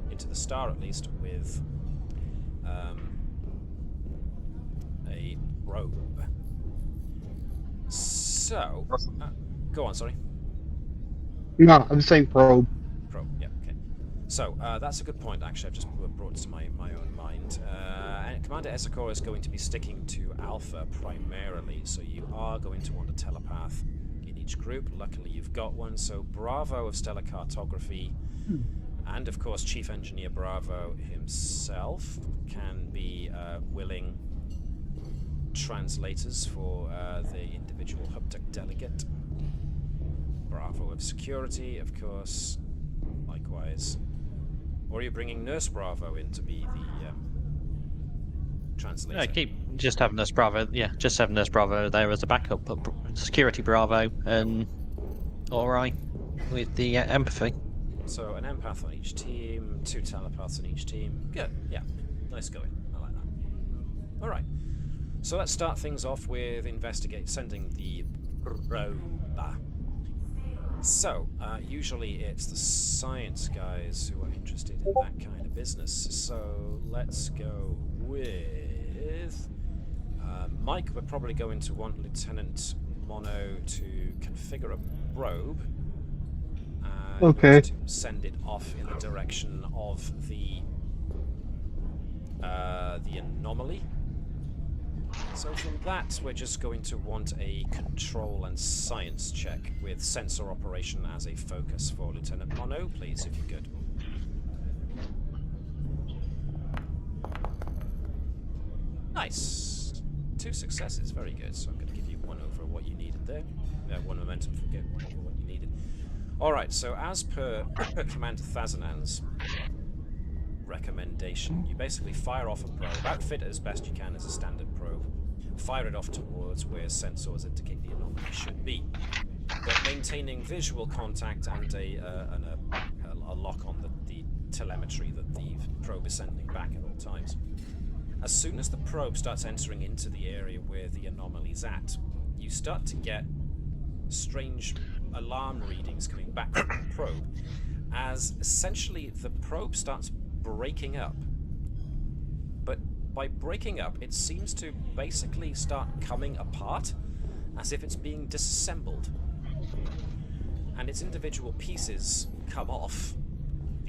Speaker 4: into the star at least, with a probe. So, go on, sorry.
Speaker 9: No, I'm saying probe.
Speaker 4: Probe, yeah, okay. So, that's a good point, actually. I've just brought to my own mind. And Commander Ezekor is going to be sticking to Alpha primarily, so you are going to want a telepath in each group. Luckily, you've got one. So, Bravo of Stellar Cartography, and of course, Chief Engineer Bravo himself can be willing translators for the individual Haptic delegate. Bravo of Security, of course, likewise. Or are you bringing Nurse Bravo in to be the translator?
Speaker 5: Just have Nurse Bravo. Yeah, just have Nurse Bravo there as a backup. But Security Bravo and alright with the empathy.
Speaker 4: So an empath on each team, 2 telepaths on each team. Good, yeah, nice going. I like that. All right. So let's start things off with sending the probe. So, usually it's the science guys who are interested in that kind of business. So let's go with Mike. We're probably going to want Lieutenant Mono to configure a probe.
Speaker 9: Okay.
Speaker 4: To send it off in the direction of the anomaly. So from that, we're just going to want a control and science check with sensor operation as a focus for Lieutenant Mono, please, if you could. Nice. 2 successes, very good. So I'm going to give you 1 over what you needed there. 1 momentum for getting 1 over what you needed. Alright, so as per Commander Thazanan's recommendation, you basically fire off a probe, outfit it as best you can as a standard probe, fire it off towards where sensors indicate the anomaly should be, but maintaining visual contact and a lock on the telemetry that the probe is sending back at all times. As soon as the probe starts entering into the area where the anomaly's at, you start to get strange alarm readings coming back from the probe, as essentially the probe starts breaking up. But by breaking up, it seems to basically start coming apart, as if it's being disassembled. And its individual pieces come off.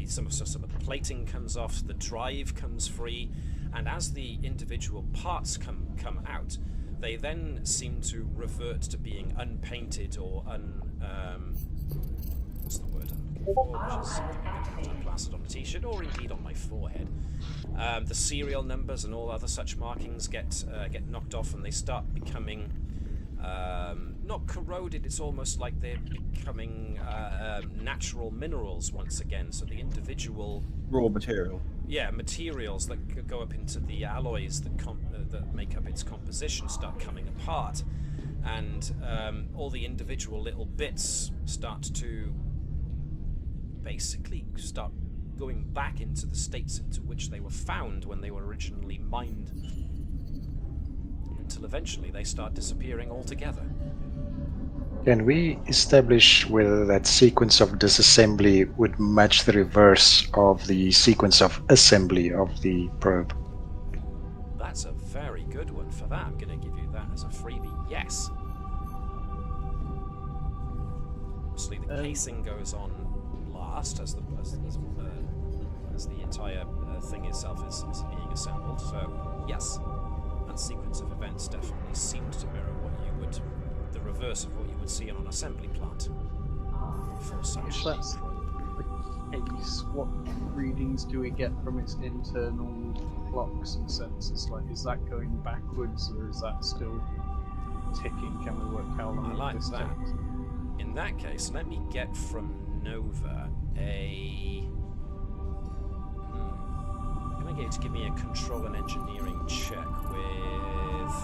Speaker 4: Some of the plating comes off, the drive comes free, and as the individual parts come out, they then seem to revert to being unpainted or what's the word I'm looking for, which is something I have plastered on a t-shirt or indeed on my forehead. The serial numbers and all other such markings get knocked off, and they start becoming not corroded. It's almost like they're becoming natural minerals once again. So the individual
Speaker 6: raw material.
Speaker 4: Yeah, materials that go up into the alloys that make up its composition start coming apart, and all the individual little bits start to basically start going back into the states into which they were found when they were originally mined, until eventually they start disappearing altogether.
Speaker 7: Can we establish whether that sequence of disassembly would match the reverse of the sequence of assembly of the probe?
Speaker 4: That's a very good one. For that, I'm going to give you that as a freebie. Yes. Obviously, the casing goes on last as the entire thing itself is being assembled. So, yes, that sequence of events definitely seemed to mirror what you would, the reverse of what you would see on an assembly plant for such.
Speaker 8: If that's the case, what readings do we get from its internal clocks and sensors? Like, is that going backwards or is that still ticking? Can we work how long
Speaker 4: I like
Speaker 8: this
Speaker 4: that.
Speaker 8: takes?
Speaker 4: In that case, let me get from Nova a... Can I get you to give me a control and engineering check with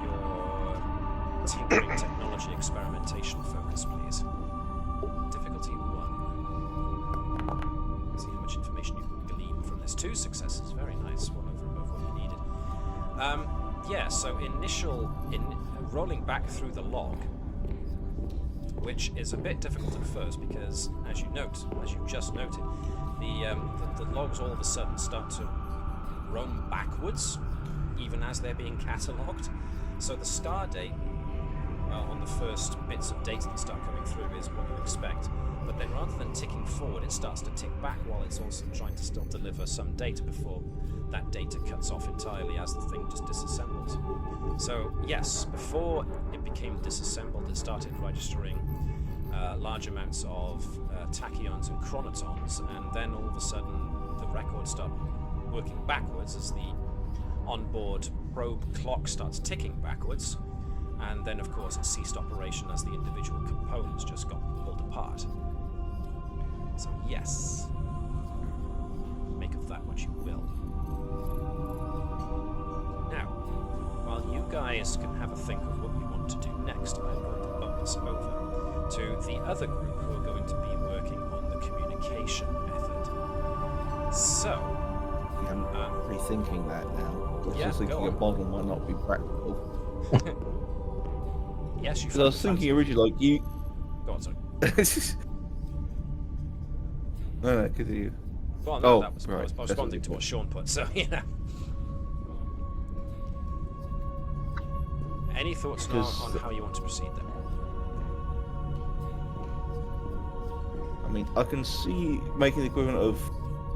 Speaker 4: your tinkering technology experimentation focus, please? Difficulty 1. See how much information you can glean from this. 2 successes, very nice. 1 over above what you needed. Yeah, so rolling back through the log, which is a bit difficult at first because, as you just noted, the logs all of a sudden start to roam backwards, even as they're being catalogued. So the star date on the first bits of data that start coming through is what you expect. But then rather than ticking forward, it starts to tick back while it's also trying to still deliver some data before that data cuts off entirely as the thing just disassembles. So yes, before it became disassembled, it started registering large amounts of tachyons and chronotons, and then all of a sudden the records start working backwards as the onboard probe clock starts ticking backwards, and then of course it ceased operation as the individual components just got pulled apart. So yes, make of that what you will. Now, while you guys can have a think of what you want to do next, I'm going to bump us over to the other group who are going to be working on the communication method. So,
Speaker 6: I'm rethinking that now. I was
Speaker 4: Yeah,
Speaker 6: just thinking
Speaker 4: go
Speaker 6: a
Speaker 4: on.
Speaker 6: model might not be practical.
Speaker 4: yes, you.
Speaker 6: Because I was thinking originally, like you.
Speaker 4: Go on, sorry.
Speaker 6: No, continue.
Speaker 4: Well, no,
Speaker 6: Oh,
Speaker 4: that was, I
Speaker 6: right.
Speaker 4: was
Speaker 6: That's
Speaker 4: responding
Speaker 6: what
Speaker 4: to
Speaker 6: you
Speaker 4: what Sean put. So yeah. Any thoughts now
Speaker 6: Because-
Speaker 4: on how you want to proceed then?
Speaker 6: I mean, I can see making the equivalent of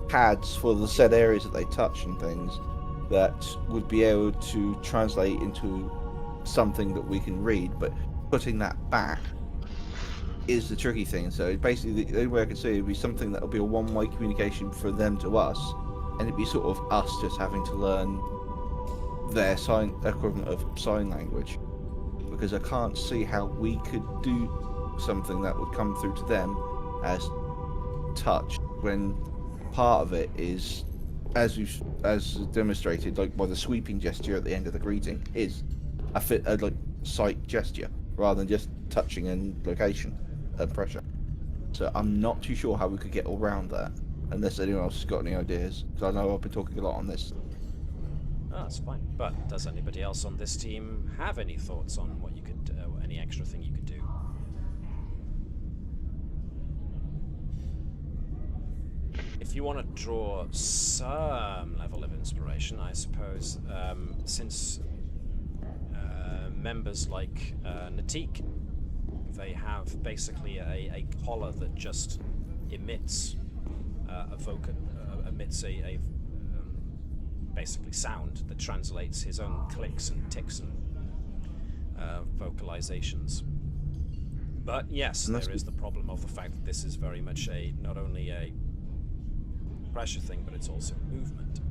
Speaker 6: pads for the said areas that they touch and things that would be able to translate into something that we can read, but putting that back is the tricky thing. So basically, the only way I can see it would be something that would be a one-way communication from them to us, and it'd be sort of us just having to learn their sign equivalent of sign language, because I can't see how we could something that would come through to them as touch, when part of it is, as demonstrated, like by the sweeping gesture at the end of the greeting, is a like sight gesture rather than just touching and location and pressure. So I'm not too sure how we could get around that, unless anyone else has got any ideas. Because I know I've been talking a lot on this.
Speaker 4: Oh, that's fine. But does anybody else on this team have any thoughts on what you could, any extra thing you could do? If you want to draw some level of inspiration, I suppose, since members like Natik, they have basically a collar that just emits basically sound that translates his own clicks and ticks and vocalizations. But yes, there is the problem of the fact that this is very much not only a pressure thing, but it's also movement.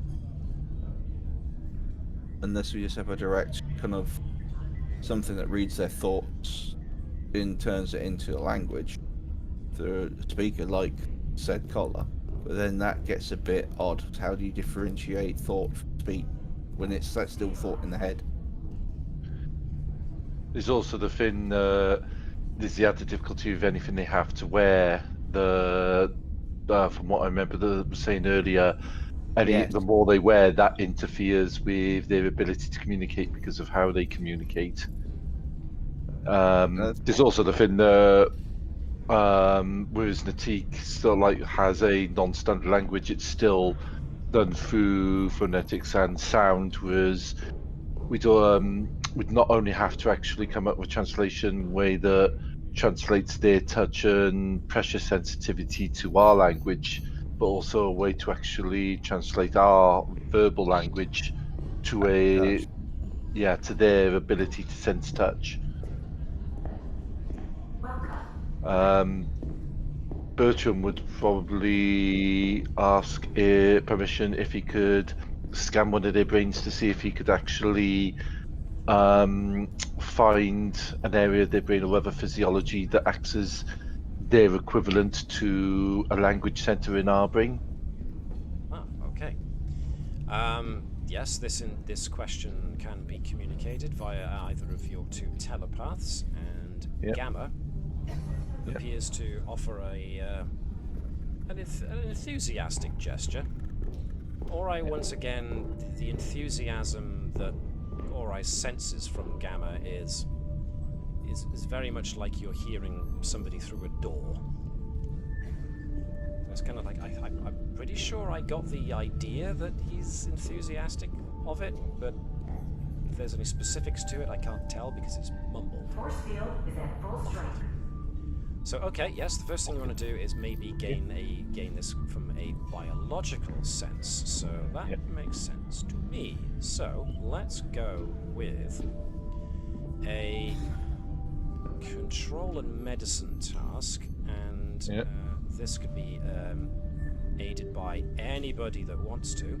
Speaker 6: Unless we just have a direct kind of something that reads their thoughts and turns it into a language through a speaker like said collar. But then that gets a bit odd. How do you differentiate thought from speech when that's still thought in the head?
Speaker 2: There's also the thing, there's the added difficulty of anything they have to wear. From what I remember saying earlier, the more they wear, that interferes with their ability to communicate because of how they communicate. There's also the thing that whereas Natik still has a non-standard language, it's still done through phonetics and sound, whereas we'd not only have to actually come up with a translation way that translates their touch and pressure sensitivity to our language, but also a way to actually translate our verbal language to to their ability to sense touch. Bertram would probably ask permission if he could scan one of their brains to see if he could actually find an area of their brain or other physiology that acts as their equivalent to a language center in our brain.
Speaker 4: Ah, okay. Yes, this question can be communicated via either of your two telepaths, and Gamma appears to offer an enthusiastic gesture. Ori, once again, the enthusiasm that Ori senses from Gamma is very much like you're hearing somebody through a door. It's kind of like, I'm pretty sure I got the idea that he's enthusiastic of it, but if there's any specifics to it, I can't tell because it's mumbled.
Speaker 10: Force field is at full strength.
Speaker 4: So, okay, yes, the first thing you want to do is maybe gain this from a biological sense. So that makes sense to me. So let's go with a control and medicine task, and this could be aided by anybody that wants to.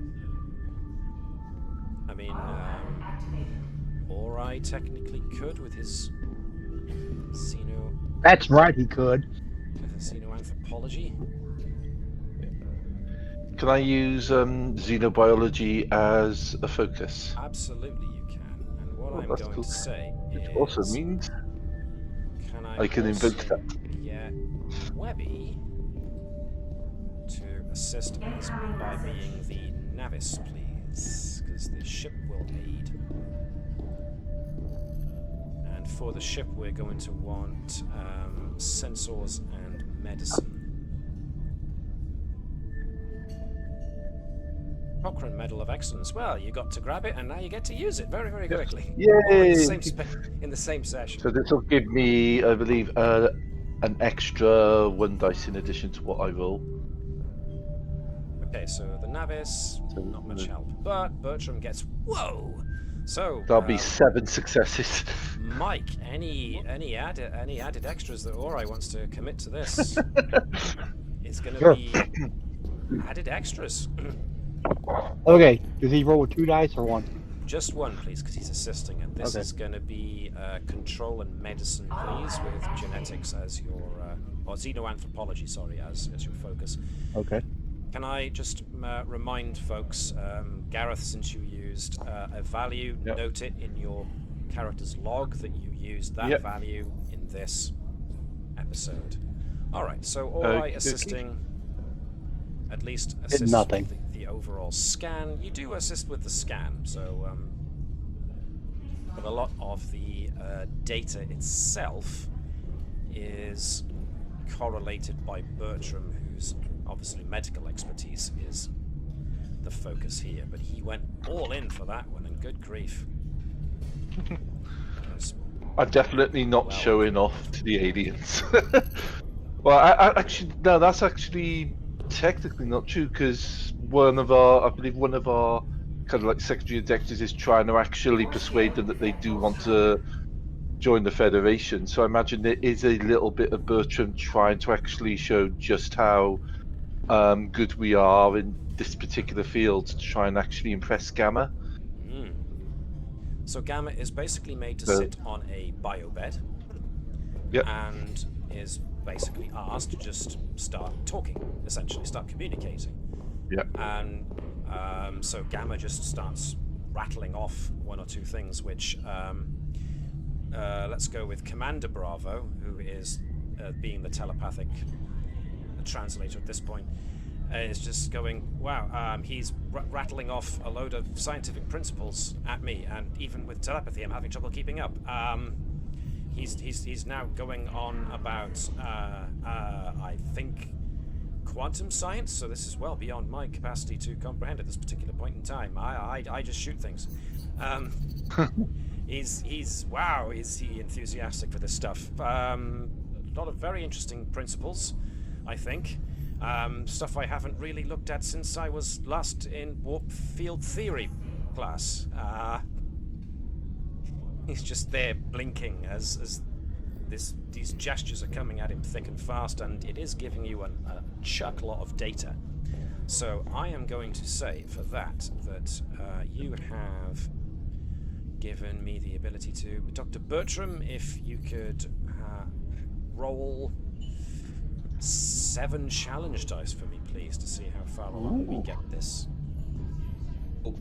Speaker 4: I mean, Ori technically could with his Xeno.
Speaker 9: That's right, he could.
Speaker 4: Xenoanthropology.
Speaker 2: Can I use xenobiology as a focus?
Speaker 4: Absolutely, you can. And what I'm going to say
Speaker 2: It
Speaker 4: is,
Speaker 2: also means I can invoke that.
Speaker 4: Yeah, Webby to assist us by being the Navis, please, because the ship will aid. And for the ship, we're going to want sensors and medicine. Cochrane Medal of Excellence. Well, you got to grab it, and now you get to use it very, very quickly.
Speaker 2: Yay!
Speaker 4: In the same session.
Speaker 2: So this will give me, I believe, an extra 1 dice in addition to what I roll.
Speaker 4: Okay, so the Navis, not much help, but Bertram gets So
Speaker 2: that'll be 7 successes.
Speaker 4: Mike, any added extras that Ori wants to commit to this? It's going to be added extras.
Speaker 9: Okay, does he roll with 2 dice or 1?
Speaker 4: Just one, please, because he's assisting, and this is going to be control and medicine, please, with genetics as your, or xenoanthropology, sorry, as your focus.
Speaker 6: Okay.
Speaker 4: Can I just remind folks, Gareth, since you used a value, note it in your character's log that you used that value in this episode. All right, so Ori assisting, at least assist with the overall scan. You do assist with the scan, so but a lot of the data itself is correlated by Bertram, whose obviously medical expertise is the focus here, but he went all in for that one, and good grief.
Speaker 2: I'm definitely not showing off to the aliens. Well, I actually, no, that's actually technically not true, because I believe one of our kind of like secondary objectives is trying to actually persuade them that they do want to join the Federation. So I imagine there is a little bit of Bertram trying to actually show just how good we are in this particular field to try and actually impress Gamma.
Speaker 4: So Gamma is basically made to sit on a biobed, and is basically asked to just start talking, essentially start communicating. And so Gamma just starts rattling off one or two things, which let's go with Commander Bravo, who is being the telepathic translator at this point, is just going, wow, he's rattling off a load of scientific principles at me, and even with telepathy I'm having trouble keeping up. He's now going on about I think quantum science, so this is well beyond my capacity to comprehend at this particular point in time. I just shoot things. Is he enthusiastic for this stuff? A lot of very interesting principles, I think. Stuff I haven't really looked at since I was last in warp field theory class. He's just there blinking as these gestures are coming at him thick and fast, and it is giving you a chuck lot of data. So I am going to say for that you have given me the ability to... Dr. Bertram, if you could roll 7 challenge dice for me, please, to see how far along we get this.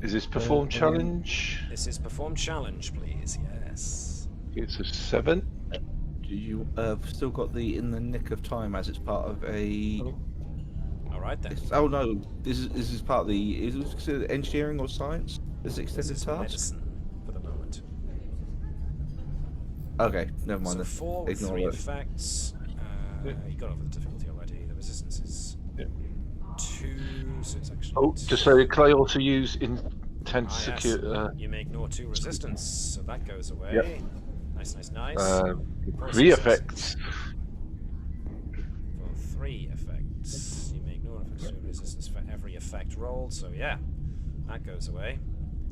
Speaker 2: Is this perform challenge?
Speaker 4: This is perform challenge, please, yes.
Speaker 2: It's a 7.
Speaker 6: Do you still got the in the nick of time as it's part of a...
Speaker 4: Alright then.
Speaker 6: Oh no, this is part of the... Is it considered engineering or science? This extended
Speaker 4: This is
Speaker 6: task?
Speaker 4: medicine for the moment.
Speaker 6: Okay, never mind.
Speaker 4: So 4 with
Speaker 6: Ignore
Speaker 4: 3
Speaker 6: it.
Speaker 4: effects. You got over the difficulty already. The resistance is 2, so it's actually...
Speaker 2: Just so can I also use intense secure...
Speaker 4: You may ignore 2 resistance, so that goes away. Nice.
Speaker 2: 3 effects.
Speaker 4: For 3 effects, you may ignore resistance for every effect rolled, so yeah, that goes away.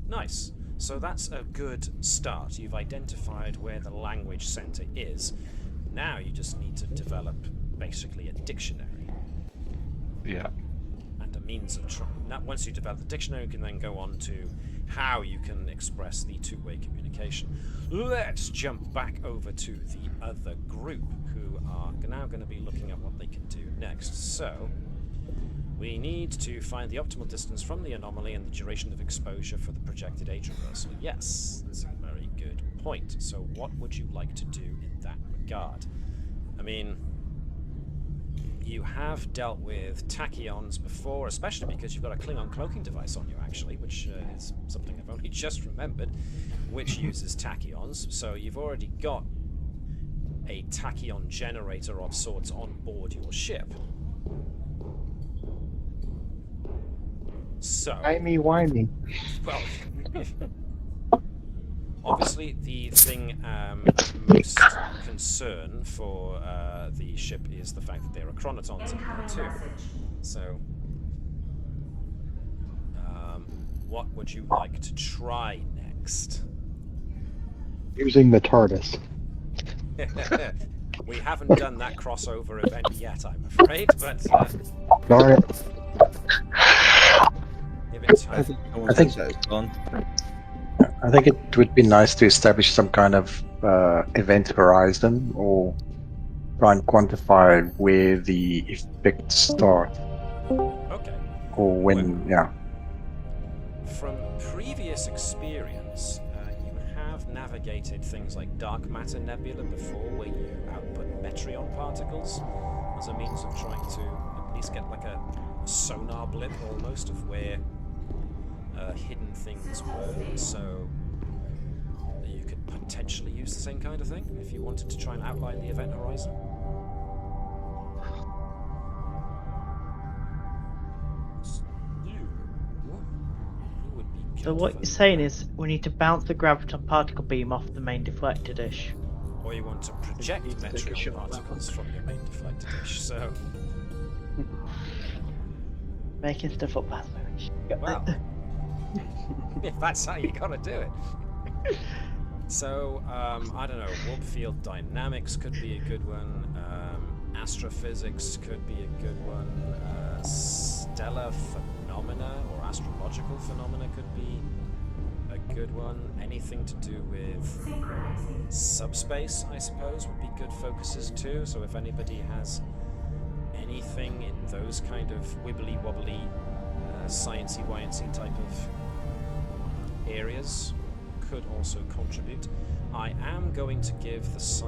Speaker 4: Nice. So that's a good start. You've identified where the language center is. Now you just need to develop basically a dictionary.
Speaker 2: Yeah.
Speaker 4: And a means of now, once you develop the dictionary, you can then go on to how you can express the two-way communication. Let's jump back over to the other group, who are now going to be looking at what they can do next. So we need to find the optimal distance from the anomaly and the duration of exposure for the projected age reversal. Yes, that's a very good point. So what would you like to do in that regard? I mean, you have dealt with tachyons before, especially because you've got a Klingon cloaking device on you, actually, which is something I've only just remembered, which uses tachyons. So you've already got a tachyon generator of sorts on board your ship. So...
Speaker 9: Timey-wimey.
Speaker 4: Well... Obviously, the thing most concern for the ship is the fact that there are chronotons in there too. So, what would you like to try next?
Speaker 9: Using the TARDIS.
Speaker 4: We haven't done that crossover event yet, I'm afraid, but...
Speaker 9: Darn it.
Speaker 4: Give it time.
Speaker 6: I think that is gone.
Speaker 7: I think it would be nice to establish some kind of event horizon, or try and quantify where the effects start,
Speaker 4: Okay.
Speaker 7: or when. Yeah.
Speaker 4: From previous experience, you have navigated things like dark matter nebula before, where you output metreon particles as a means of trying to at least get like a sonar blip almost of where hidden things were, so you could potentially use the same kind of thing if you wanted to try and outline the event horizon.
Speaker 3: So what you're saying is we need to bounce the graviton particle beam off the main deflector dish.
Speaker 4: Or you want to project metreon particles from your main deflector dish, so...
Speaker 3: Making stuff up that way.
Speaker 4: Wow. If that's how you gotta do it. So, I don't know, warp field dynamics could be a good one, astrophysics could be a good one, stellar phenomena or astrological phenomena could be a good one, anything to do with subspace, I suppose, would be good focuses too, so if anybody has anything in those kind of wibbly-wobbly, sciencey-wiency type of areas could also contribute. I am going to give this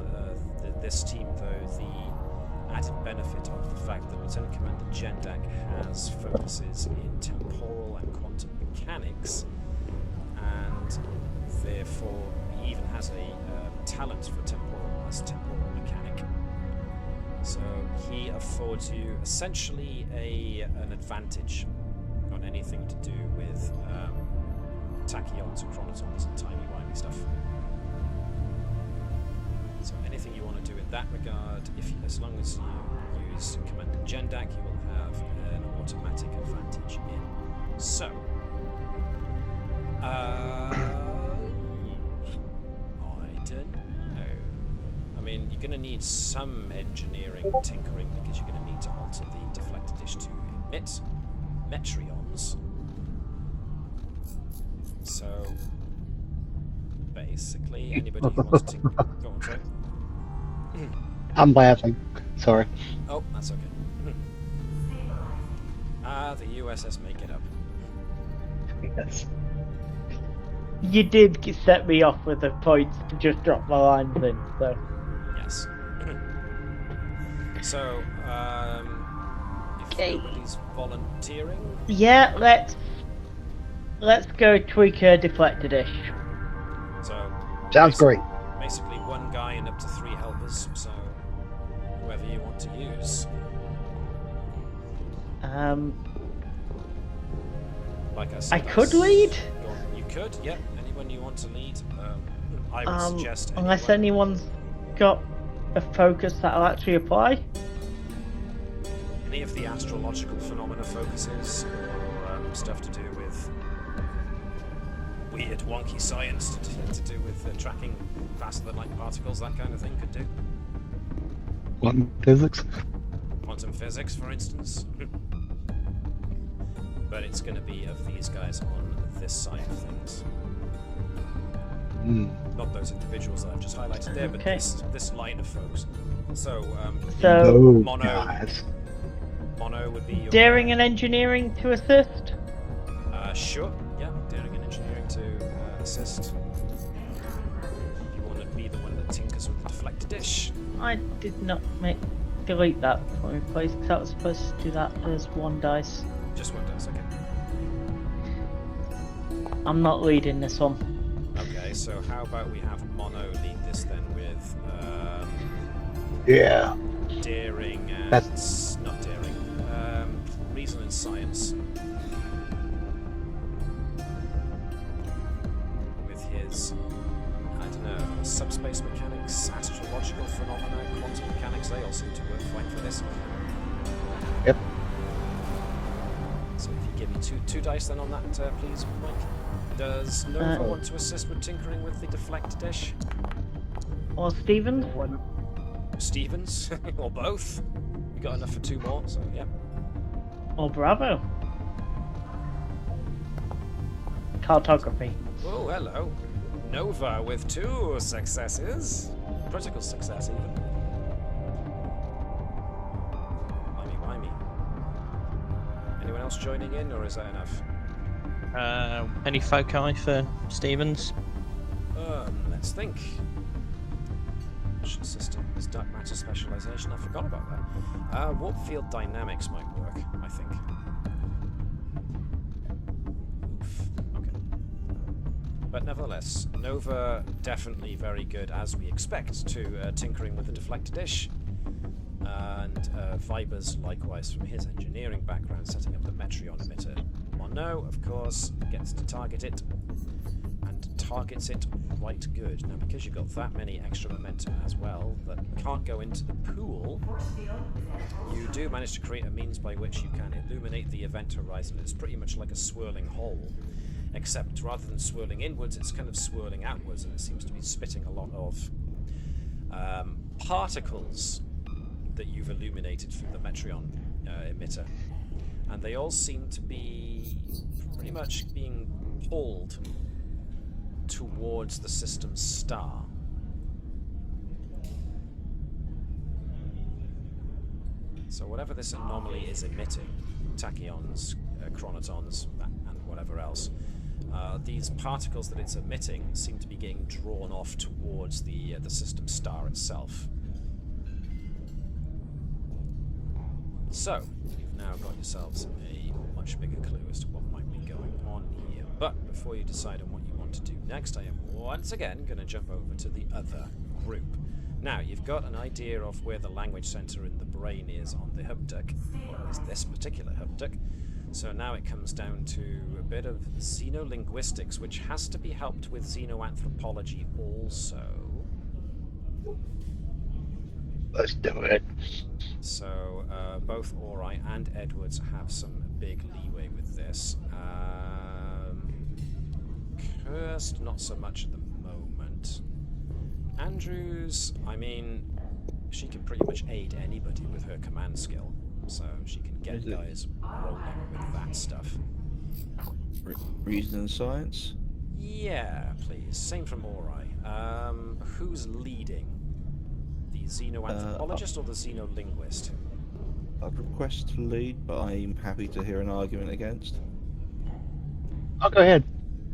Speaker 4: team, though, the added benefit of the fact that Lieutenant Commander Jendak has focuses in temporal and quantum mechanics, and therefore he even has a talent for temporal mechanic. So he affords you essentially an advantage on anything to do with tachyons and chronotons and timey-wimey stuff. So anything you want to do in that regard, as long as you use Commander Jendak, you will have an automatic advantage in. So, I don't know. I mean, you're going to need some engineering tinkering because you're going to need to alter the deflector dish to emit metreons. So, basically, anybody who wants to go on, sorry.
Speaker 9: I'm laughing. Sorry.
Speaker 4: Oh, that's okay. The USS may get up.
Speaker 9: Yes.
Speaker 3: You did set me off with a point to just drop my lines in, so.
Speaker 4: Yes. So, if nobody's volunteering...
Speaker 3: Yeah, let's go tweak a deflector dish.
Speaker 4: So...
Speaker 9: Sounds great.
Speaker 4: Basically one guy and up to 3 helpers, so whoever you want to use. Like I said,
Speaker 3: I could lead?
Speaker 4: You could, yep. Anyone you want to lead. I would suggest
Speaker 3: unless anyone's got a focus that'll actually apply.
Speaker 4: Any of the astrological phenomena focuses, or stuff to do with weird, wonky science to do with tracking faster-than-light particles, that kind of thing could do.
Speaker 9: Quantum physics?
Speaker 4: Quantum physics, for instance. But it's going to be of these guys on this side of things. Not those individuals that I've just highlighted there, but this line of folks. So, Mono would be your...
Speaker 3: Daring and engineering to assist?
Speaker 4: Sure, yeah, daring and engineering to assist. You want to be the one that tinkers with the deflector dish.
Speaker 3: I did not delete that from my place, because I was supposed to do that as 1 dice.
Speaker 4: Just 1 dice, okay.
Speaker 3: I'm not leading this one.
Speaker 4: Okay, so how about we have Mono lead this then with...
Speaker 9: yeah.
Speaker 4: Daring and... Not daring. Reason and science. With his... I don't know, subspace mechanics, astrological phenomena, quantum mechanics, they all seem to work fine for this.
Speaker 9: Yep.
Speaker 4: So if you give me two dice then on that, please, Mike. Does Nova want to assist with tinkering with the deflect dish?
Speaker 3: Or Stevens?
Speaker 4: Stevens? Or both? We got enough for 2 more, so yeah.
Speaker 3: Or Bravo? Cartography.
Speaker 4: Oh, hello. Nova with 2 successes. Critical success, even. Blimey. Anyone else joining in, or is that enough?
Speaker 5: Any foci for Stevens?
Speaker 4: Let's think. Mission system is dark matter specialization. I forgot about that. Warp field dynamics might work, I think. Oof. Okay. But nevertheless, Nova definitely very good, as we expect, to tinkering with the deflector dish. And Viber's likewise from his engineering background, setting up the Metreon emitter. Mono, of course, gets to target it, and targets it right good. Now, because you've got that many extra momentum as well that can't go into the pool, you do manage to create a means by which you can illuminate the event horizon. It's pretty much like a swirling hole, except rather than swirling inwards, it's kind of swirling outwards, and it seems to be spitting a lot of particles that you've illuminated through the Metreon emitter. And they all seem to be pretty much being pulled towards the system's star. So whatever this anomaly is emitting, tachyons, chronotons, and whatever else, these particles that it's emitting seem to be getting drawn off towards the system star itself. So, you've now got yourselves a much bigger clue as to what might be going on here. But before you decide on what you want to do next, I am once again going to jump over to the other group. Now, you've got an idea of where the language center in the brain is on the Haptic, or at least this particular Haptic. So now it comes down to a bit of xenolinguistics, which has to be helped with xenoanthropology also.
Speaker 9: Let's do it.
Speaker 4: So both Ori and Edwards have some big leeway with this. Cursed, not so much at the moment. Andrews, I mean, she can pretty much aid anybody with her command skill, so she can get guys rolling with that stuff.
Speaker 6: Reason and science?
Speaker 4: Yeah, please. Same from Ori. Who's leading? The xenoanthropologist or the xenolinguist?
Speaker 6: I'd request to lead, but I'm happy to hear an argument against.
Speaker 9: I'll go ahead.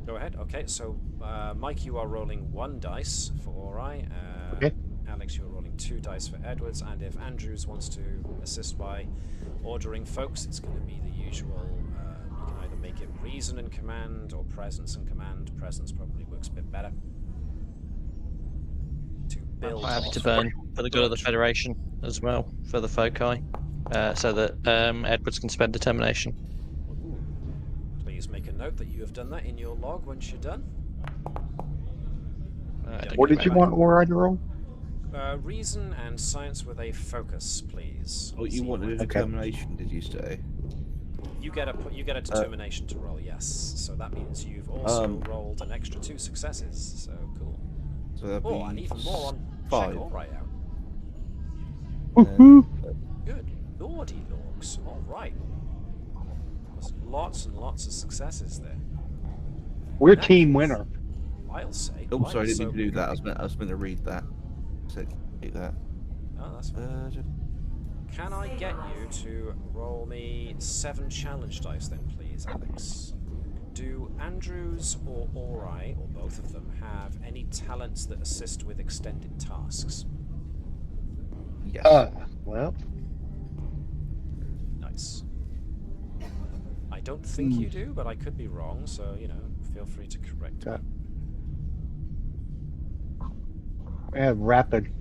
Speaker 4: Go ahead. Okay, so Mike, you are rolling 1 dice for Ori.
Speaker 9: Okay.
Speaker 4: Alex, you're rolling 2 dice for Edwards, and if Andrews wants to assist by ordering folks, it's going to be the usual. You can either make it reason and command or presence and command. Presence probably works a bit better. To build.
Speaker 5: I'm happy to burn for the good of the Federation as well, for the foci, so that Edwards can spend determination.
Speaker 4: Please make a note that you have done that in your log once you're done.
Speaker 9: What did you want Ori to roll?
Speaker 4: Reason and science with a focus, please.
Speaker 6: Oh, you wanted a determination, did you say?
Speaker 4: You get a determination to roll, yes. So that means you've also rolled an extra 2 successes. So cool.
Speaker 6: So that'd
Speaker 4: oh, and even more on
Speaker 6: 5.
Speaker 4: check all right out. Good lordy lorks. All right. There's lots and lots of successes there.
Speaker 9: We're team winner.
Speaker 4: I'll say.
Speaker 6: Oh, sorry, I didn't mean to do that. I was meant to read that. So take that.
Speaker 4: Oh, that's fine. Can I get you to roll me 7 challenge dice then, please, Alex? Do Andrews or Ori, or both of them, have any talents that assist with extended tasks?
Speaker 6: Yes.
Speaker 9: Well.
Speaker 4: Nice. I don't think you do, but I could be wrong, so, you know, feel free to correct me.
Speaker 9: We have rapid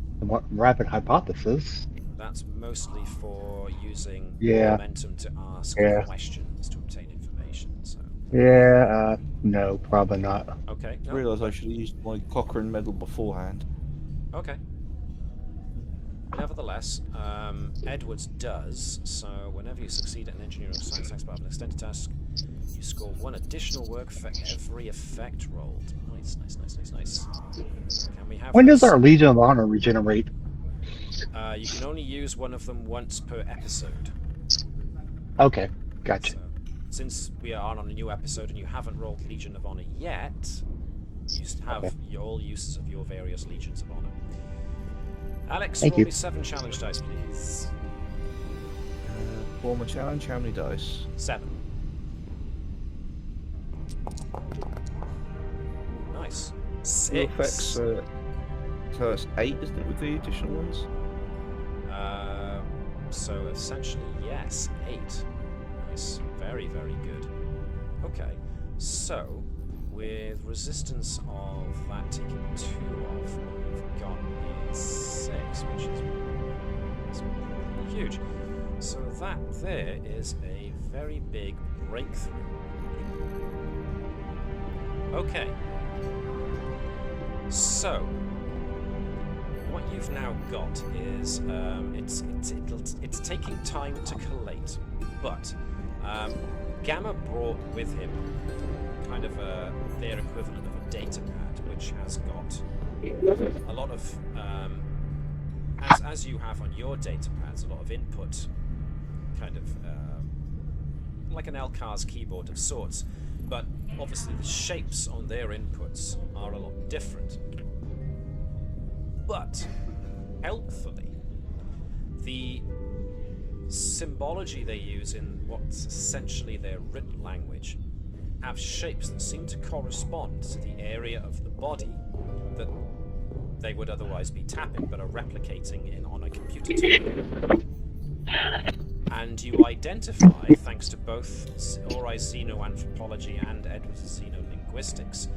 Speaker 9: hypothesis.
Speaker 4: That's mostly for using
Speaker 9: Yeah.
Speaker 4: momentum to ask questions to obtain information, so...
Speaker 9: Yeah, no, probably not.
Speaker 4: Okay.
Speaker 6: I
Speaker 4: No.
Speaker 6: realised I should have used my Cochrane medal beforehand.
Speaker 4: Okay. Nevertheless, Edwards does, so whenever you succeed at an engineering or science expert of an extended task, you score 1 additional work for every effect rolled. Nice, nice, nice, nice, nice. Can we have
Speaker 9: When does
Speaker 4: this?
Speaker 9: our Legion of Honor regenerate?
Speaker 4: You can only use one of them once per episode.
Speaker 9: Okay, gotcha.
Speaker 4: So, since we are on a new episode and you haven't rolled Legion of Honor yet, You have all uses of your various legions of honor. Alex,
Speaker 9: Thank
Speaker 4: roll
Speaker 9: you.
Speaker 4: me 7 challenge dice, please.
Speaker 6: Form a challenge. How many dice?
Speaker 4: 7. Nice. 6.
Speaker 6: Effects. So it's 8, isn't it, with the additional ones?
Speaker 4: So essentially, yes, 8. Nice. Very, very good. Okay. So, with resistance of that taking 2 off, what you've got is 6, which is huge. So that there is a very big breakthrough. Okay. So, what you've now got is it's taking time to collate, but Gamma brought with him kind of their equivalent of a data pad, which has got a lot of as you have on your data pads, a lot of input, kind of like an LCAR's keyboard of sorts, but obviously the shapes on their inputs are a lot different. But helpfully, the symbology they use in what's essentially their written language have shapes that seem to correspond to the area of the body that they would otherwise be tapping, but are replicating on a computer terminal. And you identify, thanks to both Ori's xenoanthropology and Edward's xenolinguistics,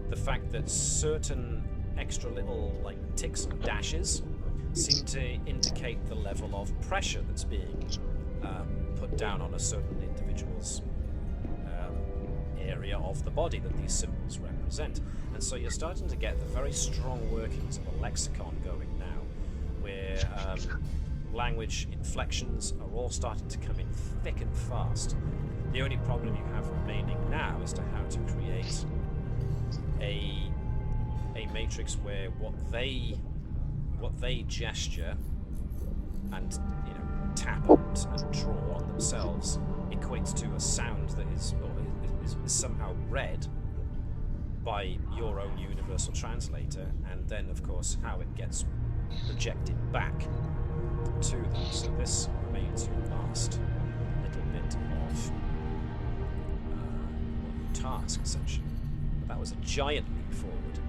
Speaker 4: the fact that certain extra little ticks and dashes seem to indicate the level of pressure that's being put down on a certain individual's area of the body that these symbols represent. And so you're starting to get the very strong workings of a lexicon going now, where language inflections are all starting to come in thick and fast. The only problem you have remaining now is to how to create a matrix where what they gesture and tap and draw on themselves equates to a sound that is somehow read by your own universal translator, and then of course how it gets projected back to them. So this remains your last little bit of task, essentially. But that was a giant leap forward.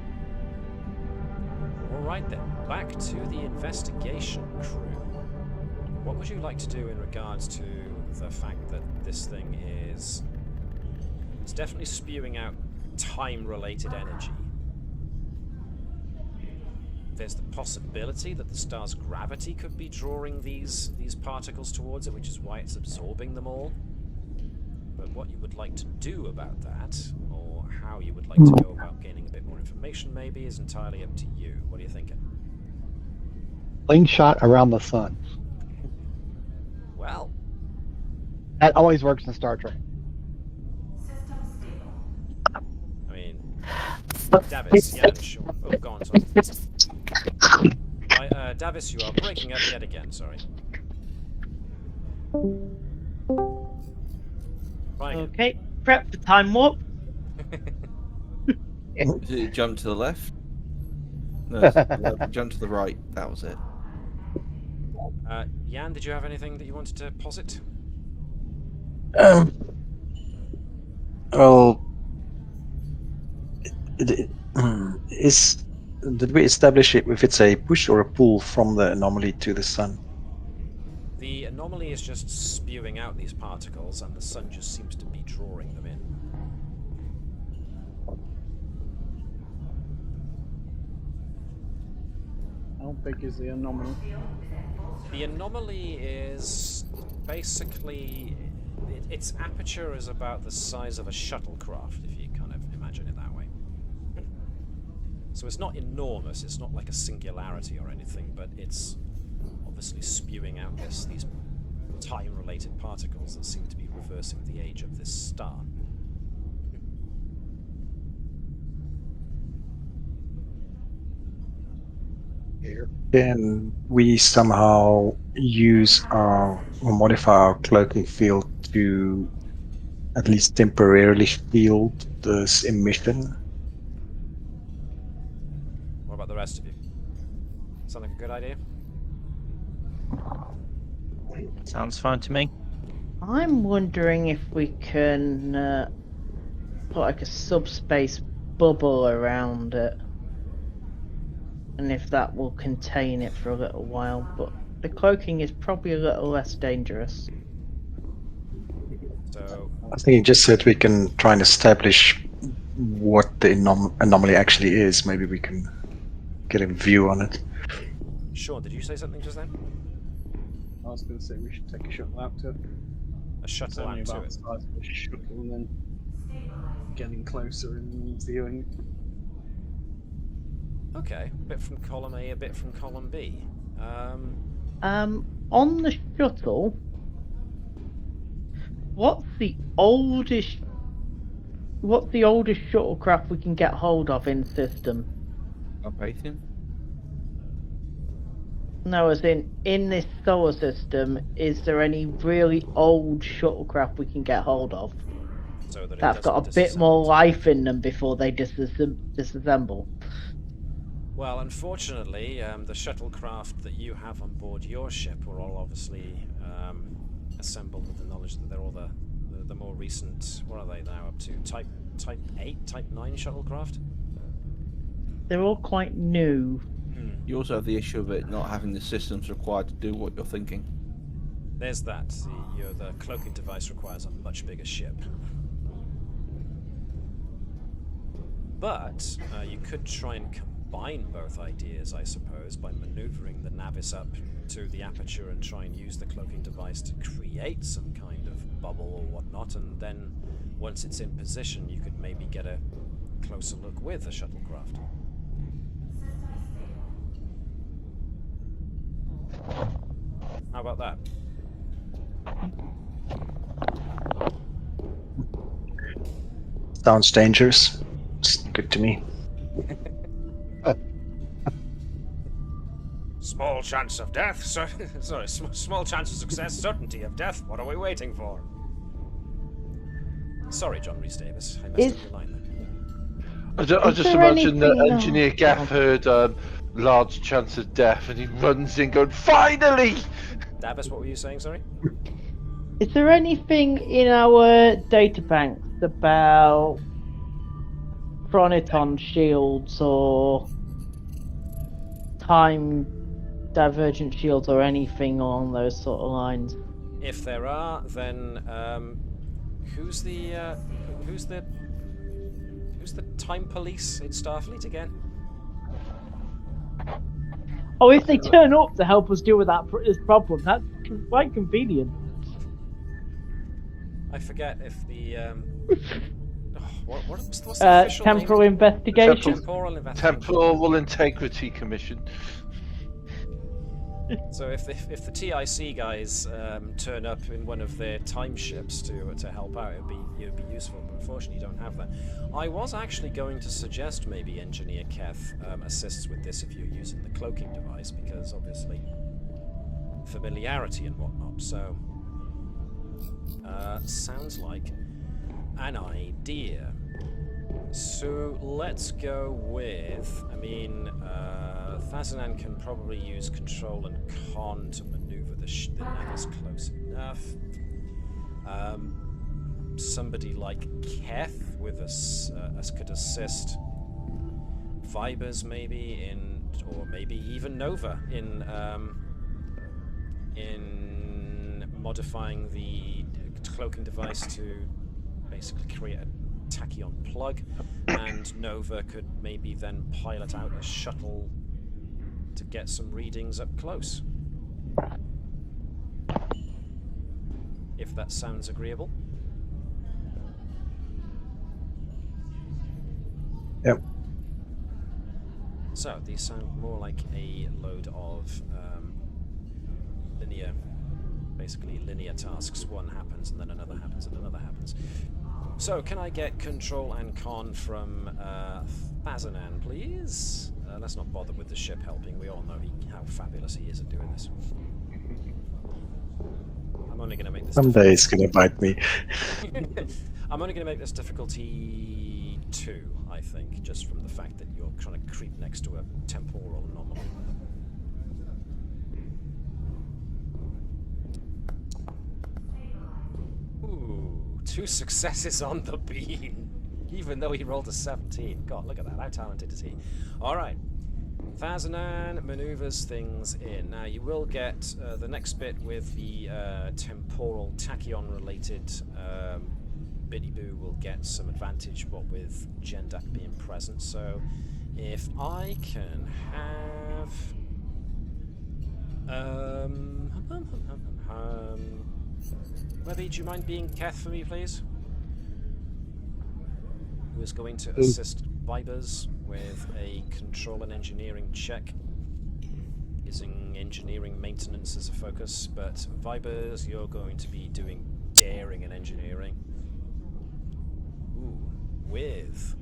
Speaker 4: Alright then, back to the investigation crew. What would you like to do in regards to the fact that this thing is... It's definitely spewing out time-related energy. There's the possibility that the star's gravity could be drawing these particles towards it, which is why it's absorbing them all. But what you would like to do about that, or how you would like to go about gaining a bit more information maybe, is entirely up to you. What are you thinking?
Speaker 9: Slingshot around the sun.
Speaker 4: Well...
Speaker 9: That always works in Star Trek.
Speaker 10: System stable.
Speaker 4: I mean... Davis, yeah, sure. Oh, go on, sorry. Right, Davis, you are breaking up yet again, sorry. Right.
Speaker 3: Okay, prep for time warp.
Speaker 6: Did it jump to the left? No, jump to the right. That was it.
Speaker 4: Jan, did you have anything that you wanted to posit?
Speaker 7: Well, did we establish it if it's a push or a pull from the anomaly to the sun?
Speaker 4: The anomaly is just spewing out these particles, and the sun just seems to be drawing them in.
Speaker 8: How big is the anomaly?
Speaker 4: The anomaly is basically... its aperture is about the size of a shuttlecraft, if you kind of imagine it that way. So it's not enormous, it's not like a singularity or anything, but it's obviously spewing out these time-related particles that seem to be reversing the age of this star.
Speaker 7: Can we somehow use or modify our cloaking field to at least temporarily shield this emission?
Speaker 4: rest of you? Sound like a good idea?
Speaker 5: Sounds fine to me.
Speaker 3: I'm wondering if we can put like a subspace bubble around it. And if that will contain it for a little while, but the cloaking is probably a little less dangerous.
Speaker 4: So,
Speaker 7: I was thinking just so that we can try and establish what the anomaly actually is. Maybe we can get a view on it.
Speaker 4: Sean, did you say something just then?
Speaker 8: I was going to say we should take a shuttle out to it.
Speaker 4: A
Speaker 8: It's
Speaker 4: shuttle
Speaker 8: only
Speaker 4: out to
Speaker 8: about the
Speaker 4: it.
Speaker 8: size of a shuttle, and then getting closer and viewing.
Speaker 4: Okay, a bit from column A, a bit from column B.
Speaker 3: On the shuttle, what's the oldest shuttlecraft we can get hold of in system?
Speaker 6: Operating?
Speaker 3: No, as in this solar system, is there any really old shuttlecraft we can get hold of
Speaker 4: So that it
Speaker 3: that's got a
Speaker 4: doesn't
Speaker 3: bit more
Speaker 4: disassemble.
Speaker 3: life in them before they disassemble?
Speaker 4: Well, unfortunately, the shuttlecraft that you have on board your ship were all obviously assembled with the knowledge that they're all the more recent. What are they now up to? Type 8, Type 9 shuttlecraft.
Speaker 3: They're all quite new.
Speaker 6: You also have the issue of it not having the systems required to do what you're thinking.
Speaker 4: There's that. The cloaking device requires a much bigger ship. But you could try and combine both ideas, I suppose, by maneuvering the Navis up to the aperture and try and use the cloaking device to create some kind of bubble or whatnot, and then once it's in position, you could maybe get a closer look with the shuttlecraft. How about that?
Speaker 7: Sounds dangerous. It's good to me.
Speaker 4: Small chance of death, sorry, small chance of success, certainty of death. What are we waiting for? Sorry, John Rhys Davis. I messed up your line there.
Speaker 2: I just imagine that Engineer Gaff heard large chance of death and he runs in going, finally!
Speaker 4: Davis, what were you saying, sorry?
Speaker 3: Is there anything in our data banks about Chroniton shields or time divergent shields or anything along those sort of lines?
Speaker 4: If there are, then who's the time police in Starfleet again?
Speaker 3: Oh, if they turn up to help us deal with this problem, that's quite convenient.
Speaker 4: I forget if the what's the official
Speaker 3: temporal
Speaker 4: name?
Speaker 3: investigation.
Speaker 4: Temporal investigation.
Speaker 2: Temporal Integrity Commission.
Speaker 4: So if the TIC guys turn up in one of their time ships to help out, it'd be useful. But unfortunately, you don't have that. I was actually going to suggest maybe Engineer Keth assists with this if you're using the cloaking device, because obviously familiarity and whatnot. So sounds like an idea. So let's go with, I mean, Thazanan can probably use control and con to maneuver the Navis close enough. Somebody like Keth with us could assist Vibers maybe or maybe even Nova in modifying the cloaking device to basically create a tachyon plug, and Nova could maybe then pilot out a shuttle to get some readings up close. If that sounds agreeable.
Speaker 7: Yep.
Speaker 4: So these sound more like a load of linear tasks. One happens and then another happens and another happens. So can I get control and con from Thazanan, please? Let's not bother with the ship helping. We all know how fabulous he is at doing this. I'm only going to make this.
Speaker 7: Someday it's gonna bite me.
Speaker 4: I'm only going to make this difficulty 2, I think, just from the fact that you're trying to creep next to a temporal anomaly. Ooh, 2 successes on the bean, even though he rolled a 17. God, look at that. How talented is he? All right. Thazanan maneuvers things in. Now, you will get the next bit with the temporal tachyon-related Biddy-Boo will get some advantage, what with Gendak being present. So, if I can have... Webby, do you mind being Keth for me, please? Who is going to assist Vibers with a control and engineering check, using engineering maintenance as a focus, but Vibers, you're going to be doing daring and engineering. Ooh, with...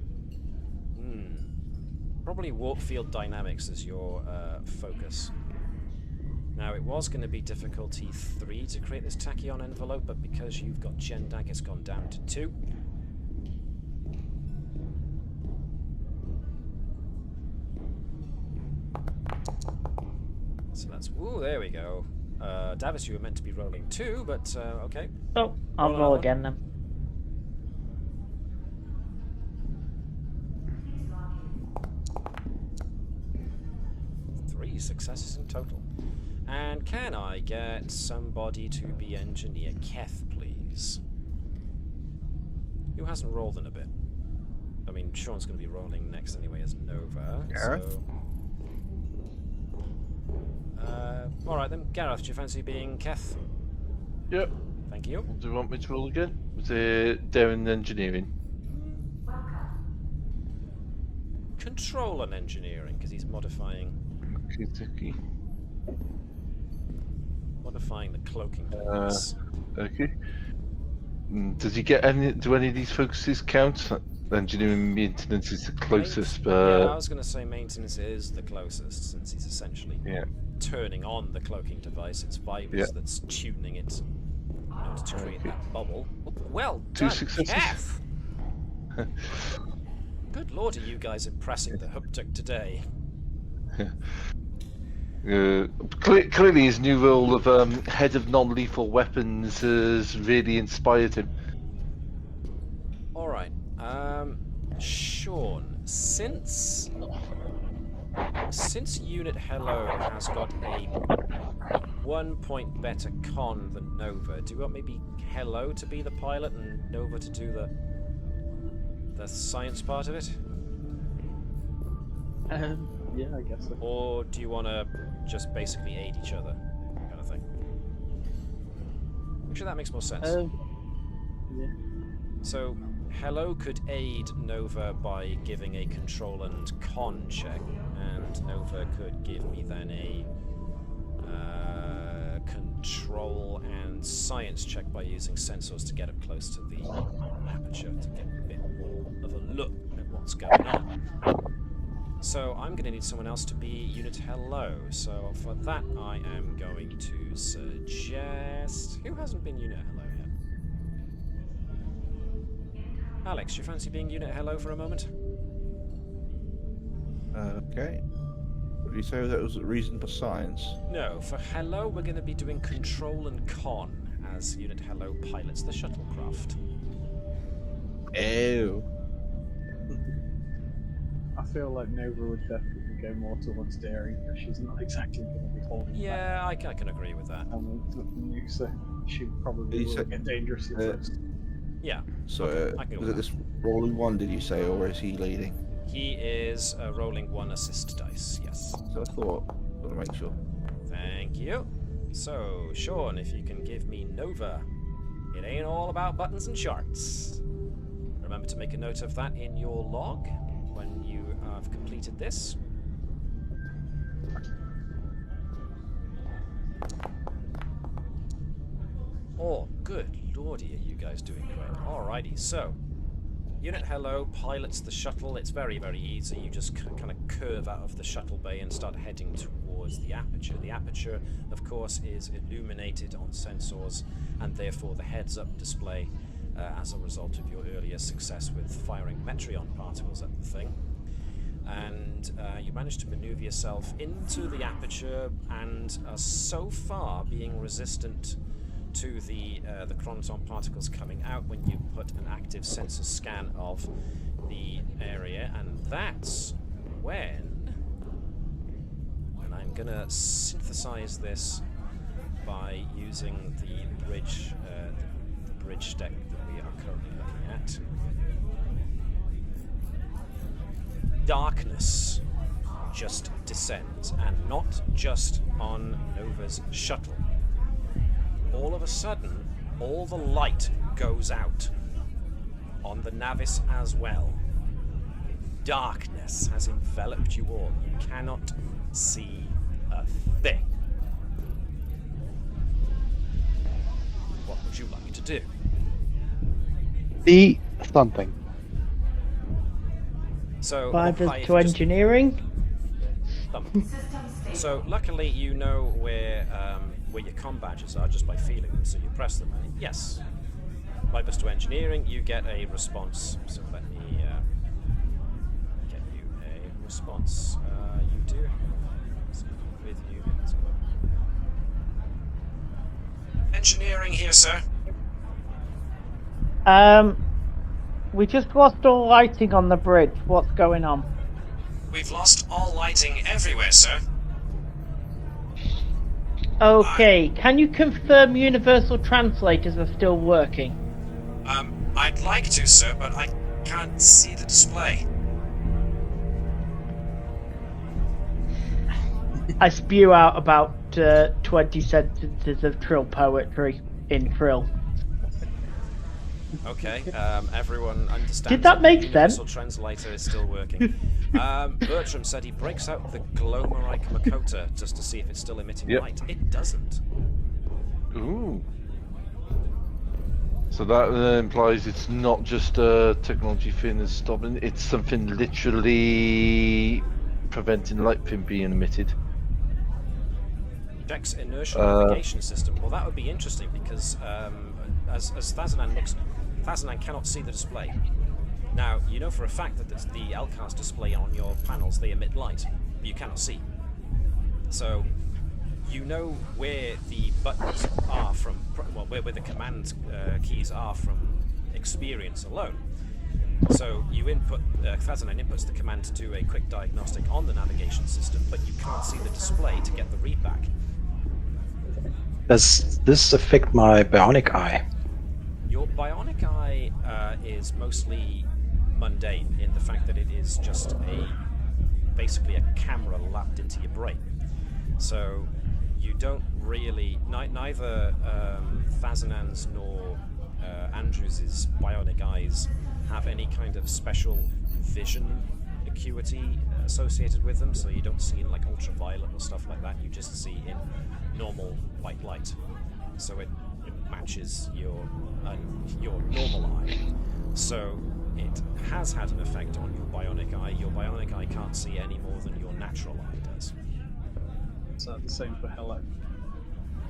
Speaker 4: probably warp field dynamics as your focus. Now, it was going to be difficulty 3 to create this tachyon envelope, but because you've got Gendak, it's gone down to 2. So that's... Ooh, there we go. Davis, you were meant to be rolling 2, but okay.
Speaker 3: Oh, I'll roll again then.
Speaker 4: Three successes in total. And can I get somebody to be engineer Keth, please? Who hasn't rolled in a bit? I mean, Sean's going to be rolling next anyway as Nova.
Speaker 6: Gareth?
Speaker 4: So... alright then, Gareth, do you fancy being Keth?
Speaker 2: Yep.
Speaker 4: Thank you.
Speaker 2: Do you want me to roll again? Was it daring engineering?
Speaker 4: Control and engineering, because he's modifying...
Speaker 2: Okay.
Speaker 4: Modifying the cloaking device.
Speaker 2: Okay. Does he get any? Do any of these focuses count? Engineering maintenance is the closest, but
Speaker 4: yeah, I was going to say maintenance is the closest, since he's essentially turning on the cloaking device. It's Vibers that's tuning it in order to create that bubble. Well done,
Speaker 2: 2 successes.
Speaker 4: Good lord, are you guys impressing the Haptic today?
Speaker 2: Clearly, his new role of head of non-lethal weapons has really inspired him.
Speaker 4: All right, Sean. Since Unit Hello has got a 1 point better con than Nova, do you want maybe Hello to be the pilot and Nova to do the science part of it?
Speaker 8: Yeah, I guess so.
Speaker 4: Or do you want to just basically aid each other, kind of thing? I'm sure that makes more sense.
Speaker 8: Yeah.
Speaker 4: So, Hello could aid Nova by giving a control and con check, and Nova could give me then a control and science check by using sensors to get up close to the aperture to get a bit more of a look at what's going on. So I'm going to need someone else to be Unit Hello. So for that, I am going to suggest... Who hasn't been Unit Hello yet? Alex, you fancy being Unit Hello for a moment?
Speaker 6: Okay. Did you say that was a reason for science?
Speaker 4: No, for Hello, we're going to be doing control and con as Unit Hello pilots the shuttlecraft.
Speaker 6: Ew.
Speaker 8: I feel like Nova would definitely go more towards daring, because she's not exactly going to be holding back.
Speaker 4: Yeah, I can agree with that.
Speaker 8: So she probably will get dangerously close.
Speaker 4: Yeah.
Speaker 6: So,
Speaker 4: I
Speaker 6: was it this rolling one, did you say, or is he leading?
Speaker 4: He is rolling 1 assist dice, yes.
Speaker 6: So I thought, I want to make sure.
Speaker 4: Thank you. So, Sean, if you can give me Nova. It ain't all about buttons and charts. Remember to make a note of that in your log when you have completed this. Oh, good lordy, are you guys doing great. Alrighty, so Unit Hello pilots the shuttle. It's very, very easy. You just kind of curve out of the shuttle bay and start heading towards the aperture. The aperture, of course, is illuminated on sensors, and therefore the heads-up display as a result of your earlier success with firing Metreon particles at the thing. And you managed to maneuver yourself into the aperture and are so far being resistant to the chronoton particles coming out when you put an active sensor scan of the area, and that's when I'm gonna synthesize this by using the bridge deck that we are currently looking at. Darkness just descends, and not just on Nova's shuttle. All of a sudden, all the light goes out on the Navis as well. Darkness has enveloped you all. You cannot see a thing. What would you like to do?
Speaker 9: See something.
Speaker 4: So,
Speaker 3: Five to engineering.
Speaker 4: So luckily you know where your comm badges are just by feeling them, so you press them. And yes, 5 to engineering, you get a response. So let me get you a response. You do. Let's go with you. Let's go. Engineering here, sir.
Speaker 3: We just lost all lighting on the bridge. What's going on?
Speaker 4: We've lost all lighting everywhere, sir.
Speaker 3: Okay, can you confirm universal translators are still working?
Speaker 4: I'd like to, sir, but I can't see the display.
Speaker 3: I spew out about 20 sentences of trill poetry in trill.
Speaker 4: Okay, everyone understands.
Speaker 3: Did that make sense?
Speaker 4: Universal translator is still working. Bertram said he breaks out the Glomerite Makota just to see if it's still emitting light. It doesn't.
Speaker 2: Ooh. So that implies it's not just a technology thing that's stopping, it's something literally preventing light from being emitted.
Speaker 4: Checks inertial navigation system. Well, that would be interesting because as Thazanan looks, Thazanan cannot see the display. Now, you know for a fact that the LCAS display on your panels, they emit light, but you cannot see. So, you know where the buttons are from, well, where the command keys are from experience alone. So, you input, Thazanan inputs the command to do a quick diagnostic on the navigation system, but you can't see the display to get the readback.
Speaker 7: Does this affect my bionic eye?
Speaker 4: Your bionic eye is mostly mundane in the fact that it is just basically a camera lapped into your brain. So you don't really, neither Thazanan's nor Andrews's bionic eyes have any kind of special vision acuity associated with them, so you don't see in like ultraviolet or stuff like that. You just see in normal white light. So it matches your normal eye. So it has had an effect on your bionic eye. Your bionic eye can't see any more than your natural eye does.
Speaker 8: Is that the same for hello?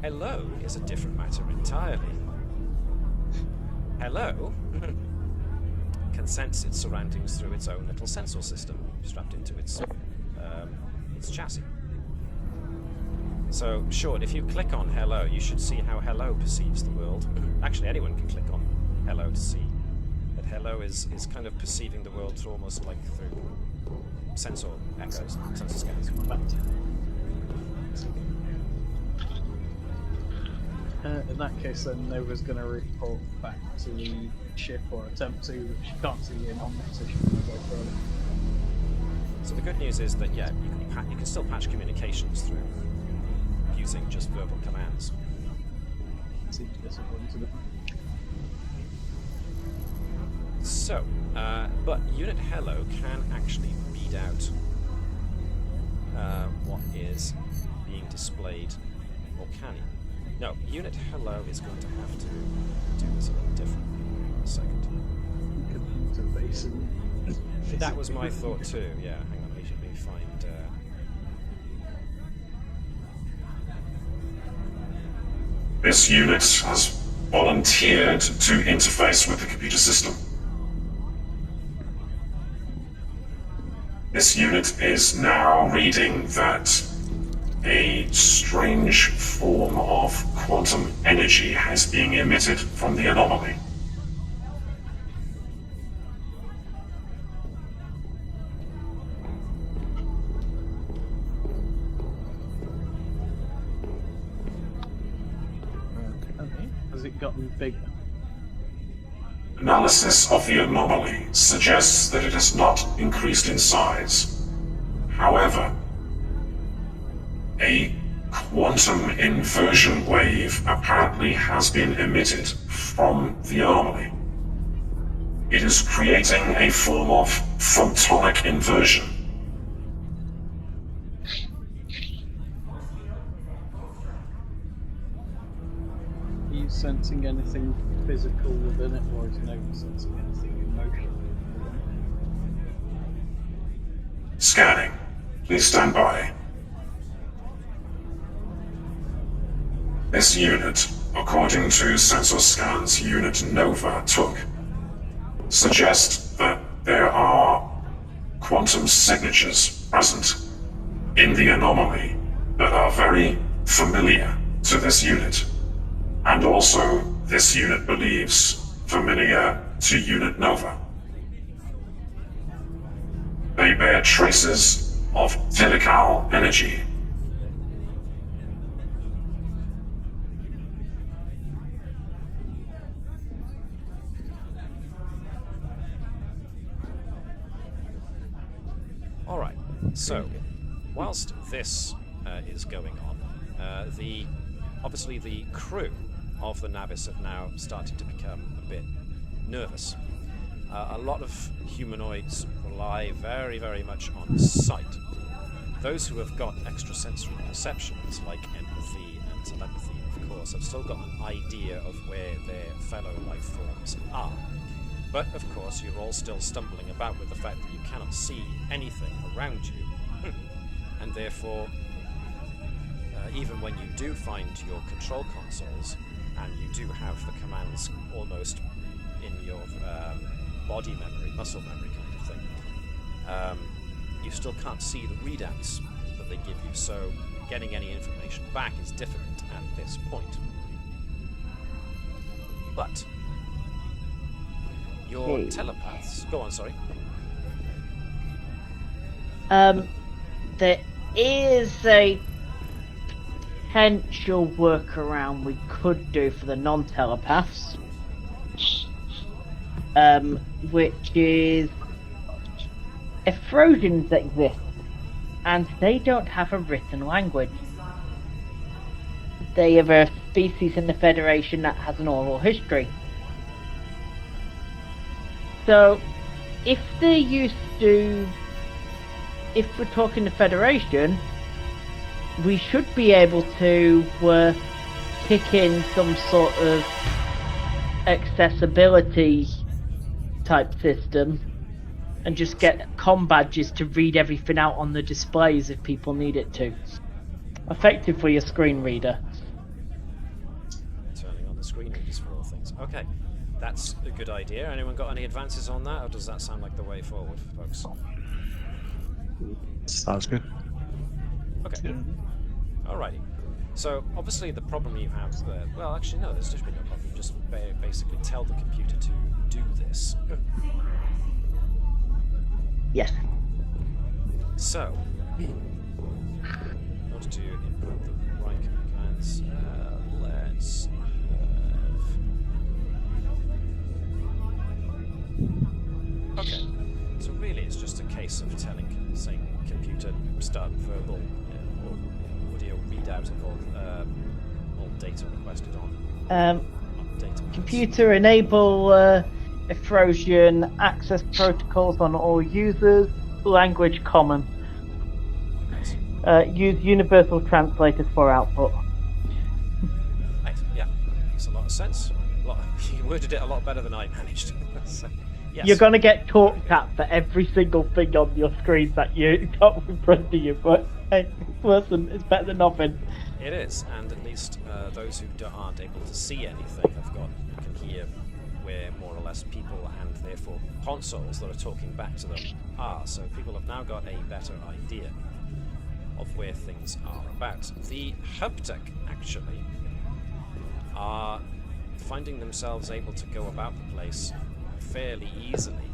Speaker 4: Hello is a different matter entirely. Hello can sense its surroundings through its own little sensor system strapped into its chassis. So, sure, if you click on hello, you should see how hello perceives the world. Actually, anyone can click on hello to see that hello is kind of perceiving the world through almost like through sensor echoes, sensor scans.
Speaker 8: In that case, then Nova's going to report back to the ship, or attempt to, but she can't see in on the position to go further.
Speaker 4: So the good news is that, yeah, you can still patch communications through using just verbal commands.
Speaker 8: Seems disappointed.
Speaker 4: So, but Unit Hello can actually read out what is being displayed, or can he? No, Unit Hello is going to have to do this a little differently. In a second.
Speaker 8: Computer basically.
Speaker 4: That was my thought too, yeah. Hang on, let me find...
Speaker 11: This unit has volunteered to interface with the computer system. This unit is now reading that a strange form of quantum energy has been emitted from the anomaly.
Speaker 8: Okay. Has it gotten bigger?
Speaker 11: Analysis of the anomaly suggests that it has not increased in size. However, a quantum inversion wave apparently has been emitted from the anomaly. It is creating a form of photonic inversion.
Speaker 8: Are you sensing anything physical within it, or is Navis sensing anything emotional?
Speaker 11: Scanning. Please stand by. This unit, according to sensor scans Unit Nova took, suggests that there are quantum signatures present in the anomaly that are very familiar to this unit, and also this unit believes familiar to Unit Nova. They bear traces of tilical energy.
Speaker 4: Alright, so, whilst this is going on, obviously the crew of the Navis have now started to become a bit nervous. A lot of humanoids rely very, very much on sight. Those who have got extrasensory perceptions, like empathy and telepathy, of course, have still got an idea of where their fellow life forms are. But, of course, you're all still stumbling about with the fact that you cannot see anything around you. And therefore, even when you do find your control consoles, and you do have the commands almost in your body memory, muscle memory kind of thing, you still can't see the readouts that they give you, so getting any information back is difficult at this point. But your telepaths... Go on, sorry.
Speaker 3: There is a potential workaround we could do for the non-telepaths, which is Ephrodins exist, and they don't have a written language. They are a species in the Federation that has an oral history. So, if they're used to... If we're talking the Federation, we should be able to kick in some sort of accessibility type system and just get comm badges to read everything out on the displays if people need it to. Effective for your screen reader.
Speaker 4: Turning on the screen readers for all things. Okay, that's a good idea. Anyone got any advances on that, or does that sound like the way forward, folks?
Speaker 7: Sounds good.
Speaker 4: Okay. Yeah. Alrighty. So, obviously the problem you have there... Well, actually, no, there's just been no problem. You just basically tell the computer to do this.
Speaker 3: Yes.
Speaker 4: So, in order to input the right commands, let's have... Okay. So really it's just a case of saying computer start verbal or audio readout of all data requested on data.
Speaker 3: Computer enable Ephrodin access protocols on all users, language common. Use universal translators for output.
Speaker 4: Right, yeah, makes a lot of sense. You worded it a lot better than I managed. So, Yes.
Speaker 3: You're gonna get talked at for every single thing on your screen that you got in front of you, but hey, listen, it's better than nothing.
Speaker 4: It is, and at least those who aren't able to see anything can hear where more or less people and therefore consoles that are talking back to them are. So people have now got a better idea of where things are about. The Haptic actually are finding themselves able to go about the place fairly easily.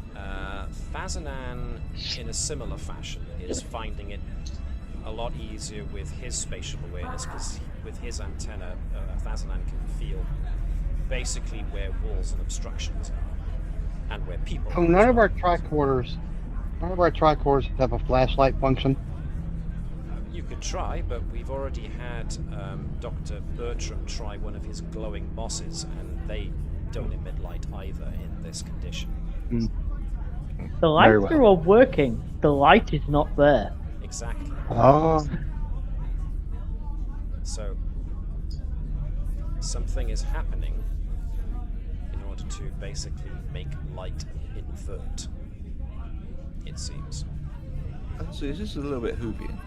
Speaker 4: Fazanan, in a similar fashion, is finding it a lot easier with his spatial awareness, because with his antenna, Fazanan can feel basically where walls and obstructions are, and where people
Speaker 9: So
Speaker 4: are.
Speaker 9: none of our tricorders have a flashlight function.
Speaker 4: You could try, but we've already had Dr. Bertram try one of his glowing mosses, and they don't emit light either in this condition.
Speaker 3: The lights are all working. The light is not there.
Speaker 4: Exactly.
Speaker 9: Oh.
Speaker 4: So something is happening in order to basically make light invert, it seems.
Speaker 6: So is this a little bit Whovian?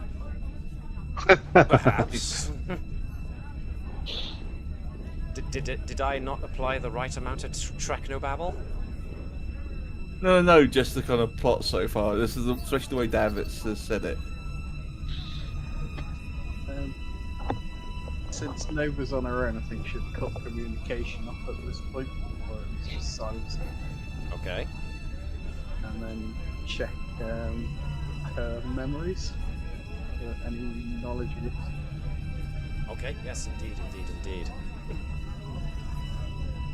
Speaker 4: Perhaps. Did I not apply the right amount of technobabble?
Speaker 6: No, just the kind of plot so far. This is especially the way Navis has said it.
Speaker 8: Since Nova's on her own, I think she'd cut communication off at this point, or at least just silence it.
Speaker 4: Okay.
Speaker 8: And then check her memories for any knowledge of it.
Speaker 4: Okay, yes, indeed.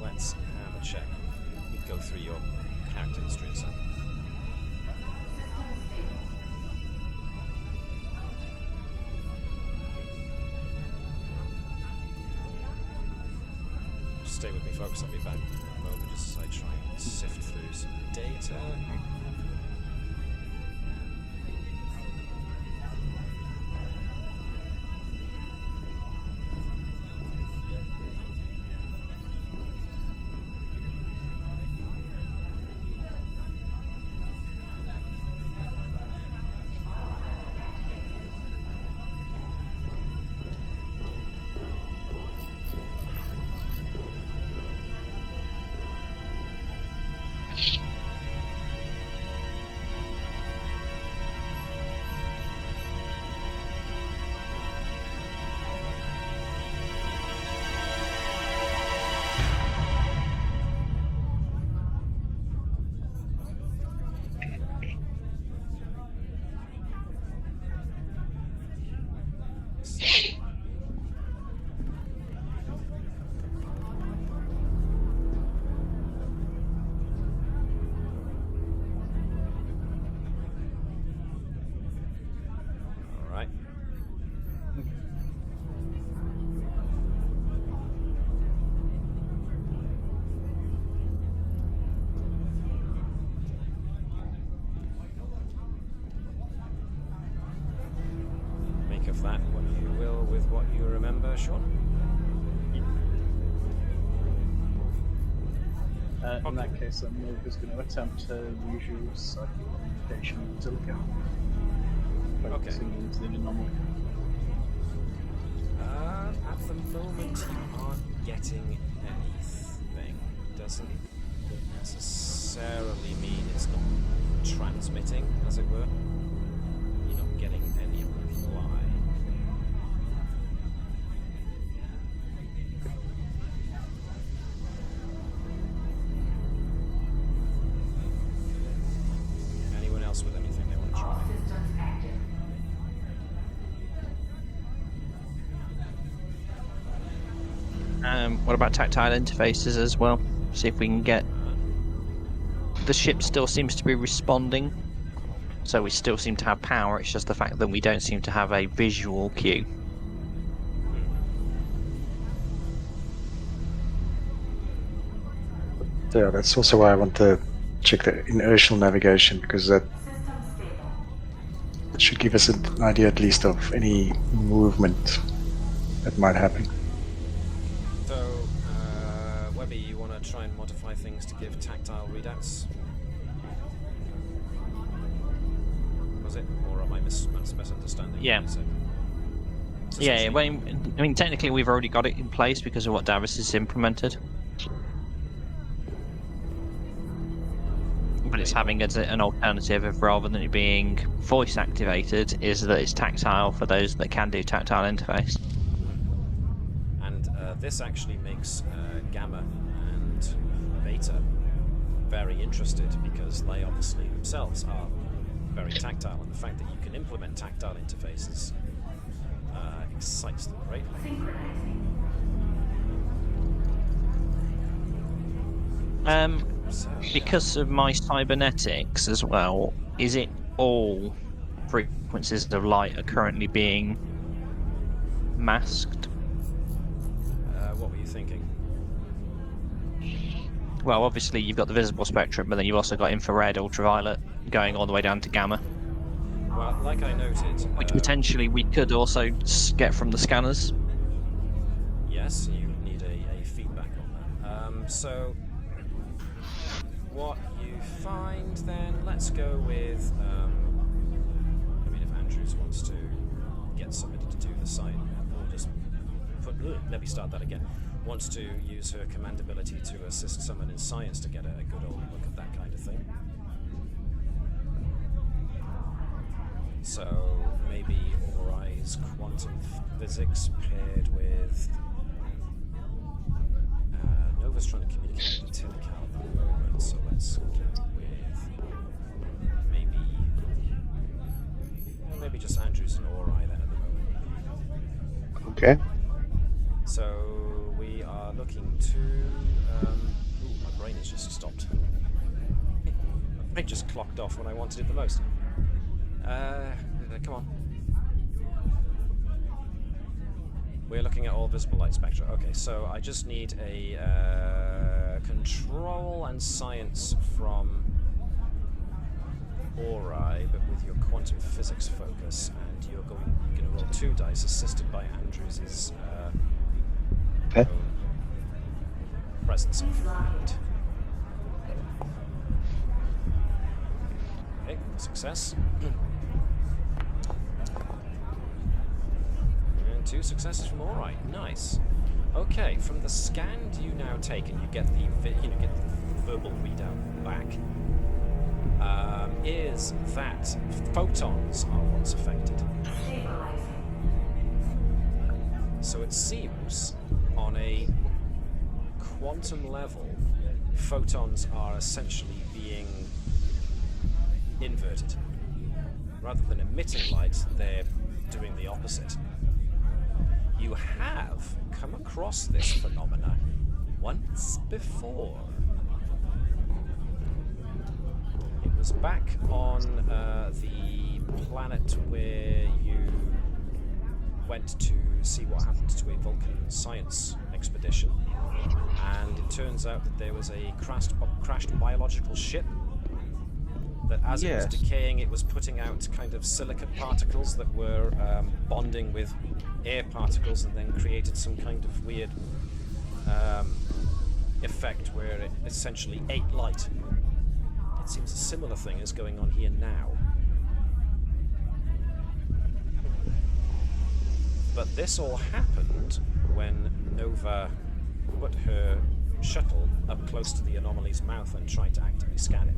Speaker 4: Let's have a check. Let me go through your character history a second. Just stay with me, folks. I'll be back in a moment just as I try and sift through some data. Of that what you will with what you remember, Sean.
Speaker 8: In that case, then Nova's going to attempt her usual psychic communication with telecom. Focusing into the anomaly.
Speaker 4: At the moment, you aren't getting anything. Doesn't necessarily mean it's not transmitting, as it were. You're not getting any reply. Anyone else with anything they want to try?
Speaker 5: What about tactile interfaces as well? See if we can get... The ship still seems to be responding, so we still seem to have power, it's just the fact that we don't seem to have a visual cue.
Speaker 7: Yeah, that's also why I want to check the inertial navigation, because that should give us an idea at least of any movement that might happen.
Speaker 4: So, Webby, you want to try and modify things to give tactile readouts? was it? Or am I misunderstanding?
Speaker 5: Yeah. Yeah, well, I mean, technically we've already got it in place because of what Navis has implemented. But it's having as an alternative of, rather than it being voice activated, is that it's tactile for those that can do tactile interface.
Speaker 4: And this actually makes Gamma and Beta very interested, because they obviously themselves are very tactile, and the fact that you can implement tactile interfaces excites them greatly.
Speaker 5: Because of my cybernetics as well, is it all frequencies of light are currently being masked?
Speaker 4: What were you thinking?
Speaker 5: Well, obviously you've got the visible spectrum, but then you've also got infrared, ultraviolet, going all the way down to gamma.
Speaker 4: Well, like I noted...
Speaker 5: which potentially we could also get from the scanners.
Speaker 4: Yes, you need a feedback on that. So... what you find then, let's go with, I mean, if Andrews wants to get somebody to do the site, or just put, let me start that again, wants to use her command ability to assist someone in science to get a good old look at that kind of thing. So maybe Orai's quantum physics paired with Nova's trying to communicate with Tilical at the moment, so let's get with maybe just Andrews and Orai then at the moment.
Speaker 9: Okay.
Speaker 4: So we are looking to my brain has just stopped. My brain just clocked off when I wanted it the most. Come on. We're looking at all visible light spectra. Okay, so I just need a control and science from Orai, but with your quantum physics focus, and you're going to roll 2 dice, assisted by Andrews' presence of mind. Okay, success. And 2 successes from Orai. Nice. Okay, from the scan you now take, and you get the get the verbal readout back. Is that photons are what's affected. So it seems, on a quantum level, photons are essentially being inverted. Rather than emitting light, they're doing the opposite. You have come across this phenomena once before. It was back on the planet where you went to see what happened to a Vulcan science expedition, and it turns out that there was a crashed biological ship that, as it was decaying, it was putting out kind of silicate particles that were bonding with air particles, and then created some kind of weird effect where it essentially ate light. It seems a similar thing is going on here now. But this all happened when Nova put her shuttle up close to the anomaly's mouth and tried to actively scan it.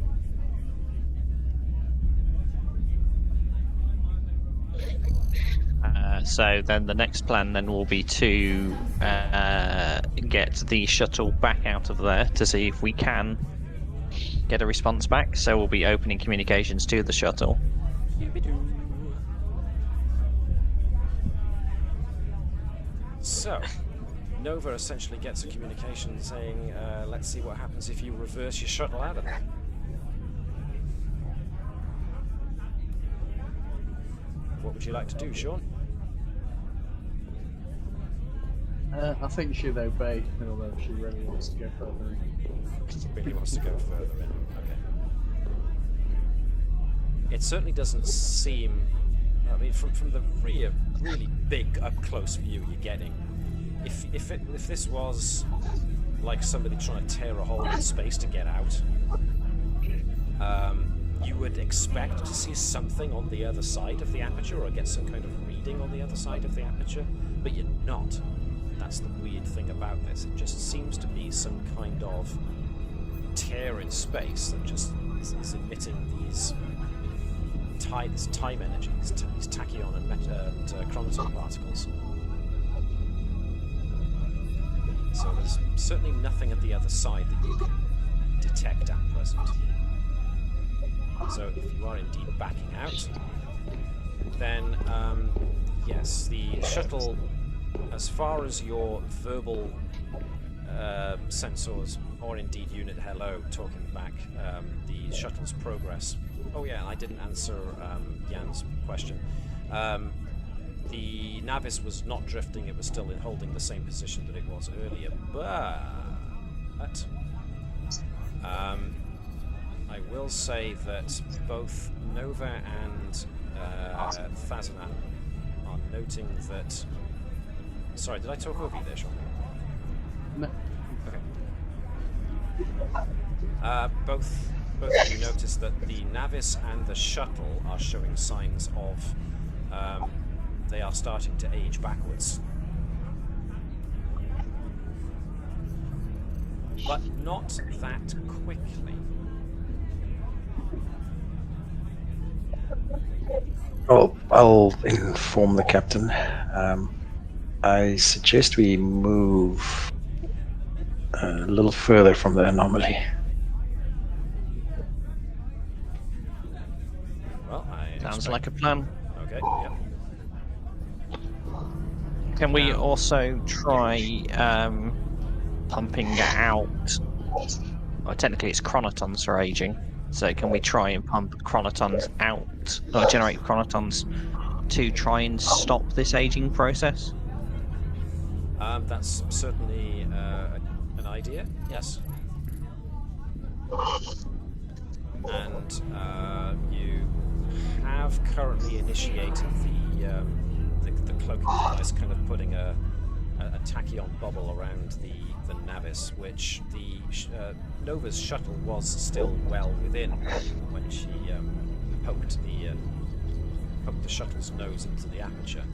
Speaker 5: So then the next plan then will be to get the shuttle back out of there to see if we can get a response back. So we'll be opening communications to the shuttle.
Speaker 4: So, Nova essentially gets a communication saying, let's see what happens if you reverse your shuttle out of there. What would you like to do, Sean?
Speaker 8: I think she'd obey, although she really wants to go further in.
Speaker 4: She really wants to go further in. Okay. It certainly doesn't seem... I mean, from the really big up-close view you're getting, if this was like somebody trying to tear a hole in space to get out, you would expect to see something on the other side of the aperture, or get some kind of reading on the other side of the aperture, but you're not. That's the weird thing about this. It just seems to be some kind of tear in space that just is emitting these time energy, these tachyon and chronoton particles. So there's certainly nothing at the other side that you can detect at present. So if you are indeed backing out, then yes, the shuttle, as far as your verbal sensors, or indeed unit hello talking back, the shuttle's progress. Oh yeah, I didn't answer Jan's question. The Navis was not drifting, it was still holding the same position that it was earlier, but I will say that both Nova and Fazanan are noting that... Sorry, did I talk over you there, Sean?
Speaker 8: No.
Speaker 4: Okay. Both of you notice that the Navis and the shuttle are showing signs of they are starting to age backwards. But not that quickly.
Speaker 7: Well, I'll inform the captain. I suggest we move a little further from the anomaly.
Speaker 4: Well,
Speaker 5: Sounds like a plan.
Speaker 4: Okay, yep.
Speaker 5: Can we also try pumping out... Well, technically it's chronotons are aging, so can we try and pump chronotons out, or generate chronotons to try and stop this aging process?
Speaker 4: That's certainly an idea, yes. And you have currently initiated the cloaking device, kind of putting a tachyon bubble around the Navis, which the Nova's shuttle was still well within when she poked the shuttle's nose into the aperture.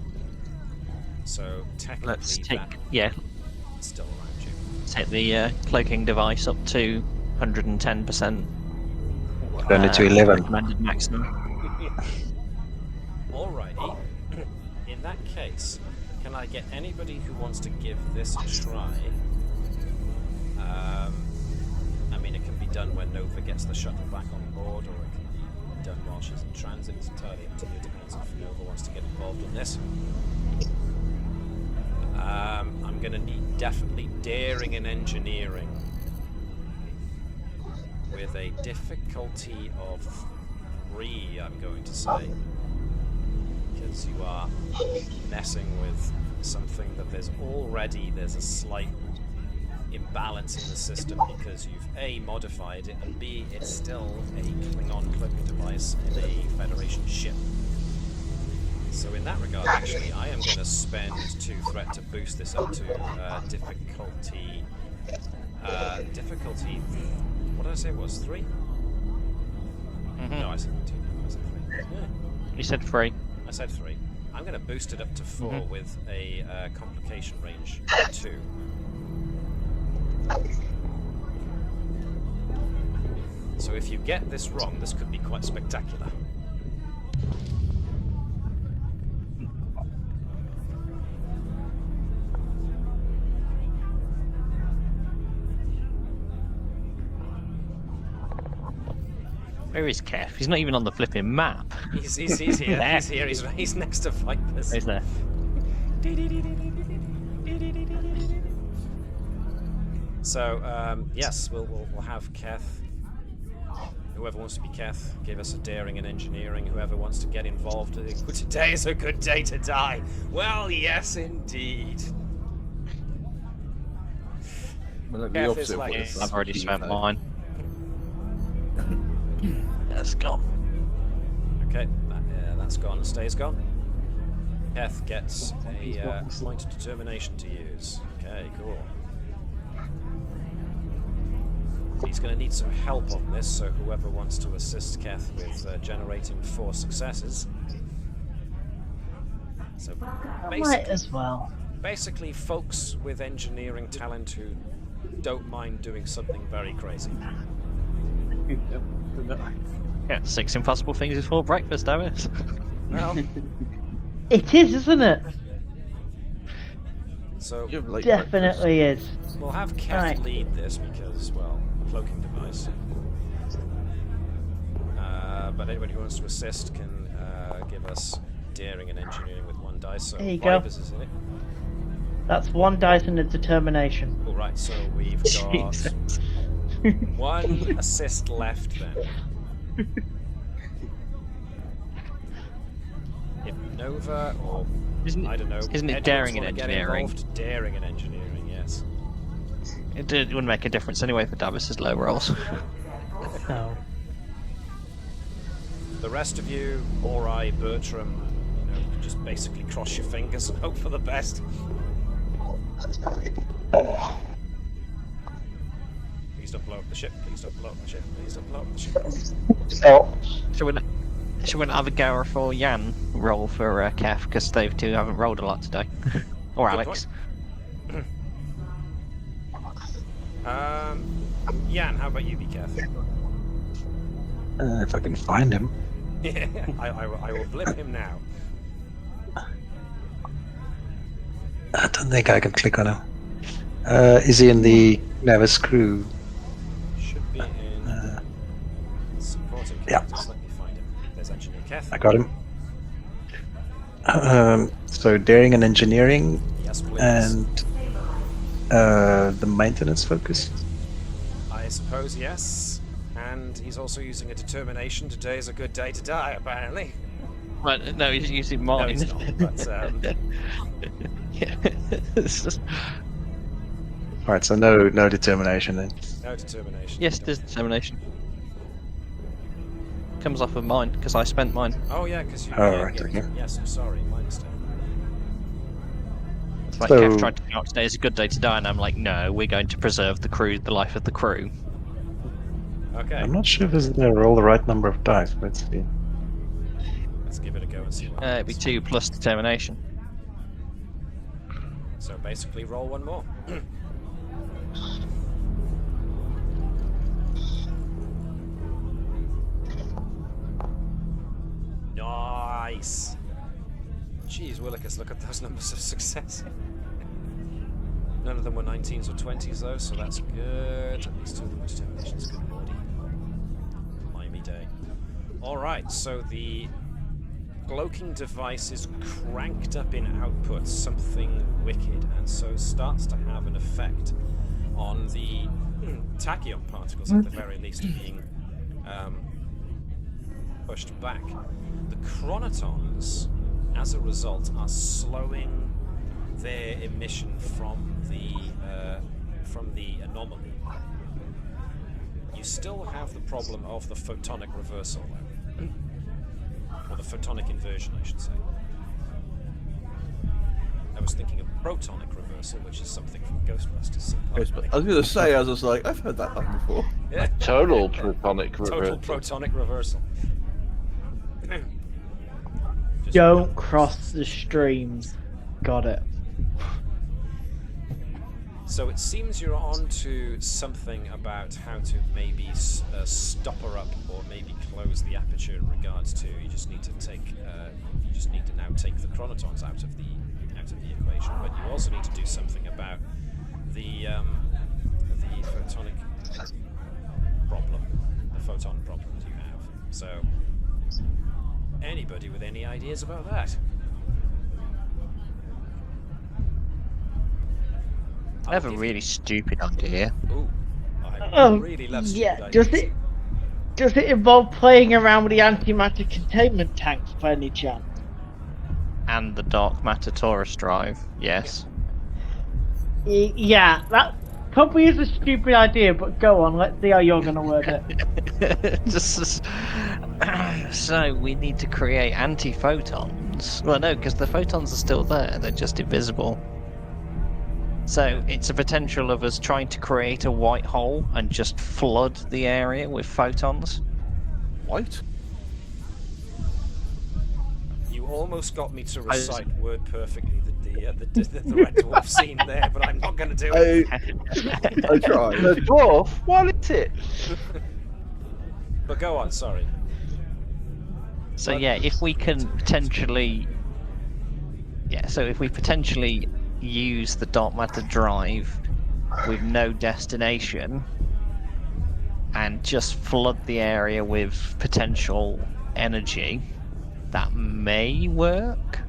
Speaker 4: So technically,
Speaker 5: Let's take
Speaker 4: it's still around you.
Speaker 5: take the cloaking device up to 110%.
Speaker 7: Turn it to 11.
Speaker 5: Recommended maximum.
Speaker 4: Alrighty. In that case, can I get anybody who wants to give this a try? I mean, it can be done when Nova gets the shuttle back on board, or it can be done while she's in transit. It's entirely up to you. It depends if Nova wants to get involved in this. I'm going to need definitely daring and engineering with a difficulty of 3, I'm going to say, because you are messing with something that there's a slight imbalance in the system, because you've A, modified it, and B, it's still a Klingon cloaking device in a Federation ship. So in that regard, actually, I am going to spend 2 threat to boost this up to difficulty... what did I say it was? 3? No, I said 2. I said 3. Yeah.
Speaker 5: You said 3.
Speaker 4: I said 3. I'm going to boost it up to 4 with a complication range 2. So if you get this wrong, this could be quite spectacular.
Speaker 5: Where is Kev? He's not even on the flipping map.
Speaker 4: He's here. He's here. He's next to Vipers.
Speaker 5: He's there.
Speaker 4: So yes, we'll have Keth. Whoever wants to be Keth, give us a daring and engineering. Whoever wants to get involved, today is a good day to die. Well, yes, indeed.
Speaker 2: Well, the
Speaker 4: Keth
Speaker 2: opposite
Speaker 4: is
Speaker 2: of
Speaker 4: like,
Speaker 2: what it's
Speaker 5: I've already spent
Speaker 2: though.
Speaker 5: mine. That's gone.
Speaker 4: Okay, that's gone. Stays gone. Keth gets a point of determination to use. Okay, cool. he's going to need some help on this, so whoever wants to assist Keth with generating 4 successes. So
Speaker 3: Might as well.
Speaker 4: basically folks with engineering talent who don't mind doing something very crazy.
Speaker 5: Yeah, 6 impossible things before breakfast, Navis.
Speaker 4: Well,
Speaker 3: It is, isn't it?
Speaker 4: so
Speaker 3: Definitely is.
Speaker 4: we'll have Keth
Speaker 3: Right.
Speaker 4: lead this because, well, cloaking device. But anybody who wants to assist can give us daring and engineering with 1 dice. So
Speaker 3: There you go.
Speaker 4: Vibers is in it.
Speaker 3: That's 1 dice and a determination.
Speaker 4: All right, so we've got
Speaker 5: Jesus.
Speaker 4: 1 assist left then. If Nova or I don't know,
Speaker 5: Isn't it
Speaker 4: Edwards
Speaker 5: daring and
Speaker 4: wanna get
Speaker 5: engineering?
Speaker 4: involved, daring and engineering, yes.
Speaker 5: It wouldn't make a difference anyway for Davis's low rolls.
Speaker 3: No.
Speaker 4: The rest of you, Ori, Bertram, you know, just basically cross your fingers and hope for the best. Please don't blow up the ship. Please don't blow up the ship. Please don't blow up the ship.
Speaker 5: Should we not have a Gareth or Jan roll for Kef, because they two haven't rolled a lot today? Or
Speaker 4: Good
Speaker 5: Alex.
Speaker 4: Jan, how about you, Keth?
Speaker 7: If I can find him.
Speaker 4: Yeah, I will blip him now.
Speaker 7: I don't think I can click on him. Is he in the Navis crew?
Speaker 4: Should be in supporting
Speaker 7: yeah.
Speaker 4: characters. Let me find him. There's Engineer Keth.
Speaker 7: I got him. So daring and engineering,
Speaker 4: Yes, please.
Speaker 7: and the maintenance focus.
Speaker 4: I suppose yes. And he's also using a determination. Today is a good day to die, apparently.
Speaker 5: But no, he's using
Speaker 4: No,
Speaker 5: mine.
Speaker 4: he's not. But
Speaker 5: Yeah. It's just-
Speaker 7: Alright, so no determination then.
Speaker 4: no determination.
Speaker 5: Yes, there's determination. Comes off of mine, because I spent mine.
Speaker 4: Oh yeah, because you.
Speaker 7: Oh,
Speaker 4: yeah,
Speaker 7: right,
Speaker 4: yeah,
Speaker 7: okay.
Speaker 4: Yes, I'm sorry, my mistake.
Speaker 5: It's like
Speaker 7: So-
Speaker 5: Kev tried to think, oh, today is a good day to die, and I'm like, no, we're going to preserve the crew, the life of the crew.
Speaker 4: Okay,
Speaker 7: I'm not sure if they roll the right number of dice. Let's see.
Speaker 4: let's give it a go and see what
Speaker 5: It'd be
Speaker 4: happens.
Speaker 5: 2 plus determination.
Speaker 4: So basically, roll 1 more. Nice. Jeez, Willikers, look at those numbers of success. None of them were 19s or 20s though, so that's good. At least 2 of them were determinations. Good lordy. Blimey day. Alright, so the cloaking device is cranked up in output, something wicked, and so starts to have an effect on the tachyon particles, at the very least, being pushed back. The chronotons, as a result, are slowing their emission from the anomaly. You still have the problem of the photonic reversal, though. Or the photonic inversion, I should say. I was thinking of protonic reversal, which is something from Ghostbusters.
Speaker 6: I was going to say, I was like, I've heard that line before.
Speaker 4: Yeah.
Speaker 2: Total protonic
Speaker 4: Total
Speaker 2: reversal.
Speaker 4: protonic reversal. Just-
Speaker 3: Don't cross the streams. Got it.
Speaker 4: So it seems you're on to something about how to maybe stopper up or maybe close the aperture in regards to. You just need to take. You just need to now take the chronotons out of the equation. But you also need to do something about the photonic problem, the photon problem that you have. So, anybody with any ideas about that?
Speaker 5: I have a really stupid idea.
Speaker 4: Ooh, I
Speaker 3: Oh,
Speaker 4: really love stupid
Speaker 3: yeah.
Speaker 4: ideas.
Speaker 3: Does it involve playing around with the antimatter containment tanks by any chance?
Speaker 5: And the dark matter torus drive, yes.
Speaker 3: Yeah, that probably is a stupid idea, but go on, let's see how you're going to word it.
Speaker 5: So we need to create anti-photons. Well, no, because the photons are still there. They're just invisible. So it's a potential of us trying to create a white hole and just flood the area with photons.
Speaker 6: White?
Speaker 4: You almost got me to recite word perfectly the Red Dwarf scene there, but I'm not going to do it.
Speaker 6: I tried.
Speaker 2: The dwarf? What is it?
Speaker 4: But go on, sorry.
Speaker 5: So yeah, if we can potentially... Yeah, so if we potentially use the dark matter drive with no destination and just flood the area with potential energy, that may work.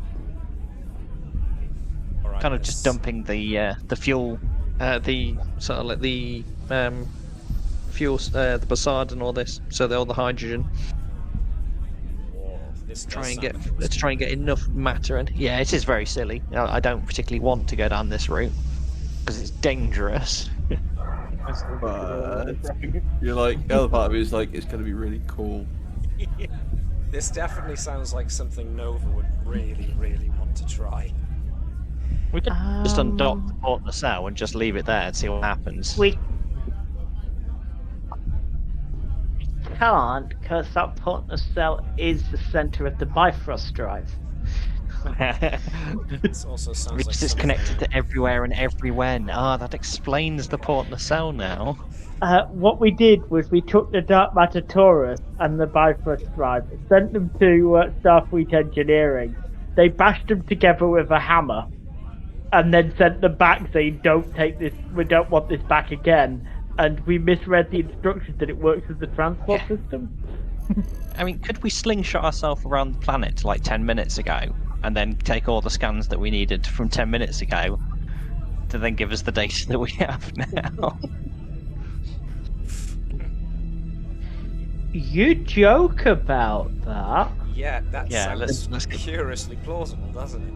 Speaker 4: All right,
Speaker 5: Kind of just dumping the fuel, the sort of like the fuel, the Bassard and all this, so all the hydrogen.
Speaker 4: Let's
Speaker 5: try and get enough matter in. Yeah, it is very silly. I don't particularly want to go down this route because it's dangerous.
Speaker 6: But you're like, the other part of it is like, it's going to be really cool.
Speaker 4: This definitely sounds like something Nova would really, really want to try.
Speaker 5: We could just undock the port nacelle and just leave it there and see what happens.
Speaker 3: We can't, because that port nacelle is the centre of the Bifrost drive.
Speaker 4: This also sounds
Speaker 5: Which
Speaker 4: like
Speaker 5: is connected to everywhere and everywhere. That explains the port nacelle now.
Speaker 3: What we did was we took the Dark Matter Taurus and the Bifrost drive, sent them to Starfleet Engineering. They bashed them together with a hammer, and then sent them back saying, "Don't take this. We don't want this back again." And we misread the instructions that it works with the transport system.
Speaker 5: I mean, could we slingshot ourselves around the planet like 10 minutes ago, and then take all the scans that we needed from 10 minutes ago, to then give us the data that we have now?
Speaker 3: You joke about that.
Speaker 4: Yeah, that sounds
Speaker 5: let's
Speaker 4: curiously plausible, doesn't it?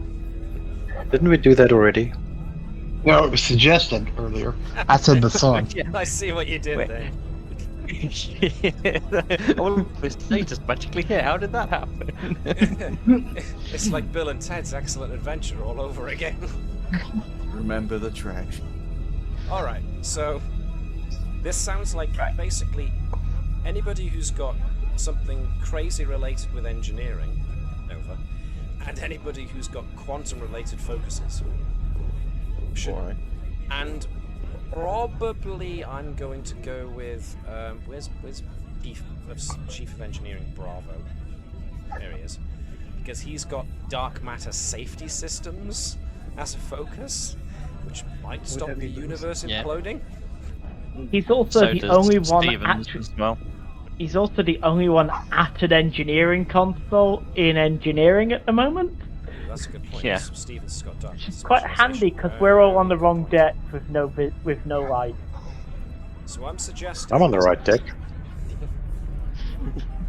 Speaker 7: Didn't we do that already?
Speaker 9: No, it was suggested earlier. I said the song.
Speaker 4: Yeah, I see what you did there.
Speaker 5: All this data's magically here. How did that happen?
Speaker 4: It's like Bill and Ted's Excellent Adventure all over again.
Speaker 6: Remember the trash.
Speaker 4: Alright, so this sounds like basically anybody who's got something crazy related with engineering, Nova, and anybody who's got quantum related focuses. Should. And probably I'm going to go with where's Chief of Engineering Bravo? There he is. Because he's got dark matter safety systems as a focus, which might stop the universe imploding.
Speaker 3: He's also the only one He's also the only one at an engineering console in engineering at the moment.
Speaker 4: That's a good point.
Speaker 5: Yeah.
Speaker 4: Stevens got dark.
Speaker 3: It's quite handy because we're all on the wrong deck with no light.
Speaker 4: So I'm suggesting.
Speaker 7: I'm on the right deck.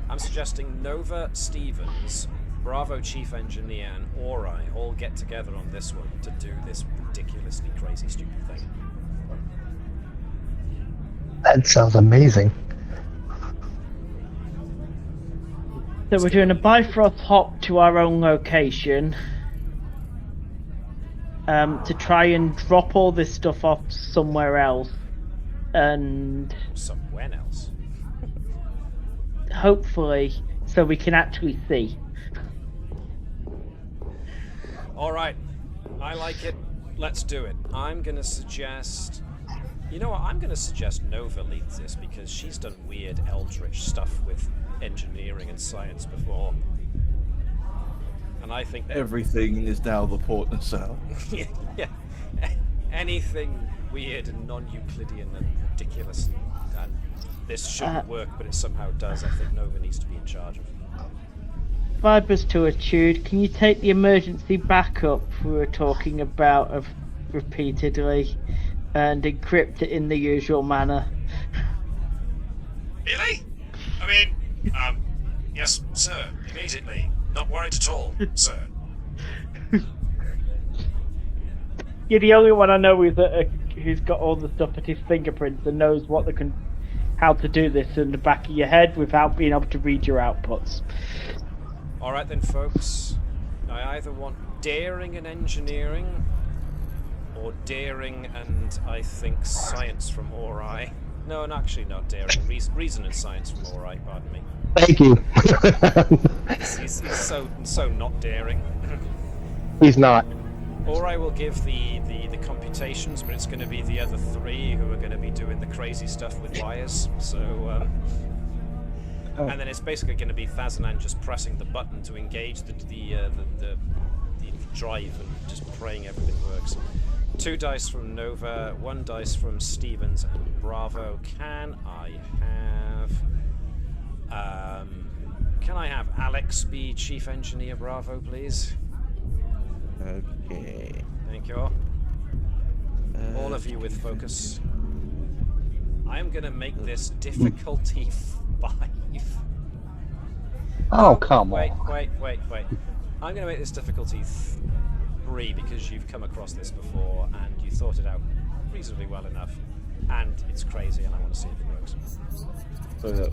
Speaker 4: I'm suggesting Nova, Stevens, Bravo Chief Engineer, and Ori all get together on this one to do this ridiculously crazy, stupid thing.
Speaker 9: That sounds amazing.
Speaker 3: So we're doing a Bifrost hop to our own location to try and drop all this stuff off somewhere else, and
Speaker 4: somewhere else.
Speaker 3: Hopefully, so we can actually see.
Speaker 4: All right, I like it. Let's do it. I'm gonna suggest. You know what? I'm gonna suggest Nova leads this because she's done weird eldritch stuff with engineering and science before, and I think
Speaker 6: everything is now the port nacelle.
Speaker 4: Yeah, anything weird and non-Euclidean and ridiculous, and this shouldn't work, but it somehow does. I think Nova needs to be in charge of.
Speaker 3: Vibers to Etude, can you take the emergency backup we were talking about repeatedly and encrypt it in the usual manner?
Speaker 11: Really? I mean, yes, sir, immediately. Not worried at all, sir.
Speaker 3: You're the only one I know who's got all the stuff at his fingerprints and knows how to do this in the back of your head without being able to read your outputs.
Speaker 4: Alright then, folks. I either want daring and engineering or daring and, I think, science from Ori. No, actually not daring. Reason and science from Ori, pardon me.
Speaker 9: Thank you.
Speaker 4: He's so not daring.
Speaker 9: He's not.
Speaker 4: Ori will give the computations, but it's going to be the other three who are going to be doing the crazy stuff with wires. So, and then it's basically going to be Thazanan just pressing the button to engage the drive and just praying everything works. 2 dice from Nova, 1 dice from Stevens and Bravo. Can I have Alex be Chief Engineer Bravo, please?
Speaker 6: Okay.
Speaker 4: Thank you. All of you with focus. I am going to make this difficulty 5.
Speaker 9: Oh, come
Speaker 4: wait,
Speaker 9: on.
Speaker 4: Wait. I'm going to make this difficulty 3 because you've come across this before and you thought it out reasonably well enough. And it's crazy and I want to see if it works.
Speaker 6: So,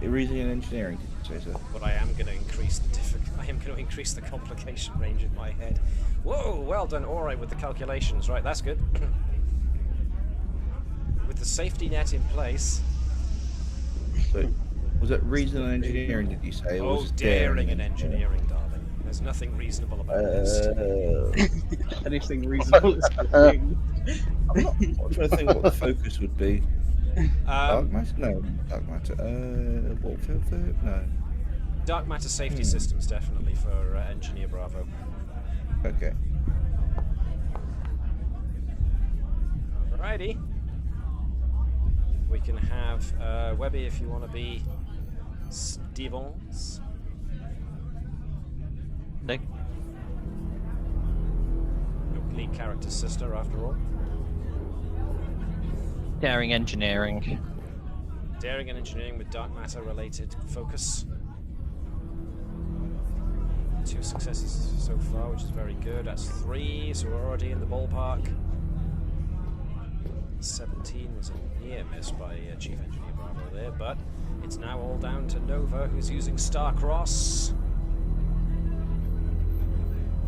Speaker 6: reasoning and engineering, did you say so?
Speaker 4: But I am going to increase the I am going to increase the complication range in my head. Whoa, well done, alright with the calculations. Right, that's good. With the safety net in place.
Speaker 6: So, was it reason and engineering, did you say?
Speaker 4: Oh, daring and engineering, darling. There's nothing reasonable about this.
Speaker 8: Anything reasonable is good.
Speaker 6: I'm trying to think what the focus would be. Dark matter? No, dark matter. Warfield? No.
Speaker 4: Dark matter safety systems, definitely, for Engineer Bravo.
Speaker 6: Okay.
Speaker 4: Alrighty. We can have Webby if you want to be Stevens.
Speaker 5: Nick.
Speaker 4: Lead character's sister, after all.
Speaker 5: Daring engineering.
Speaker 4: Daring and engineering with dark matter related focus. 2 successes so far, which is very good. That's 3, so we're already in the ballpark. 17 was a near miss by Chief Engineer Bravo there, but it's now all down to Nova, who's using Starcross.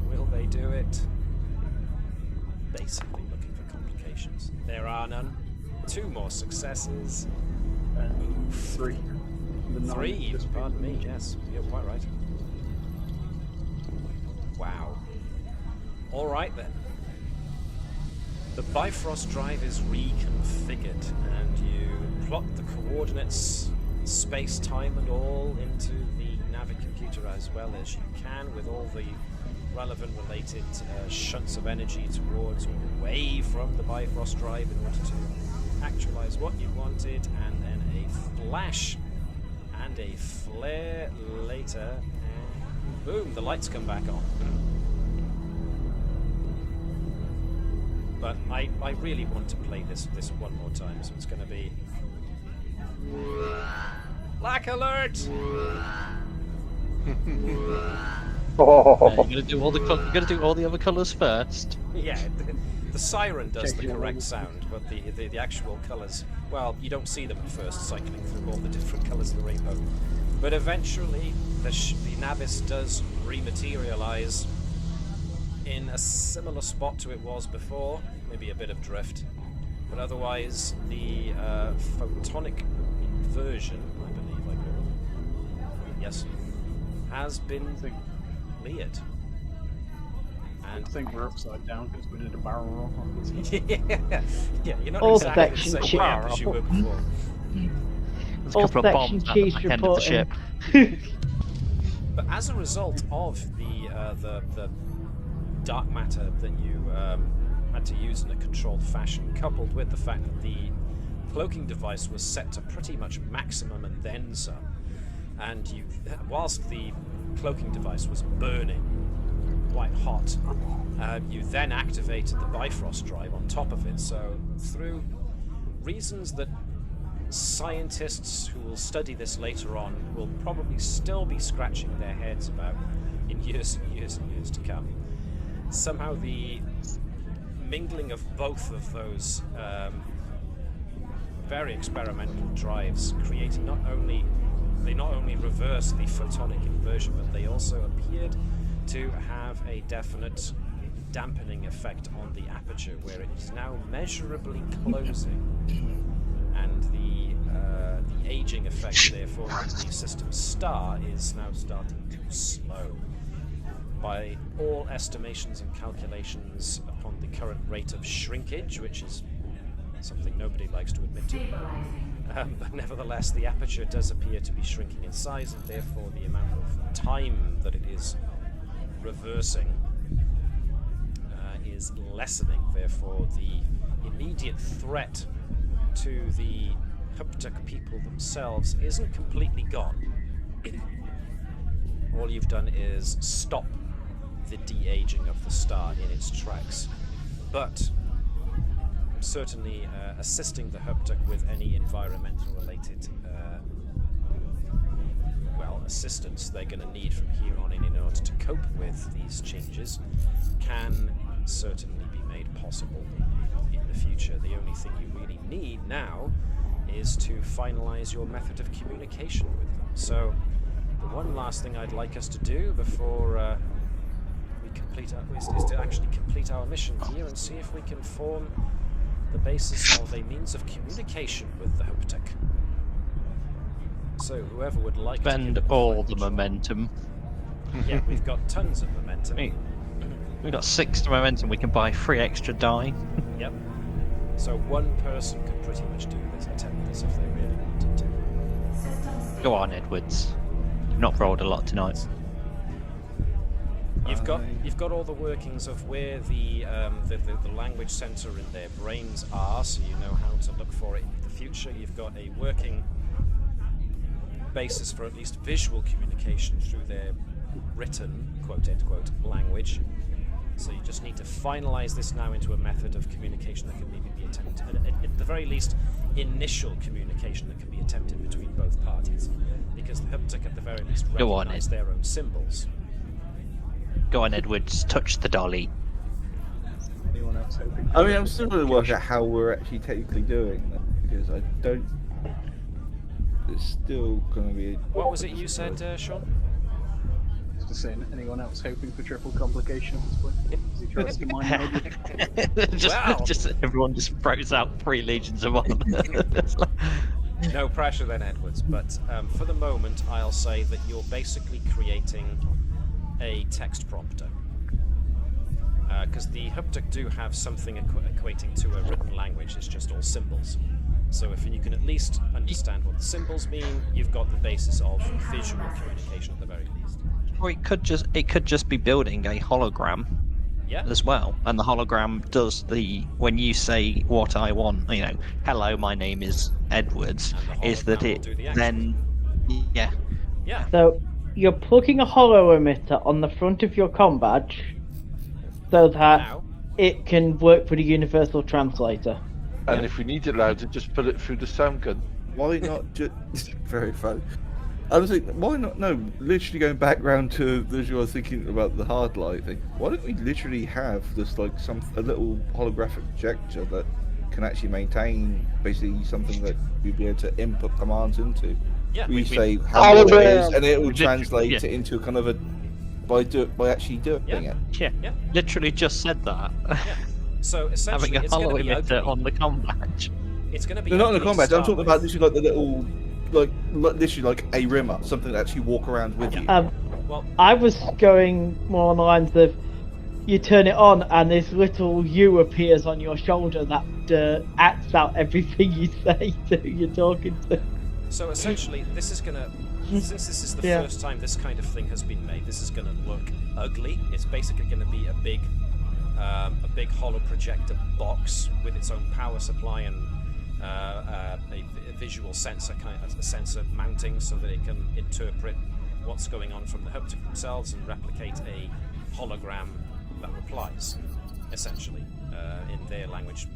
Speaker 4: Will they do it? Basically looking for complications. There are none. 2 more successes.
Speaker 8: 3.
Speaker 4: 3, pardon me, yes, you're quite right. Wow. Alright then. The Bifrost drive is reconfigured, and you plot the coordinates, space, time, and all into the Navi computer as well as you can, with all the relevant related shunts of energy towards or away from the Bifrost drive in order to actualize what you wanted, and then a flash and a flare later, and boom, the lights come back on. But I really want to play this one more time, so it's going to be Black Alert!
Speaker 5: You're gonna do all the other colours first.
Speaker 4: Yeah, the siren does the correct sound, but the actual colours, well, you don't see them at first cycling through all the different colours of the rainbow. But eventually, the Navis does rematerialise in a similar spot to it was before, maybe a bit of drift, but otherwise the photonic inversion, I believe I call it, yes, has been cleared. And
Speaker 8: I think we're upside down because we did a barrel roll on this.
Speaker 4: yeah, you're not
Speaker 3: All
Speaker 4: exactly
Speaker 3: section
Speaker 4: the same way as you were before.
Speaker 5: There's a couple of bombs at the back end of the ship.
Speaker 4: But as a result of the dark matter that you had to use in a controlled fashion, coupled with the fact that the cloaking device was set to pretty much maximum and then some, and you, whilst the cloaking device was burning quite hot, you then activated the Bifrost drive on top of it. So through reasons that scientists who will study this later on will probably still be scratching their heads about in years and years and years to come, somehow the mingling of both of those very experimental drives creating not only reverse the photonic inversion, but they also appeared to have a definite dampening effect on the aperture, where it is now measurably closing, and the aging effect, therefore, on the system's star is now starting to slow. By all estimations and calculations, upon the current rate of shrinkage, which is something nobody likes to admit to, but nevertheless, the aperture does appear to be shrinking in size, and therefore the amount of time that it is reversing is lessening. Therefore, the immediate threat to the Haptic people themselves isn't completely gone. All you've done is stop the de-aging of the star in its tracks, but certainly assisting the Haptic with any environmental related assistance they're going to need from here on in order to cope with these changes can certainly be made possible in the future. The only thing you really need now is to finalize your method of communication with them. So the one last thing I'd like us to do before we complete is to actually complete our mission here and see if we can form the basis of a means of communication with the Haptic. So whoever would like
Speaker 5: spend
Speaker 4: to
Speaker 5: all the momentum.
Speaker 4: Yeah, we've got tons of momentum.
Speaker 5: We've got 6 momentum. We can buy 3 extra die.
Speaker 4: Yep. So one person could pretty much do this, attempt this if they really wanted to.
Speaker 5: Go on, Edwards. You've not rolled a lot tonight.
Speaker 4: You've got all the workings of where the language sensor in their brains are, so you know how to look for it in the future. You've got a working basis for at least visual communication through their written, quote-unquote, language. So you just need to finalize this now into a method of communication that can maybe be attempted, at the very least, initial communication that can be attempted between both parties. Because the Haptic, at the very least, recognize their own symbols.
Speaker 5: Go on, Edwards, touch the dolly.
Speaker 8: Anyone else hoping?
Speaker 6: I mean, I'm still going to work out how we're actually technically doing that, because I don't... It's still going to be...
Speaker 4: What was it you said, Sean?
Speaker 8: Just saying, anyone else hoping for triple complication at this point? Is he trying to mind
Speaker 5: just everyone just throws out 3 legions of honor.
Speaker 4: No pressure then, Edwards, but for the moment I'll say that you're basically creating a text prompter. Because the Haptic do have something equating to a written language, it's just all symbols. So if you can at least understand what the symbols mean, you've got the basis of visual communication at the very least.
Speaker 5: Or it could just be building a hologram as well, and the hologram does when you say what I want, hello, my name is Edwards, is that it then
Speaker 3: So you're plugging a holo emitter on the front of your comm badge so that it can work for the universal translator.
Speaker 2: And if we need it louder, just put it through the sound gun.
Speaker 6: Why not just... Very funny. I was like, why not? No, literally going back round to the issue I was thinking about the hard light thing. Why don't we literally have this, like, a little holographic projector that can actually maintain basically something that we'd be able to input commands into?
Speaker 4: Yeah,
Speaker 6: we say how much it is, and it will translate it into a kind of a... by actually doing it.
Speaker 5: Yeah, literally just said that.
Speaker 4: Yeah. So essentially,
Speaker 5: having a holo emitter on the comm badge.
Speaker 4: It's going to be.
Speaker 6: No, not on the comm badge. I'm talking about literally like the little, literally like a rimmer, something that actually walk around with you.
Speaker 3: Well, I was going more on the lines of you turn it on and this little U appears on your shoulder that acts out everything you say to who you're talking to.
Speaker 4: So essentially, this is going to. Since this is the first time this kind of thing has been made, this is going to look ugly. It's basically going to be a big holo projector box with its own power supply and a visual sensor, a sensor mounting, so that it can interpret what's going on from the Haptic themselves and replicate a hologram that replies, essentially, in their language,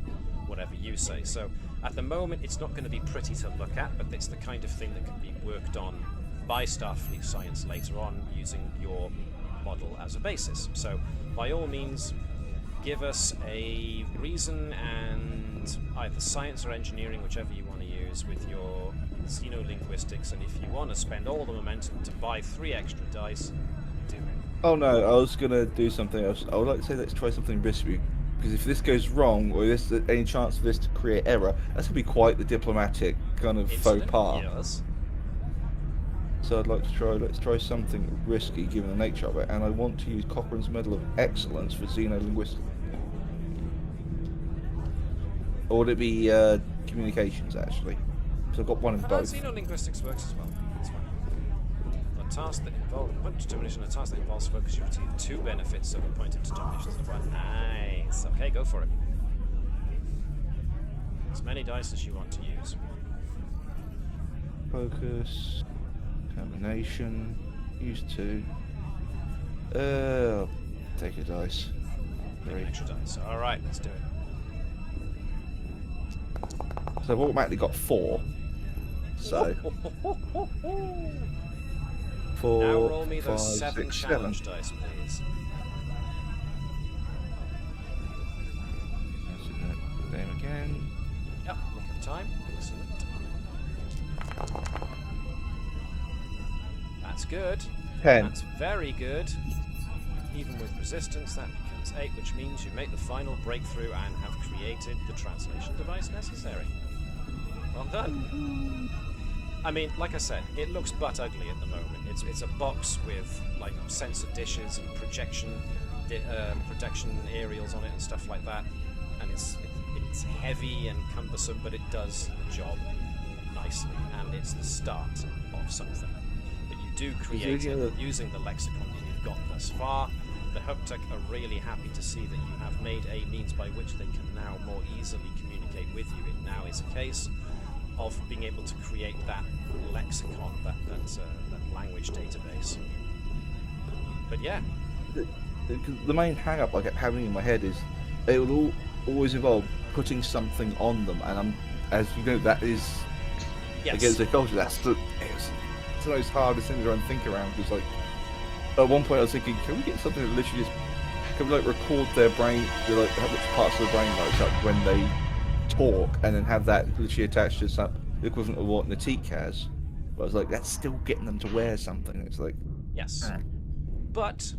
Speaker 4: whatever you say. So at the moment, it's not going to be pretty to look at, but it's the kind of thing that can be worked on by Starfleet Science later on using your model as a basis. So by all means, give us a reason and either science or engineering, whichever you want to use, with your xenolinguistics, and if you want to spend all the momentum to buy 3 extra dice, do it.
Speaker 6: Oh no, I was gonna do something else. I would like to say let's try something risky, because if this goes wrong, or there's any chance of this to create error, that's gonna be quite the diplomatic kind of faux pas.
Speaker 4: Yes.
Speaker 6: So I'd like to try. Let's try something risky, given the nature of it, and I want to use Cochrane's Medal of Excellence for xenolinguistics. Or would it be communications actually? So I've got one in both.
Speaker 4: Xenolinguistics works as well. That's fine. A task that involves point determination, a task that involves focus, you receive 2 benefits of a point of determination. Nice. Okay, go for it. As many dice as you want to use.
Speaker 6: Focus, determination, use 2. Take a dice.
Speaker 4: Take an extra dice. All right, let's do it.
Speaker 6: So I've automatically got 4. So 4.
Speaker 4: Now roll me those
Speaker 6: 5,
Speaker 4: 7
Speaker 6: 6,
Speaker 4: challenge dice, please.
Speaker 6: Name again.
Speaker 4: Yep, look at the time. Excellent. That's good.
Speaker 6: 10.
Speaker 4: That's very good. Even with resistance, that becomes 8, which means you make the final breakthrough and have created the translation device necessary. Well done. I mean, like I said, it looks butt ugly at the moment. It's a box with like sensor dishes and protection aerials on it and stuff like that, and it's heavy and cumbersome, but it does the job nicely, and it's the start of something. But you do create it using the lexicon that you've got thus far. The Haptic are really happy to see that you have made a means by which they can now more easily communicate with you. It now is a case of being able to create that lexicon, that language database. But yeah.
Speaker 6: The main hang-up I kept having in my head is it will always involve putting something on them, and as you know, that is against their culture. It's the most hardest thing to try and think around. Because like at one point I was thinking, can we get something that literally just can we like record their brain, like which parts of the brain lights up when they talk, and then have that literally attached to some the equivalent of what Natik has. But I was like, that's still getting them to wear something. It's like
Speaker 4: yes, but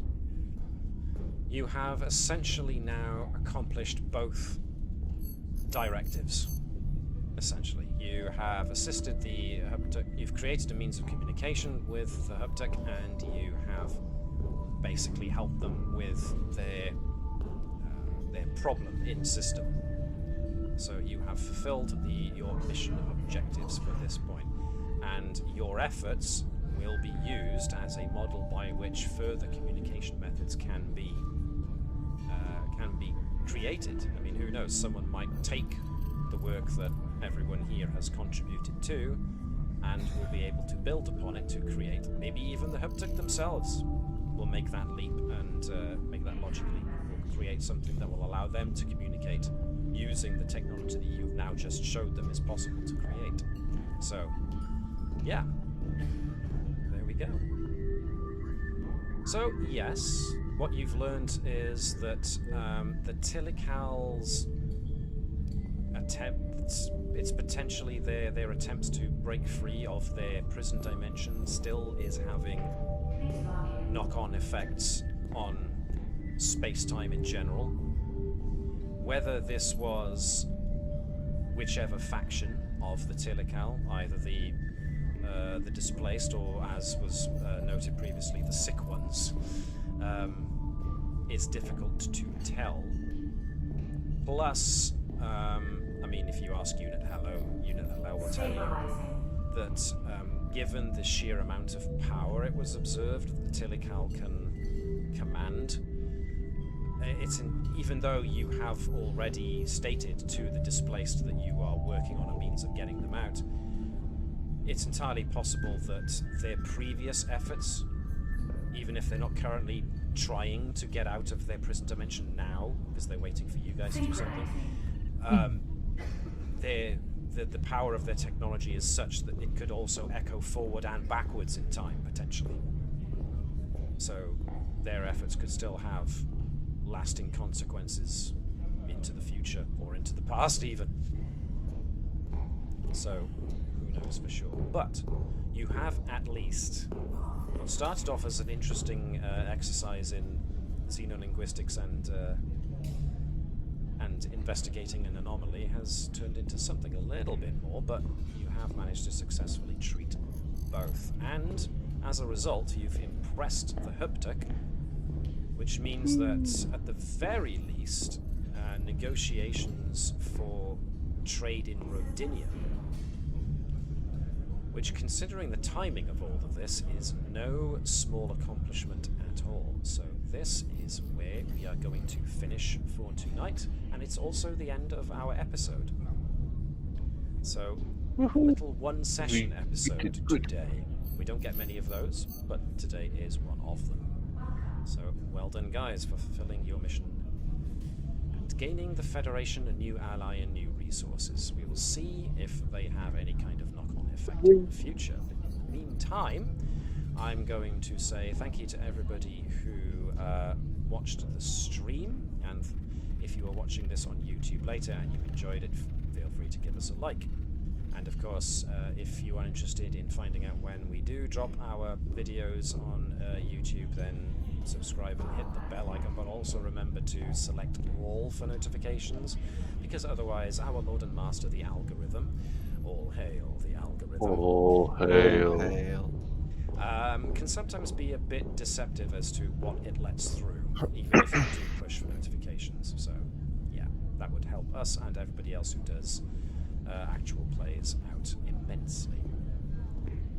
Speaker 4: you have essentially now accomplished both directives. Essentially, you have assisted the Haptic, you've created a means of communication with the Haptic, and you have basically helped them with their problem in system. So you have fulfilled your mission objectives for this point, and your efforts will be used as a model by which further communication methods can be created. I mean, who knows? Someone might take the work that everyone here has contributed to, and will be able to build upon it to create. Maybe even the Haptic themselves will make that leap and make that logically. Will create something that will allow them to communicate using the technology that you've now just showed them is possible to create. So, yeah. There we go. So, yes, what you've learned is that the Tilical's attempts, it's potentially their attempts to break free of their prison dimension still is having knock-on effects on space-time in general. Whether this was whichever faction of the Tilical, either the displaced or, as was noted previously, the sick ones, is difficult to tell. Plus, I mean, if you ask Unit Hello will tell you that given the sheer amount of power it was observed that the Tilical can command, even though you have already stated to the displaced that you are working on a means of getting them out, it's entirely possible that their previous efforts, even if they're not currently trying to get out of their prison dimension now, because they're waiting for you guys to do something, the power of their technology is such that it could also echo forward and backwards in time, potentially. So their efforts could still have lasting consequences into the future, or into the past even. So, who knows for sure. But you have at least what started off as an interesting exercise in xenolinguistics and investigating an anomaly has turned into something a little bit more, but you have managed to successfully treat both. And as a result, you've impressed the Haptic, which means that at the very least, negotiations for trade in Rodinia, which, considering the timing of all of this, is no small accomplishment at all. So this is where we are going to finish for tonight, and it's also the end of our episode. So, a little one-session episode today. We don't get many of those, but today is one of them. So, well done, guys, for fulfilling your mission and gaining the Federation a new ally and new resources. We will see if they have any kind of knock-on effect in the future. But in the meantime, I'm going to say thank you to everybody who watched the stream, and if you are watching this on YouTube later and you enjoyed it, feel free to give us a like. And of course, if you are interested in finding out when we do drop our videos on YouTube, then subscribe and hit the bell icon, but also remember to select all for notifications, because otherwise our Lord and Master, the algorithm, all hail the algorithm,
Speaker 2: all hail,
Speaker 4: can sometimes be a bit deceptive as to what it lets through, even if you do push for notifications. So yeah, that would help us and everybody else who does actual plays out immensely.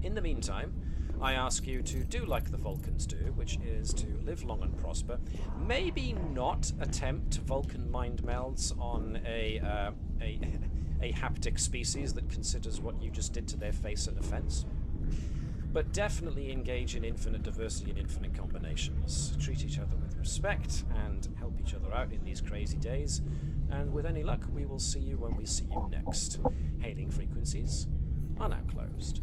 Speaker 4: In the meantime, I ask you to do like the Vulcans do, which is to live long and prosper. Maybe not attempt Vulcan mind melds on a haptic species that considers what you just did to their face an offense. But definitely engage in infinite diversity and infinite combinations. Treat each other with respect and help each other out in these crazy days. And with any luck, we will see you when we see you next. Hailing frequencies are now closed.